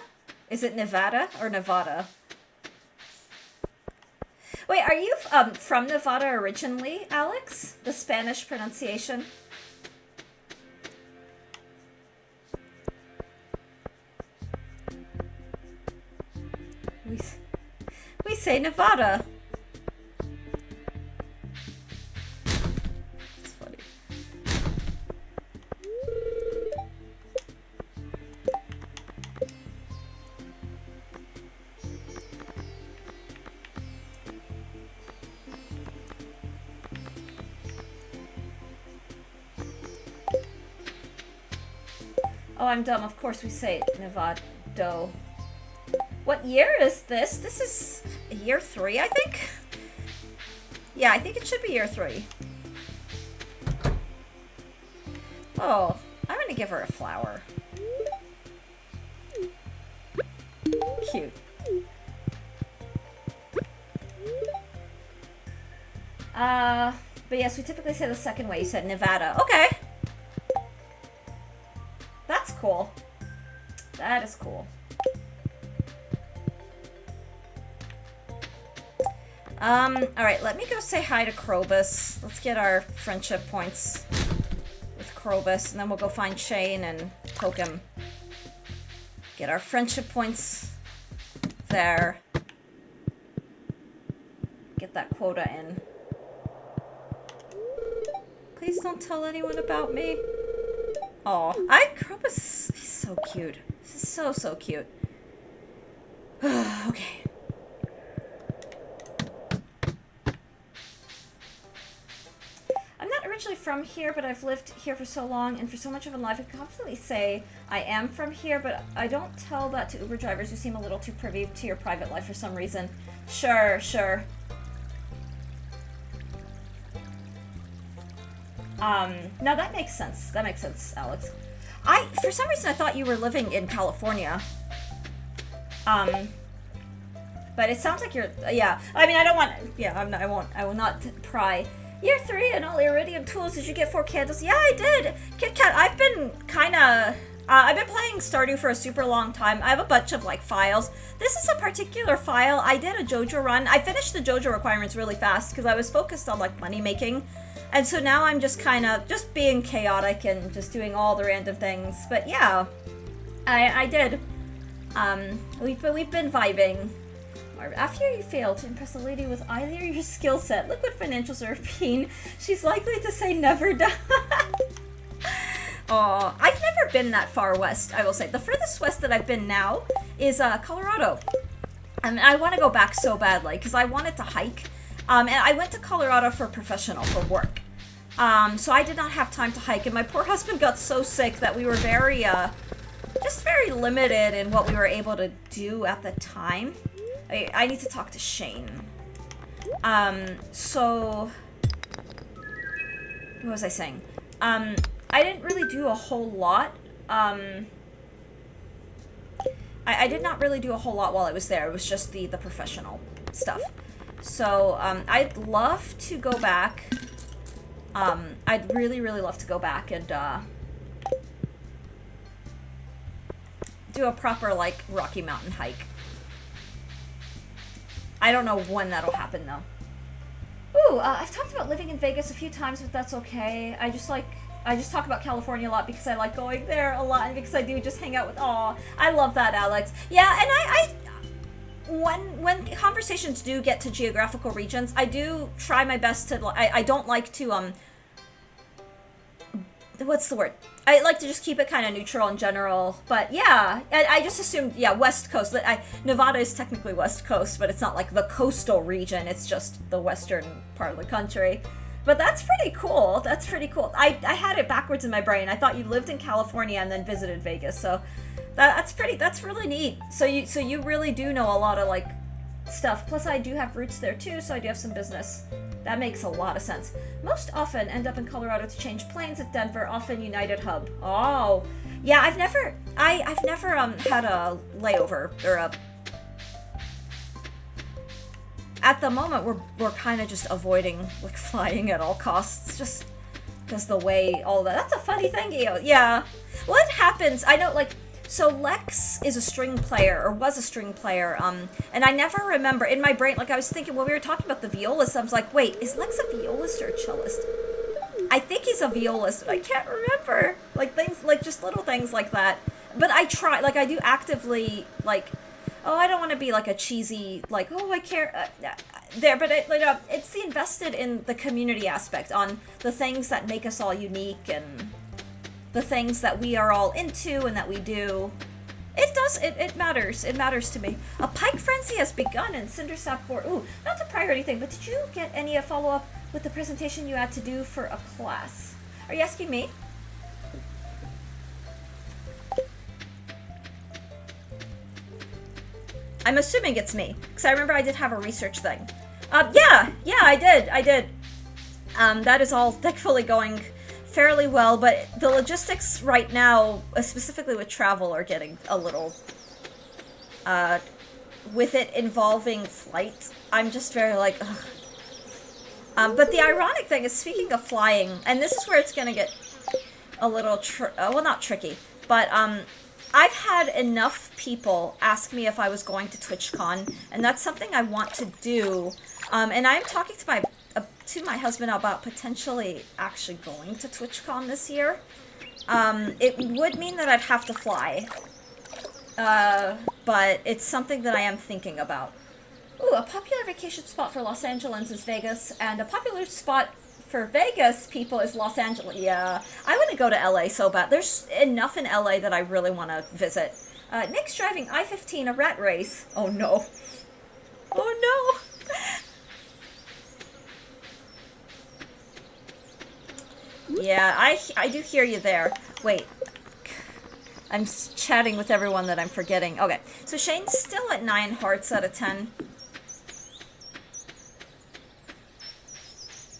Is it Nevada or Nevada? Wait, are you from Nevada originally, Alex? The Spanish pronunciation? We say Nevada. It's funny. Oh, I'm dumb. Of course we say Nevado. What year is this? This is year 3, I think? Yeah, I think it should be year 3. Oh, I'm gonna give her a flower. Cute. But yes, we typically say the second way. You said Nevada. Okay. That's cool. That is cool. Alright, let me go say hi to Krobus. Let's get our friendship points with Krobus, and then we'll go find Shane and poke him. Get our friendship points there. Get that quota in. Please don't tell anyone about me. Aw, I grew up with... He's so cute. He's so cute. Okay. I'm not originally from here, but I've lived here for so long and for so much of my life. I can confidently say I am from here, but I don't tell that to Uber drivers who seem a little too privy to your private life for some reason. Sure. No, that makes sense. That makes sense, Alex. For some reason, I thought you were living in California. But it sounds like you're, yeah. I mean, I don't want, yeah, I will not pry. Year 3 and all Iridium tools. Did you get 4 candles? Yeah, I did. Kit Kat, I've been I've been playing Stardew for a super long time. I have a bunch of, like, files. This is a particular file. I did a JoJo run. I finished the JoJo requirements really fast because I was focused on, like, money making. And so now I'm just kind of just being chaotic and just doing all the random things. But yeah, I did. We've been vibing. After you fail to impress a lady with either your skill set, look what financials are being. She's likely to say never done. Oh, I've never been that far west, I will say. The furthest west that I've been now is Colorado. And I want to go back so badly because I wanted to hike. And I went to Colorado for work. So I did not have time to hike. And my poor husband got so sick that we were very limited in what we were able to do at the time. I need to talk to Shane. So... What was I saying? I didn't really do a whole lot. I did not really do a whole lot while I was there. It was just the professional stuff. So, I'd love to go back. I'd really love to go back and, do a proper, like, Rocky Mountain hike. I don't know when that'll happen, though. Ooh, I've talked about living in Vegas a few times, but that's okay. I just talk about California a lot because I like going there a lot and because I do just hang out with, aw, I love that, Alex. Yeah, and when conversations do get to geographical regions, I do try my best to, I don't like to, what's the word? I like to just keep it kind of neutral in general, but yeah, I just assumed, yeah, West Coast. Nevada is technically West Coast, but it's not like the coastal region, it's just the western part of the country. But that's pretty cool. That's pretty cool. I had it backwards in my brain. I thought you lived in California and then visited Vegas, so that's really neat. So you really do know a lot of, like, stuff. Plus I do have roots there too, so I do have some business. That makes a lot of sense. Most often end up in Colorado to change planes at Denver, often United Hub. Oh, yeah, I've never had a layover or a... At the moment, we're kind of just avoiding, like, flying at all costs, just because the way all that. That's a funny thing, yeah. What happens? I know, like, so Lex is a string player, or was a string player, and I never remember, in my brain, like, I was thinking, when we were talking about the violist, I was like, wait, is Lex a violist or a cellist? I think he's a violist, but I can't remember. Like, things, like, just little things like that. But I try, like, I do actively, like, oh, I don't want to be, like, a cheesy, like, oh, I care, there, but it's the invested in the community aspect, on the things that make us all unique, and the things that we are all into and that we do. It matters to me. A pike frenzy has begun in Cindersap 4. Ooh, not to pry or anything, but did you get any follow-up with the presentation you had to do for a class? Are you asking me? I'm assuming it's me, because I remember I did have a research thing. Yeah, I did. That is all thankfully going fairly well, but the logistics right now, specifically with travel, are getting a little, with it involving flight, I'm just very like, ugh. But the ironic thing is, speaking of flying, and this is where it's gonna get a little, well, not tricky, but, I've had enough people ask me if I was going to TwitchCon, and that's something I want to do, and I'm talking to my husband about potentially actually going to TwitchCon this year. It would mean that I'd have to fly, but it's something that I am thinking about. Ooh, a popular vacation spot for Los Angeles is Vegas, and a popular spot for Vegas people is Los Angeles. Yeah, I want to go to LA so bad. There's enough in LA that I really want to visit. Nick's driving I-15, a rat race. Oh no. Oh no. Yeah, I do hear you there. Wait. I'm chatting with everyone that I'm forgetting. Okay, so Shane's still at 9 hearts out of 10.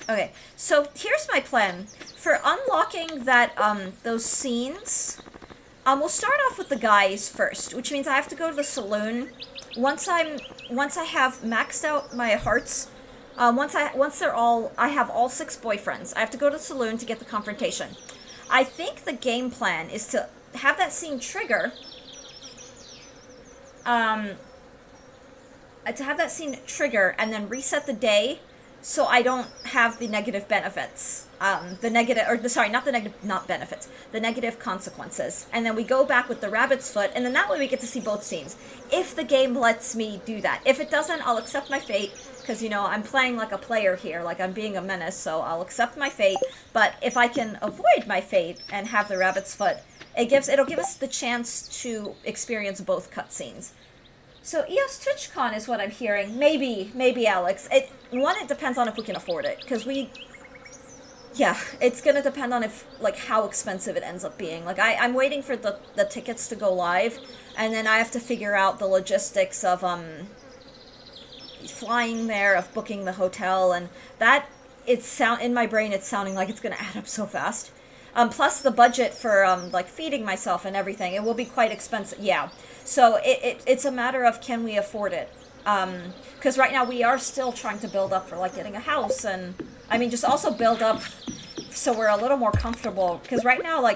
Okay, so here's my plan. For unlocking that, those scenes, we'll start off with the guys first, which means I have to go to the saloon. Once I have maxed out my hearts, once I have all 6 boyfriends, I have to go to the saloon to get the confrontation. I think the game plan is to have that scene trigger, and then reset the day, so I don't have the negative benefits. The negative consequences. And then we go back with the rabbit's foot, and then that way we get to see both scenes. If the game lets me do that. If it doesn't, I'll accept my fate, because, you know, I'm playing like a player here, like I'm being a menace, so I'll accept my fate. But if I can avoid my fate and have the rabbit's foot, it'll give us the chance to experience both cutscenes. So EOS TwitchCon is what I'm hearing. Maybe Alex. It depends on if we can afford it, because it's gonna depend on how expensive it ends up being. Like I'm waiting for the tickets to go live, and then I have to figure out the logistics of flying there, of booking the hotel, and that in my brain it's sounding like it's gonna add up so fast. Plus the budget for feeding myself and everything, it will be quite expensive. Yeah, so it's a matter of, can we afford it? Because right now we are still trying to build up for getting a house, and I mean just also build up so we're a little more comfortable. Because right now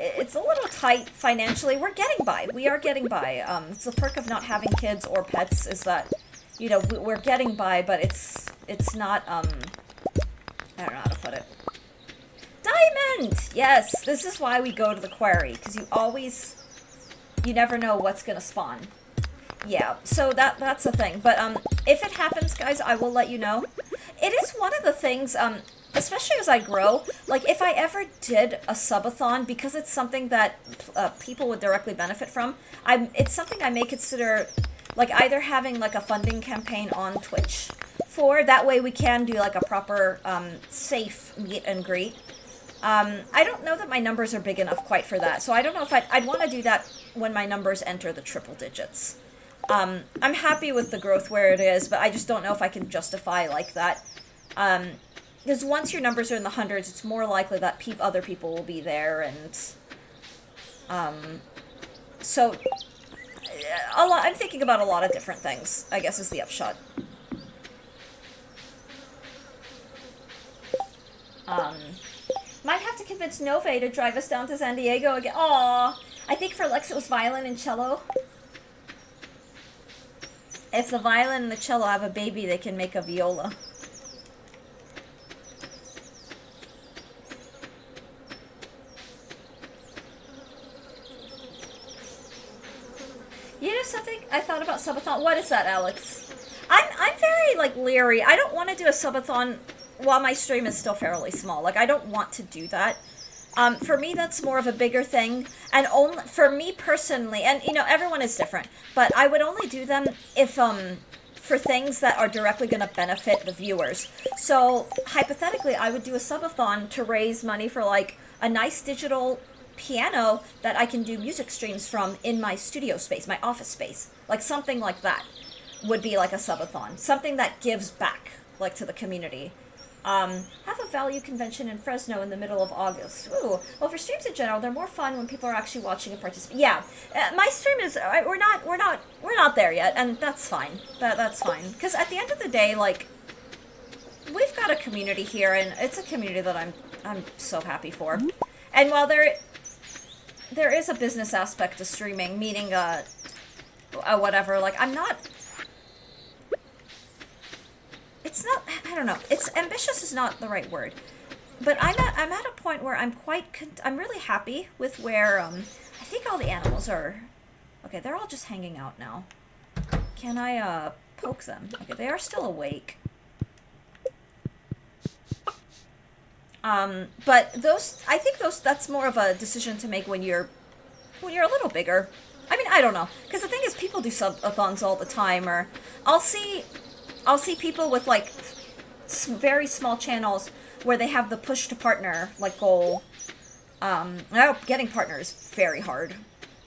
it's a little tight financially. We're getting by. We are getting by. It's the perk of not having kids or pets, is that, you know, we're getting by, but it's not I don't know how to put it. Diamond! Yes, this is why we go to the quarry, because you never know what's gonna spawn. Yeah, so that's the thing. But if it happens, guys, I will let you know. It is one of the things, especially as I grow, if I ever did a subathon, because it's something that people would directly benefit from, it's something I may consider, either having a funding campaign on Twitch for. That way we can do a proper safe meet and greet. I don't know that my numbers are big enough quite for that, so I don't know if I'd want to do that when my numbers enter the triple digits. I'm happy with the growth where it is, but I just don't know if I can justify that. Because once your numbers are in the hundreds, it's more likely that other people will be there, and so I'm thinking about a lot of different things, I guess, is the upshot. Might have to convince Nove to drive us down to San Diego again. Aww. I think for Lex it was violin and cello. If the violin and the cello have a baby, they can make a viola. You know something I thought about subathon? What is that, Alex? I'm very leery. I don't want to do a subathon while my stream is still fairly small. I don't want to do that. For me, that's more of a bigger thing, and only for me personally, and, you know, everyone is different, but I would only do them if, for things that are directly going to benefit the viewers. So, hypothetically, I would do a subathon to raise money for, a nice digital piano that I can do music streams from in my studio space, my office space. Something like that would be a subathon. Something that gives back, to the community. Have a value convention in Fresno in the middle of August. Ooh. Well, for streams in general, they're more fun when people are actually watching and participating. Yeah, my stream is. We're not there yet, and that's fine. That's fine. Because at the end of the day, we've got a community here, and it's a community that I'm so happy for. And while there is a business aspect to streaming, meaning whatever. I'm not. It's not, I don't know, it's ambitious is not the right word, but I'm at a point where I'm I'm really happy with where, I think all the animals are, okay, they're all just hanging out now. Can I, poke them? Okay, they are still awake. But I think that's more of a decision to make when you're a little bigger. I mean, I don't know, because the thing is, people do subathons all the time, or I'll see people with like very small channels where they have the push to partner like goal. Now getting partner is very hard.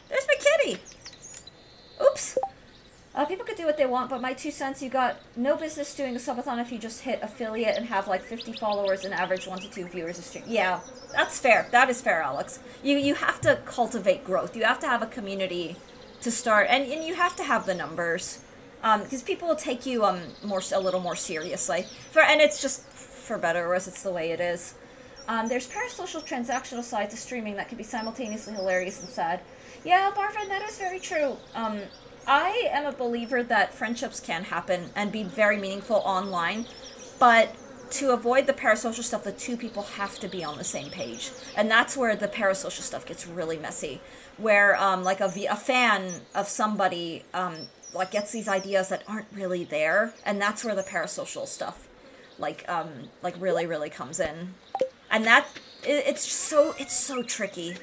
There's my kitty. Oops. People could do what they want, but my 2 cents, you got no business doing a subathon if you just hit affiliate and have like 50 followers and average 1 to 2 viewers a stream. Yeah, that's fair. That is fair, Alex. You have to cultivate growth. You have to have a community to start, and you have to have the numbers, because people will take you a little more seriously. And it's just for better or worse, it's the way it is. There's parasocial transactional side to streaming that can be simultaneously hilarious and sad. Yeah, Barfred, that is very true. I am a believer that friendships can happen and be very meaningful online, but to avoid the parasocial stuff, the two people have to be on the same page. And that's where the parasocial stuff gets really messy, where like a fan of somebody like gets these ideas that aren't really there, and that's where the parasocial stuff like really comes in. And it's so tricky.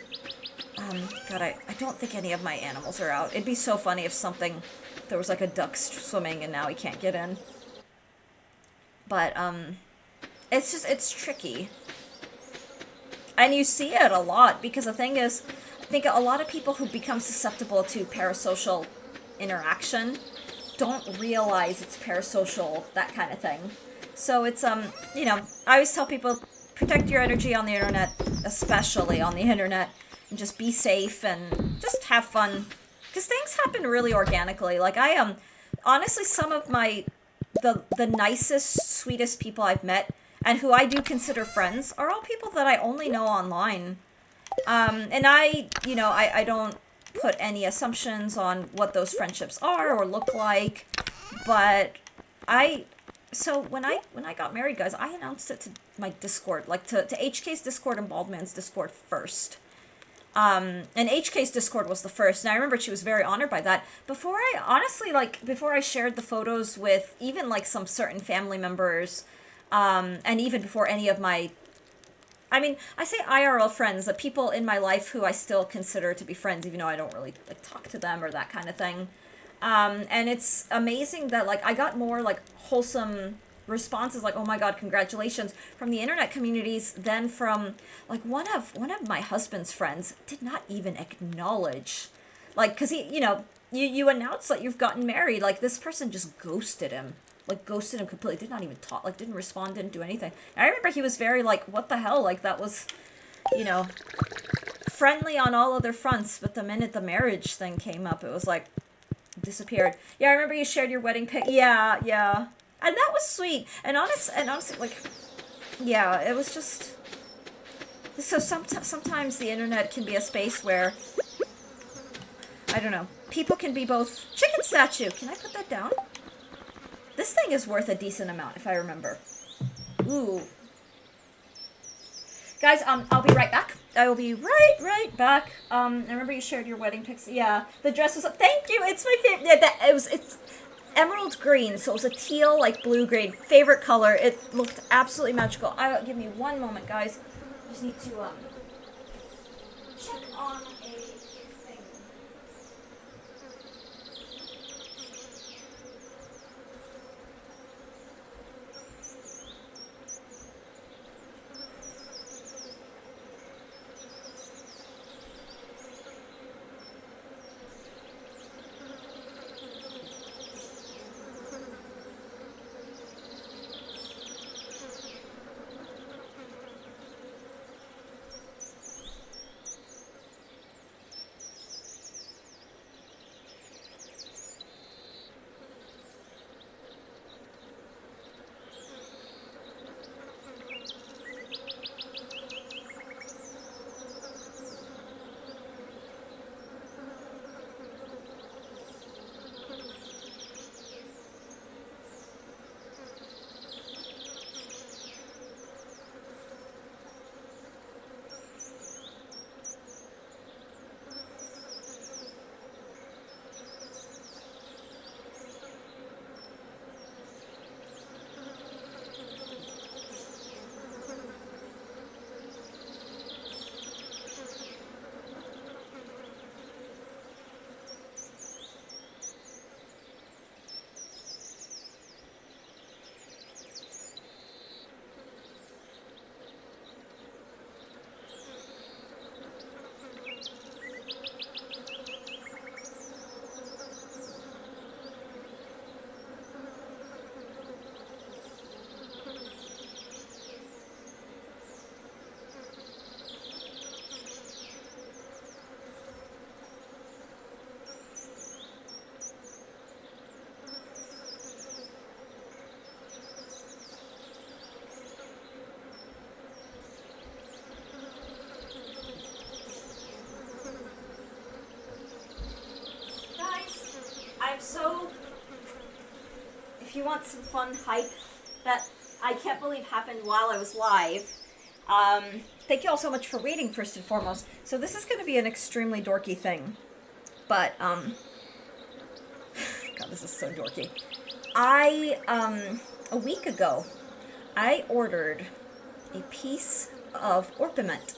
God, I don't think any of my animals are out. It'd be so funny if there was like a duck swimming and now he can't get in. But, it's tricky. And you see it a lot, because the thing is, I think a lot of people who become susceptible to parasocial interaction don't realize it's parasocial, that kind of thing. So it's, I always tell people, protect your energy on the internet, especially on the internet. And just be safe and just have fun, because things happen really organically. Like honestly, some of the nicest, sweetest people I've met and who I do consider friends are all people that I only know online. And I don't put any assumptions on what those friendships are or look like, but so when I got married, guys, I announced it to my Discord, like to HK's Discord and Baldman's Discord first. And HK's Discord was the first, and I remember she was very honored by that. Before I shared the photos with even like some certain family members, and even before any of my, I say IRL friends, the people in my life who I still consider to be friends, even though I don't really like talk to them or that kind of thing. And it's amazing that like I got more like wholesome responses, like, oh my god, congratulations, from the internet communities than from like one of my husband's friends did not even acknowledge, like, because he, you announce that you've gotten married, like this person just ghosted him completely, did not even talk, like didn't respond, didn't do anything. And I remember he was very like, what the hell, like that was, friendly on all other fronts, but the minute the marriage thing came up, it was like disappeared. Yeah, I remember you shared your wedding pic. Yeah. And that was sweet. And honestly, like, yeah, it was just... So sometimes the internet can be a space where, I don't know, people can be both... Chicken statue! Can I put that down? This thing is worth a decent amount, if I remember. Ooh. Guys, I'll be right back. I will be right back. I remember you shared your wedding pics. Yeah, the dress was... Thank you! It's my favorite... Yeah, it's... emerald green, so it was a teal, like blue green. Favorite color. It looked absolutely magical. Give me one moment, guys. I just need to check on a thing. So, if you want some fun hype that I can't believe happened while I was live, thank you all so much for waiting, first and foremost. So this is going to be an extremely dorky thing, but, God, this is so dorky. A week ago, I ordered a piece of orpiment,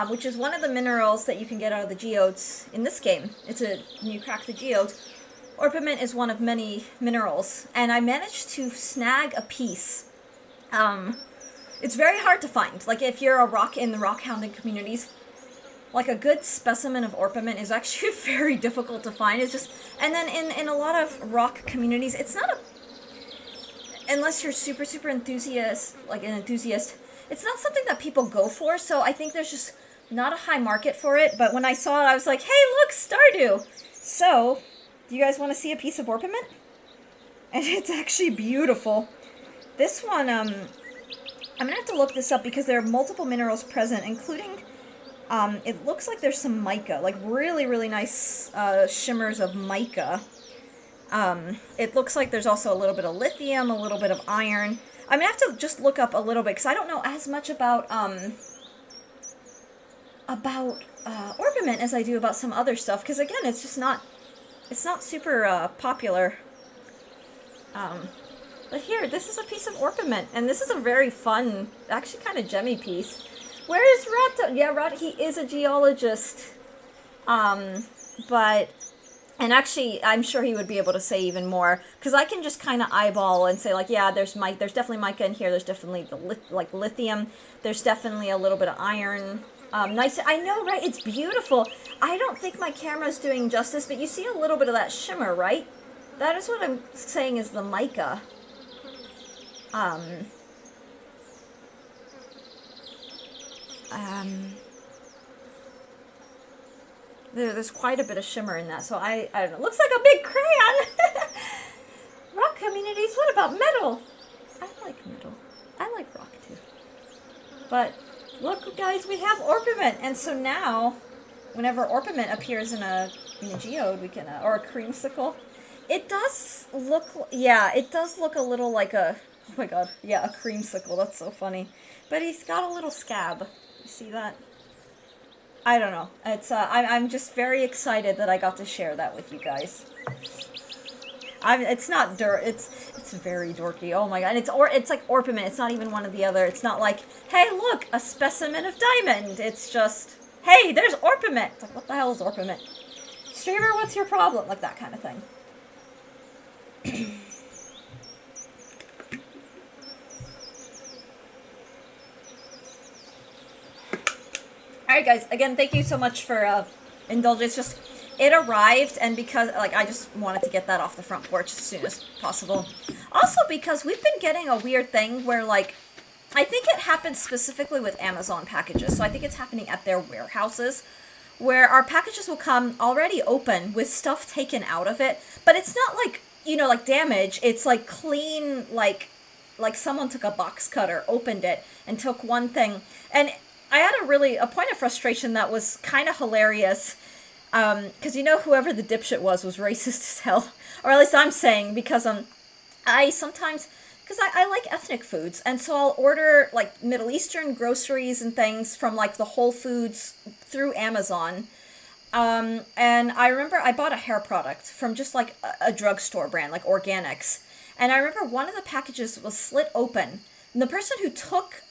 which is one of the minerals that you can get out of the geodes in this game. When you crack the geodes, orpiment is one of many minerals, and I managed to snag a piece. It's very hard to find. Like, if you're in the rock hounding communities, like, a good specimen of orpiment is actually very difficult to find. And then in a lot of rock communities, it's not unless you're super, super enthusiast, it's not something that people go for, so I think there's just not a high market for it, but when I saw it, I was like, hey, look, Stardew! So, do you guys want to see a piece of orpiment? And it's actually beautiful. This one, I'm gonna have to look this up because there are multiple minerals present, including, it looks like there's some mica, like really, really nice, shimmers of mica. It looks like there's also a little bit of lithium, a little bit of iron. I'm gonna have to just look up a little bit, because I don't know as much about orpiment as I do about some other stuff, because again, it's not super, popular. But here, this is a piece of orpiment, and this is a very fun, actually kind of gemmy piece. Where is Rod? Yeah, Rod, he is a geologist. And actually, I'm sure he would be able to say even more, because I can just kind of eyeball and say, like, yeah, there's definitely mica in here, there's definitely, lithium, there's definitely a little bit of iron. Nice, I know, right? It's beautiful. I don't think my camera's doing justice, but you see a little bit of that shimmer, right? That is what I'm saying is the mica. There's quite a bit of shimmer in that, so I don't know. Looks like a big crayon! Rock communities, what about metal? I like metal. I like rock too. But, look guys, we have orpiment! And so now, whenever orpiment appears in a geode, we can, or a creamsicle, it does look, yeah, it does look a little like a, oh my god, yeah, a creamsicle, that's so funny. But he's got a little scab. You see that? I don't know. It's I'm just very excited that I got to share that with you guys. It's not dirt. It's very dorky. Oh my god. And it's like orpiment. It's not even one of the other. It's not like, hey, look, a specimen of diamond. It's just, hey, there's orpiment. It's like, what the hell is orpiment? Streamer, what's your problem? Like that kind of thing. Alright guys, again, thank you so much for indulgence. Just, it arrived, and because, like, I just wanted to get that off the front porch as soon as possible. Also because we've been getting a weird thing where, like, I think it happens specifically with Amazon packages, so I think it's happening at their warehouses, where our packages will come already open with stuff taken out of it, but it's not like, you know, like damage, it's like clean, like someone took a box cutter, opened it, and took one thing, and I had a point of frustration that was kind of hilarious, because you know whoever the dipshit was racist as hell, or at least I'm saying, because I sometimes, because I like ethnic foods, and so I'll order, like, Middle Eastern groceries and things from, like, the Whole Foods through Amazon, and I remember I bought a hair product from just, like, a drugstore brand, like Organics, and I remember one of the packages was slit open. And the person who took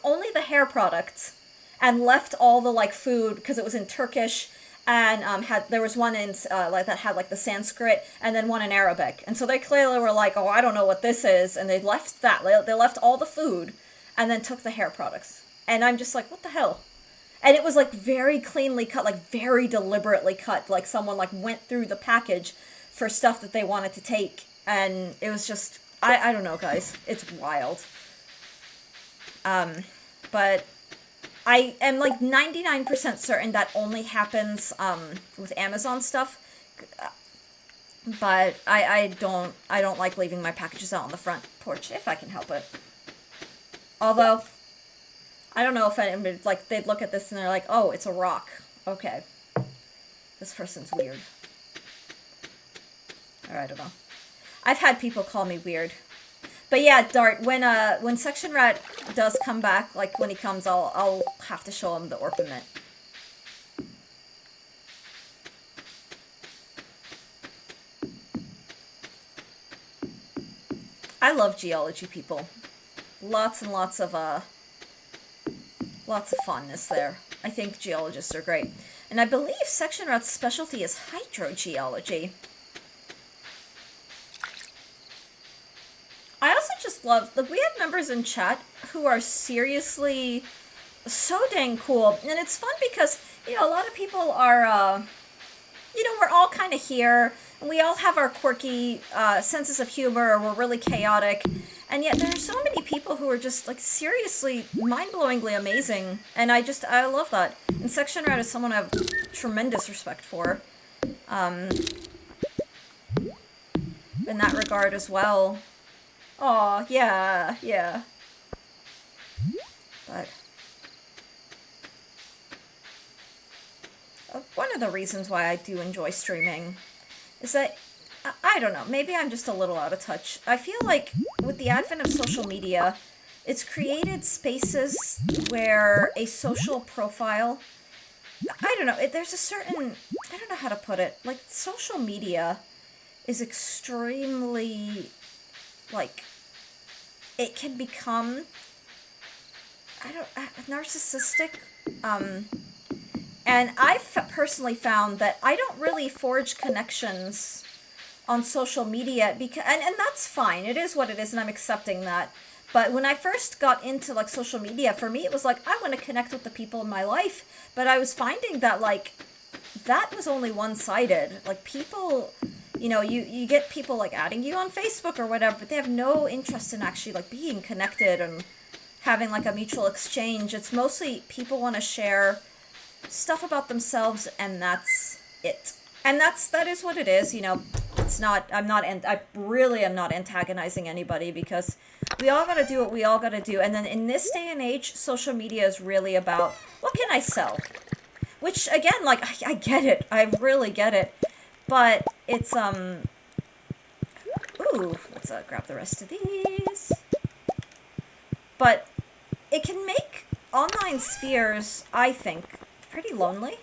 only the hair products and left all the, like, food, because it was in Turkish, and there was one in that had, like, the Sanskrit, and then one in Arabic. And so they clearly were like, oh, I don't know what this is, and they left that. They left all the food and then took the hair products. And I'm just like, what the hell? And it was, like, very cleanly cut, like, very deliberately cut, like someone, like, went through the package for stuff that they wanted to take, and it was just, I don't know, guys. It's wild. But I am, like, 99% certain that only happens, with Amazon stuff. But I don't like leaving my packages out on the front porch, if I can help it. Although, I don't know if anybody, like, they'd look at this and they're like, oh, it's a rock. Okay. This person's weird. Alright guys, again, thank you so much for indulgence. Just, it arrived, and because, like I said, I think it happens specifically with Amazon packages, so I think it's happening at their warehouses, where our packages will come already open with stuff taken out of it, but it's not like, you know, like damage, it's like clean, like someone took a box cutter, opened it, and took one thing, and left all the, like, food, because it was in Turkish, and it was like clean, like someone, like, went through the package for stuff that they wanted to take, and it was just, I don't know, guys. It's wild. But I am, like, 99% certain that only happens, with Amazon stuff. Or I don't know. I've had people call me weird. But yeah, Dart, when Section Rat does come back, like when he comes, I'll have to show him the orpiment. I love geology, people. Lots and lots of fondness there. I think geologists are great. And I believe Section Rat's specialty is hydrogeology. I also just love that we have members in chat who are seriously so dang cool. And it's fun because, you know, a lot of people are, you know, we're all kind of here. And we all have our quirky senses of humor, or we're really chaotic. And yet there are so many people who are just, like, seriously, mind-blowingly amazing. And I love that. And Section Rat is someone I have tremendous respect for. In that regard as well. Aw, yeah, yeah. But one of the reasons why I do enjoy streaming is that, I don't know, maybe I'm just a little out of touch. I feel like with the advent of social media, it's created spaces where a social profile, I don't know, there's a certain, I don't know how to put it, like, social media is extremely, like, it can become, narcissistic, and I've personally found that I don't really forge connections on social media, because, and that's fine, it is what it is, and I'm accepting that. But when I first got into, like, social media, for me it was like, I want to connect with the people in my life, but I was finding that, like, that was only one-sided. Like, people, you know, you get people, like, adding you on Facebook or whatever, but they have no interest in actually, like, being connected and having, like, a mutual exchange. It's mostly people want to share stuff about themselves, and that's it. And that is what it is, you know. It's not, I really am not antagonizing anybody, because we all gotta do what we all gotta do. And then in this day and age, social media is really about, what can I sell? Which, again, like, I get it. I really get it. But it's, ooh, let's grab the rest of these. But it can make online spheres, I think, pretty lonely.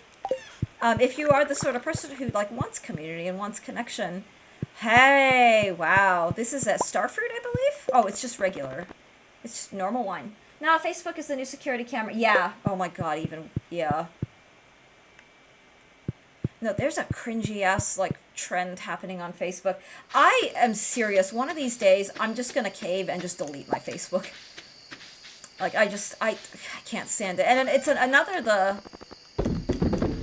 If you are the sort of person who, like, wants community and wants connection. Hey, wow. This is a Starfruit, I believe? Oh, it's just regular. It's just normal wine. Now, Facebook is the new security camera. Yeah. Oh my god, even, yeah. No, there's a cringy-ass, like, trend happening on Facebook. I am serious. One of these days, I'm just gonna cave and just delete my Facebook. Like, I can't stand it. And it's another,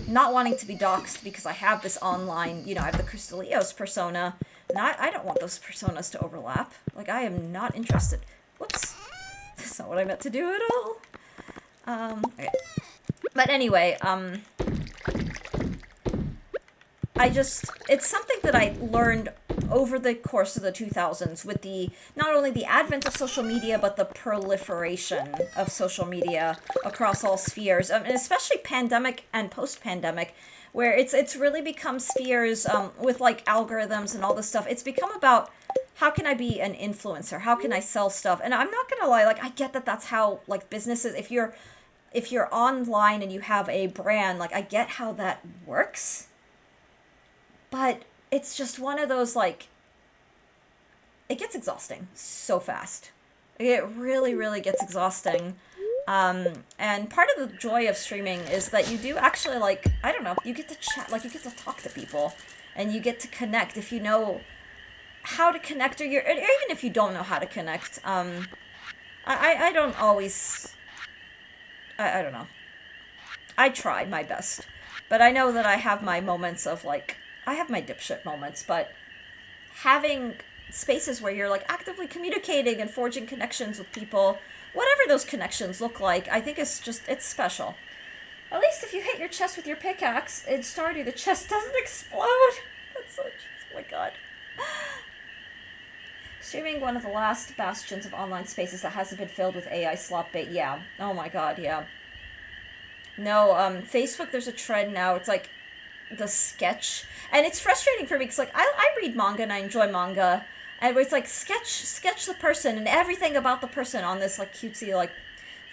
not wanting to be doxxed, because I have this online, you know, I have the Crystalios persona, and I don't want those personas to overlap. Like, I am not interested. Whoops. That's not what I meant to do at all. Okay. But anyway, it's something that I learned over the course of the 2000s with not only the advent of social media, but the proliferation of social media across all spheres, and especially pandemic and post-pandemic, where it's really become spheres with, like, algorithms and all this stuff. It's become about, how can I be an influencer? How can I sell stuff? And I'm not gonna lie, like, I get that that's how, like, businesses, if you're online and you have a brand, like, I get how that works. But it's just one of those, like, it gets exhausting so fast. It really, really gets exhausting. And part of the joy of streaming is that you do actually, like, I don't know, you get to chat, like, you get to talk to people, and you get to connect if you know how to connect, or even if you don't know how to connect. I don't always, I don't know. I try my best. But I know that I have my moments of, like, I have my dipshit moments, but having spaces where you're, like, actively communicating and forging connections with people, whatever those connections look like, I think it's special. At least if you hit your chest with your pickaxe in Stardew, the chest doesn't explode. That's so, oh my god. Streaming one of the last bastions of online spaces that hasn't been filled with AI slop bait. Yeah. Oh my god, yeah. No, Facebook, there's a trend now. It's like, the sketch, and it's frustrating for me because like I read manga and I enjoy manga, and it's like sketch the person and everything about the person on this like cutesy like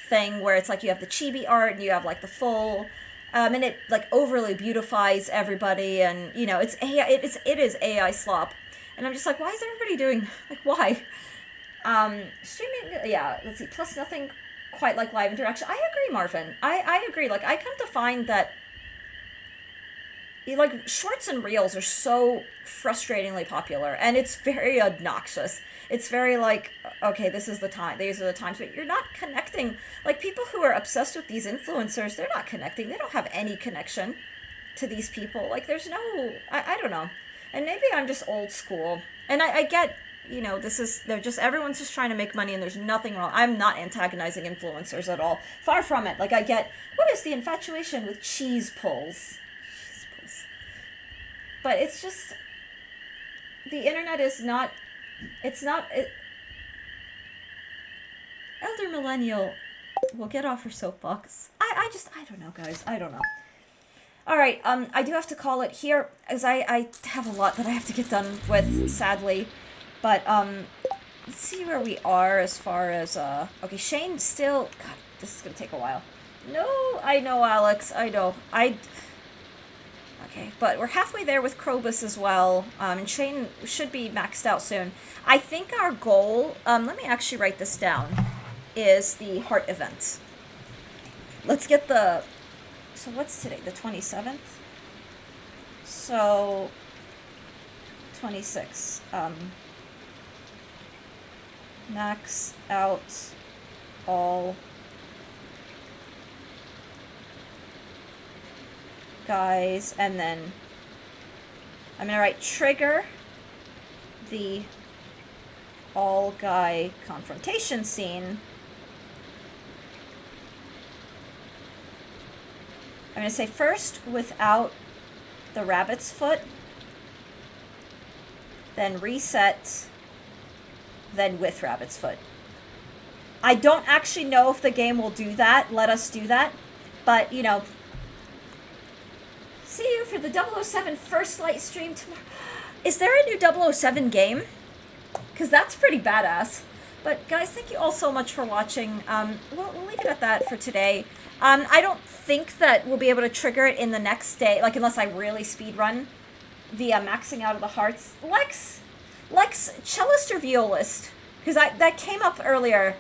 thing where it's like you have the chibi art and you have like the full. And it like overly beautifies everybody, and you know it's AI. It is AI slop, and I'm just like, why is everybody doing like why? Streaming, yeah. Let's see. Plus, nothing quite like live interaction. I agree, Marvin. I agree. Like I come to find that like shorts and reels are so frustratingly popular, and it's very obnoxious. It's very like, okay, this is the time, these are the times, but you're not connecting. Like people who are obsessed with these influencers, they're not connecting. They don't have any connection to these people. Like there's no, I don't know. And maybe I'm just old school, and I get, you know, they're just, everyone's just trying to make money and there's nothing wrong. I'm not antagonizing influencers at all. Far from it. Like I get, what is the infatuation with cheese pulls? But it's just, the internet is not, Elder Millennial will get off her soapbox. I don't know, guys. I don't know. Alright, I do have to call it here, as I have a lot that I have to get done with, sadly. But, let's see where we are as far as, okay, Shane still, God, this is gonna take a while. No, I know, Alex, I know. Okay, but we're halfway there with Krobus as well, and Shane should be maxed out soon. I think our goal, let me actually write this down, is the heart event. Let's get so what's today, the 27th? So, 26, max out all guys, and then I'm gonna write trigger the all guy confrontation scene. I'm gonna say first without the rabbit's foot, then reset, then with rabbit's foot. I don't actually know if the game will do that, let us do that, but you know, see you for the 007 First Light stream tomorrow. Is there a new 007 game? Because that's pretty badass. But guys, thank you all so much for watching. We'll leave it at that for today. I don't think that we'll be able to trigger it in the next day, like unless I really speedrun the maxing out of the hearts. Lex, cellist or violist? Because that came up earlier.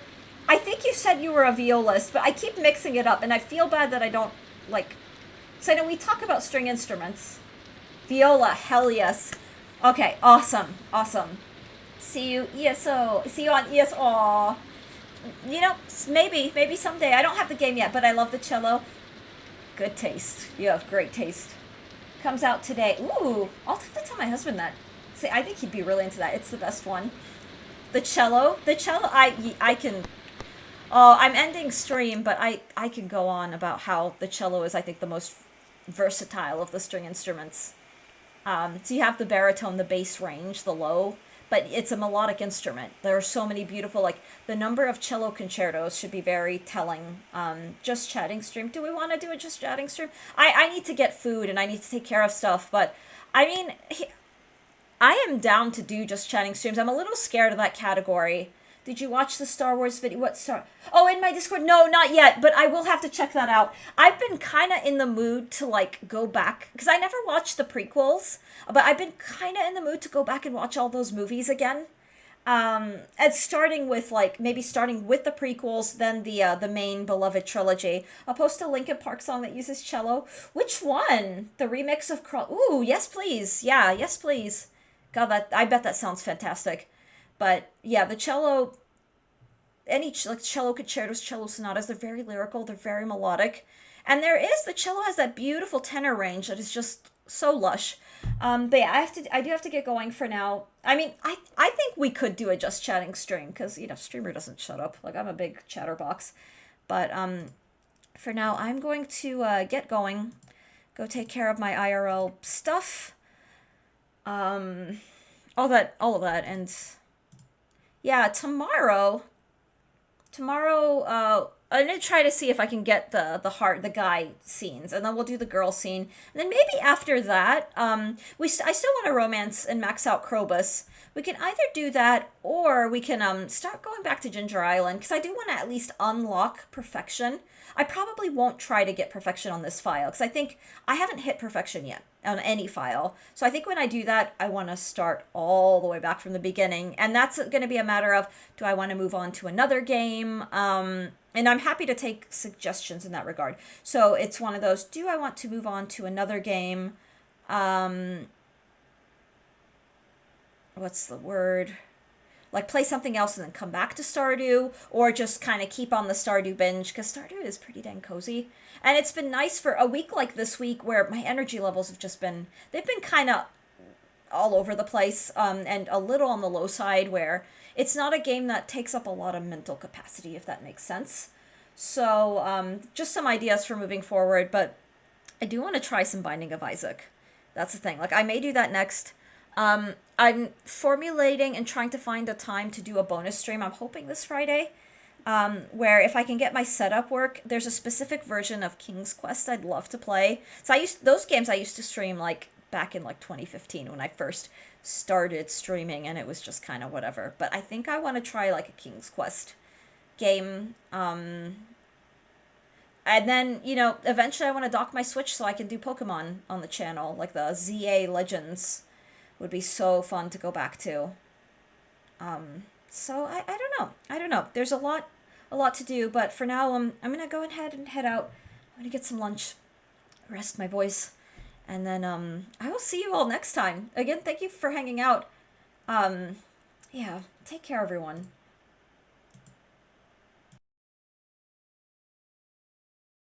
I think you said you were a violist, but I keep mixing it up, and I feel bad that I don't, like... So I know we talk about string instruments. Viola, hell yes. Okay, awesome. See you ESO. See you on ESO. You know, maybe someday. I don't have the game yet, but I love the cello. Good taste. You have great taste. Comes out today. Ooh, I'll have to tell my husband that. See, I think he'd be really into that. It's the best one. The cello, I can... Oh, I'm ending stream, but I can go on about how the cello is, I think, the most versatile of the string instruments. So you have the baritone, the bass range, the low, but it's a melodic instrument. There are so many beautiful, like, the number of cello concertos should be very telling. Just chatting stream. Do we want to do a just chatting stream? I need to get food and I need to take care of stuff, but, I mean, I am down to do just chatting streams. I'm a little scared of that category. Did you watch the Star Wars video? What Star? Oh, in my Discord? No, not yet, but I will have to check that out. I've been kind of in the mood to, like, go back, because I never watched the prequels, but I've been kind of in the mood to go back and watch all those movies again. And starting with, like, maybe starting with the prequels, then the main beloved trilogy. I'll post a Linkin Park song that uses cello. Which one? The remix of Ooh, yes, please. Yeah, yes, please. God, I bet that sounds fantastic. But yeah, the cello, like cello concertos, cello sonatas, they're very lyrical, they're very melodic. And the cello has that beautiful tenor range that is just so lush. But yeah, I do have to get going for now. I mean, I think we could do a just chatting stream, because, you know, streamer doesn't shut up. Like, I'm a big chatterbox. But for now, I'm going to get going, go take care of my IRL stuff. All of that, and... Yeah, tomorrow, I'm gonna try to see if I can get the guy scenes, and then we'll do the girl scene, and then maybe after that, I still want to romance and max out Krobus. We can either do that, or we can start going back to Ginger Island, because I do want to at least unlock perfection. I probably won't try to get perfection on this file, because I think I haven't hit perfection yet on any file. So I think when I do that, I want to start all the way back from the beginning. And that's going to be a matter of, do I want to move on to another game? And I'm happy to take suggestions in that regard. So it's one of those, do I want to move on to another game? What's the word? Like play something else and then come back to Stardew, or just kind of keep on the Stardew binge, because Stardew is pretty dang cozy. And it's been nice for a week like this week where my energy levels have just been, they've been kind of all over the place, and a little on the low side, where it's not a game that takes up a lot of mental capacity, if that makes sense. So just some ideas for moving forward, but I do want to try some Binding of Isaac. That's the thing. Like, I may do that next. I'm formulating and trying to find a time to do a bonus stream. I'm hoping this Friday, where if I can get my setup work, there's a specific version of King's Quest I'd love to play. So those games I used to stream like back in like 2015 when I first started streaming, and it was just kind of whatever. But I think I want to try like a King's Quest game. And then, eventually I want to dock my Switch so I can do Pokemon on the channel, like the ZA Legends. Would be so fun to go back to. So I don't know. There's a lot to do, but for now, I'm gonna go ahead and head out. I'm gonna get some lunch, rest my voice, and then I will see you all next time. Again, thank you for hanging out. Yeah, take care, everyone.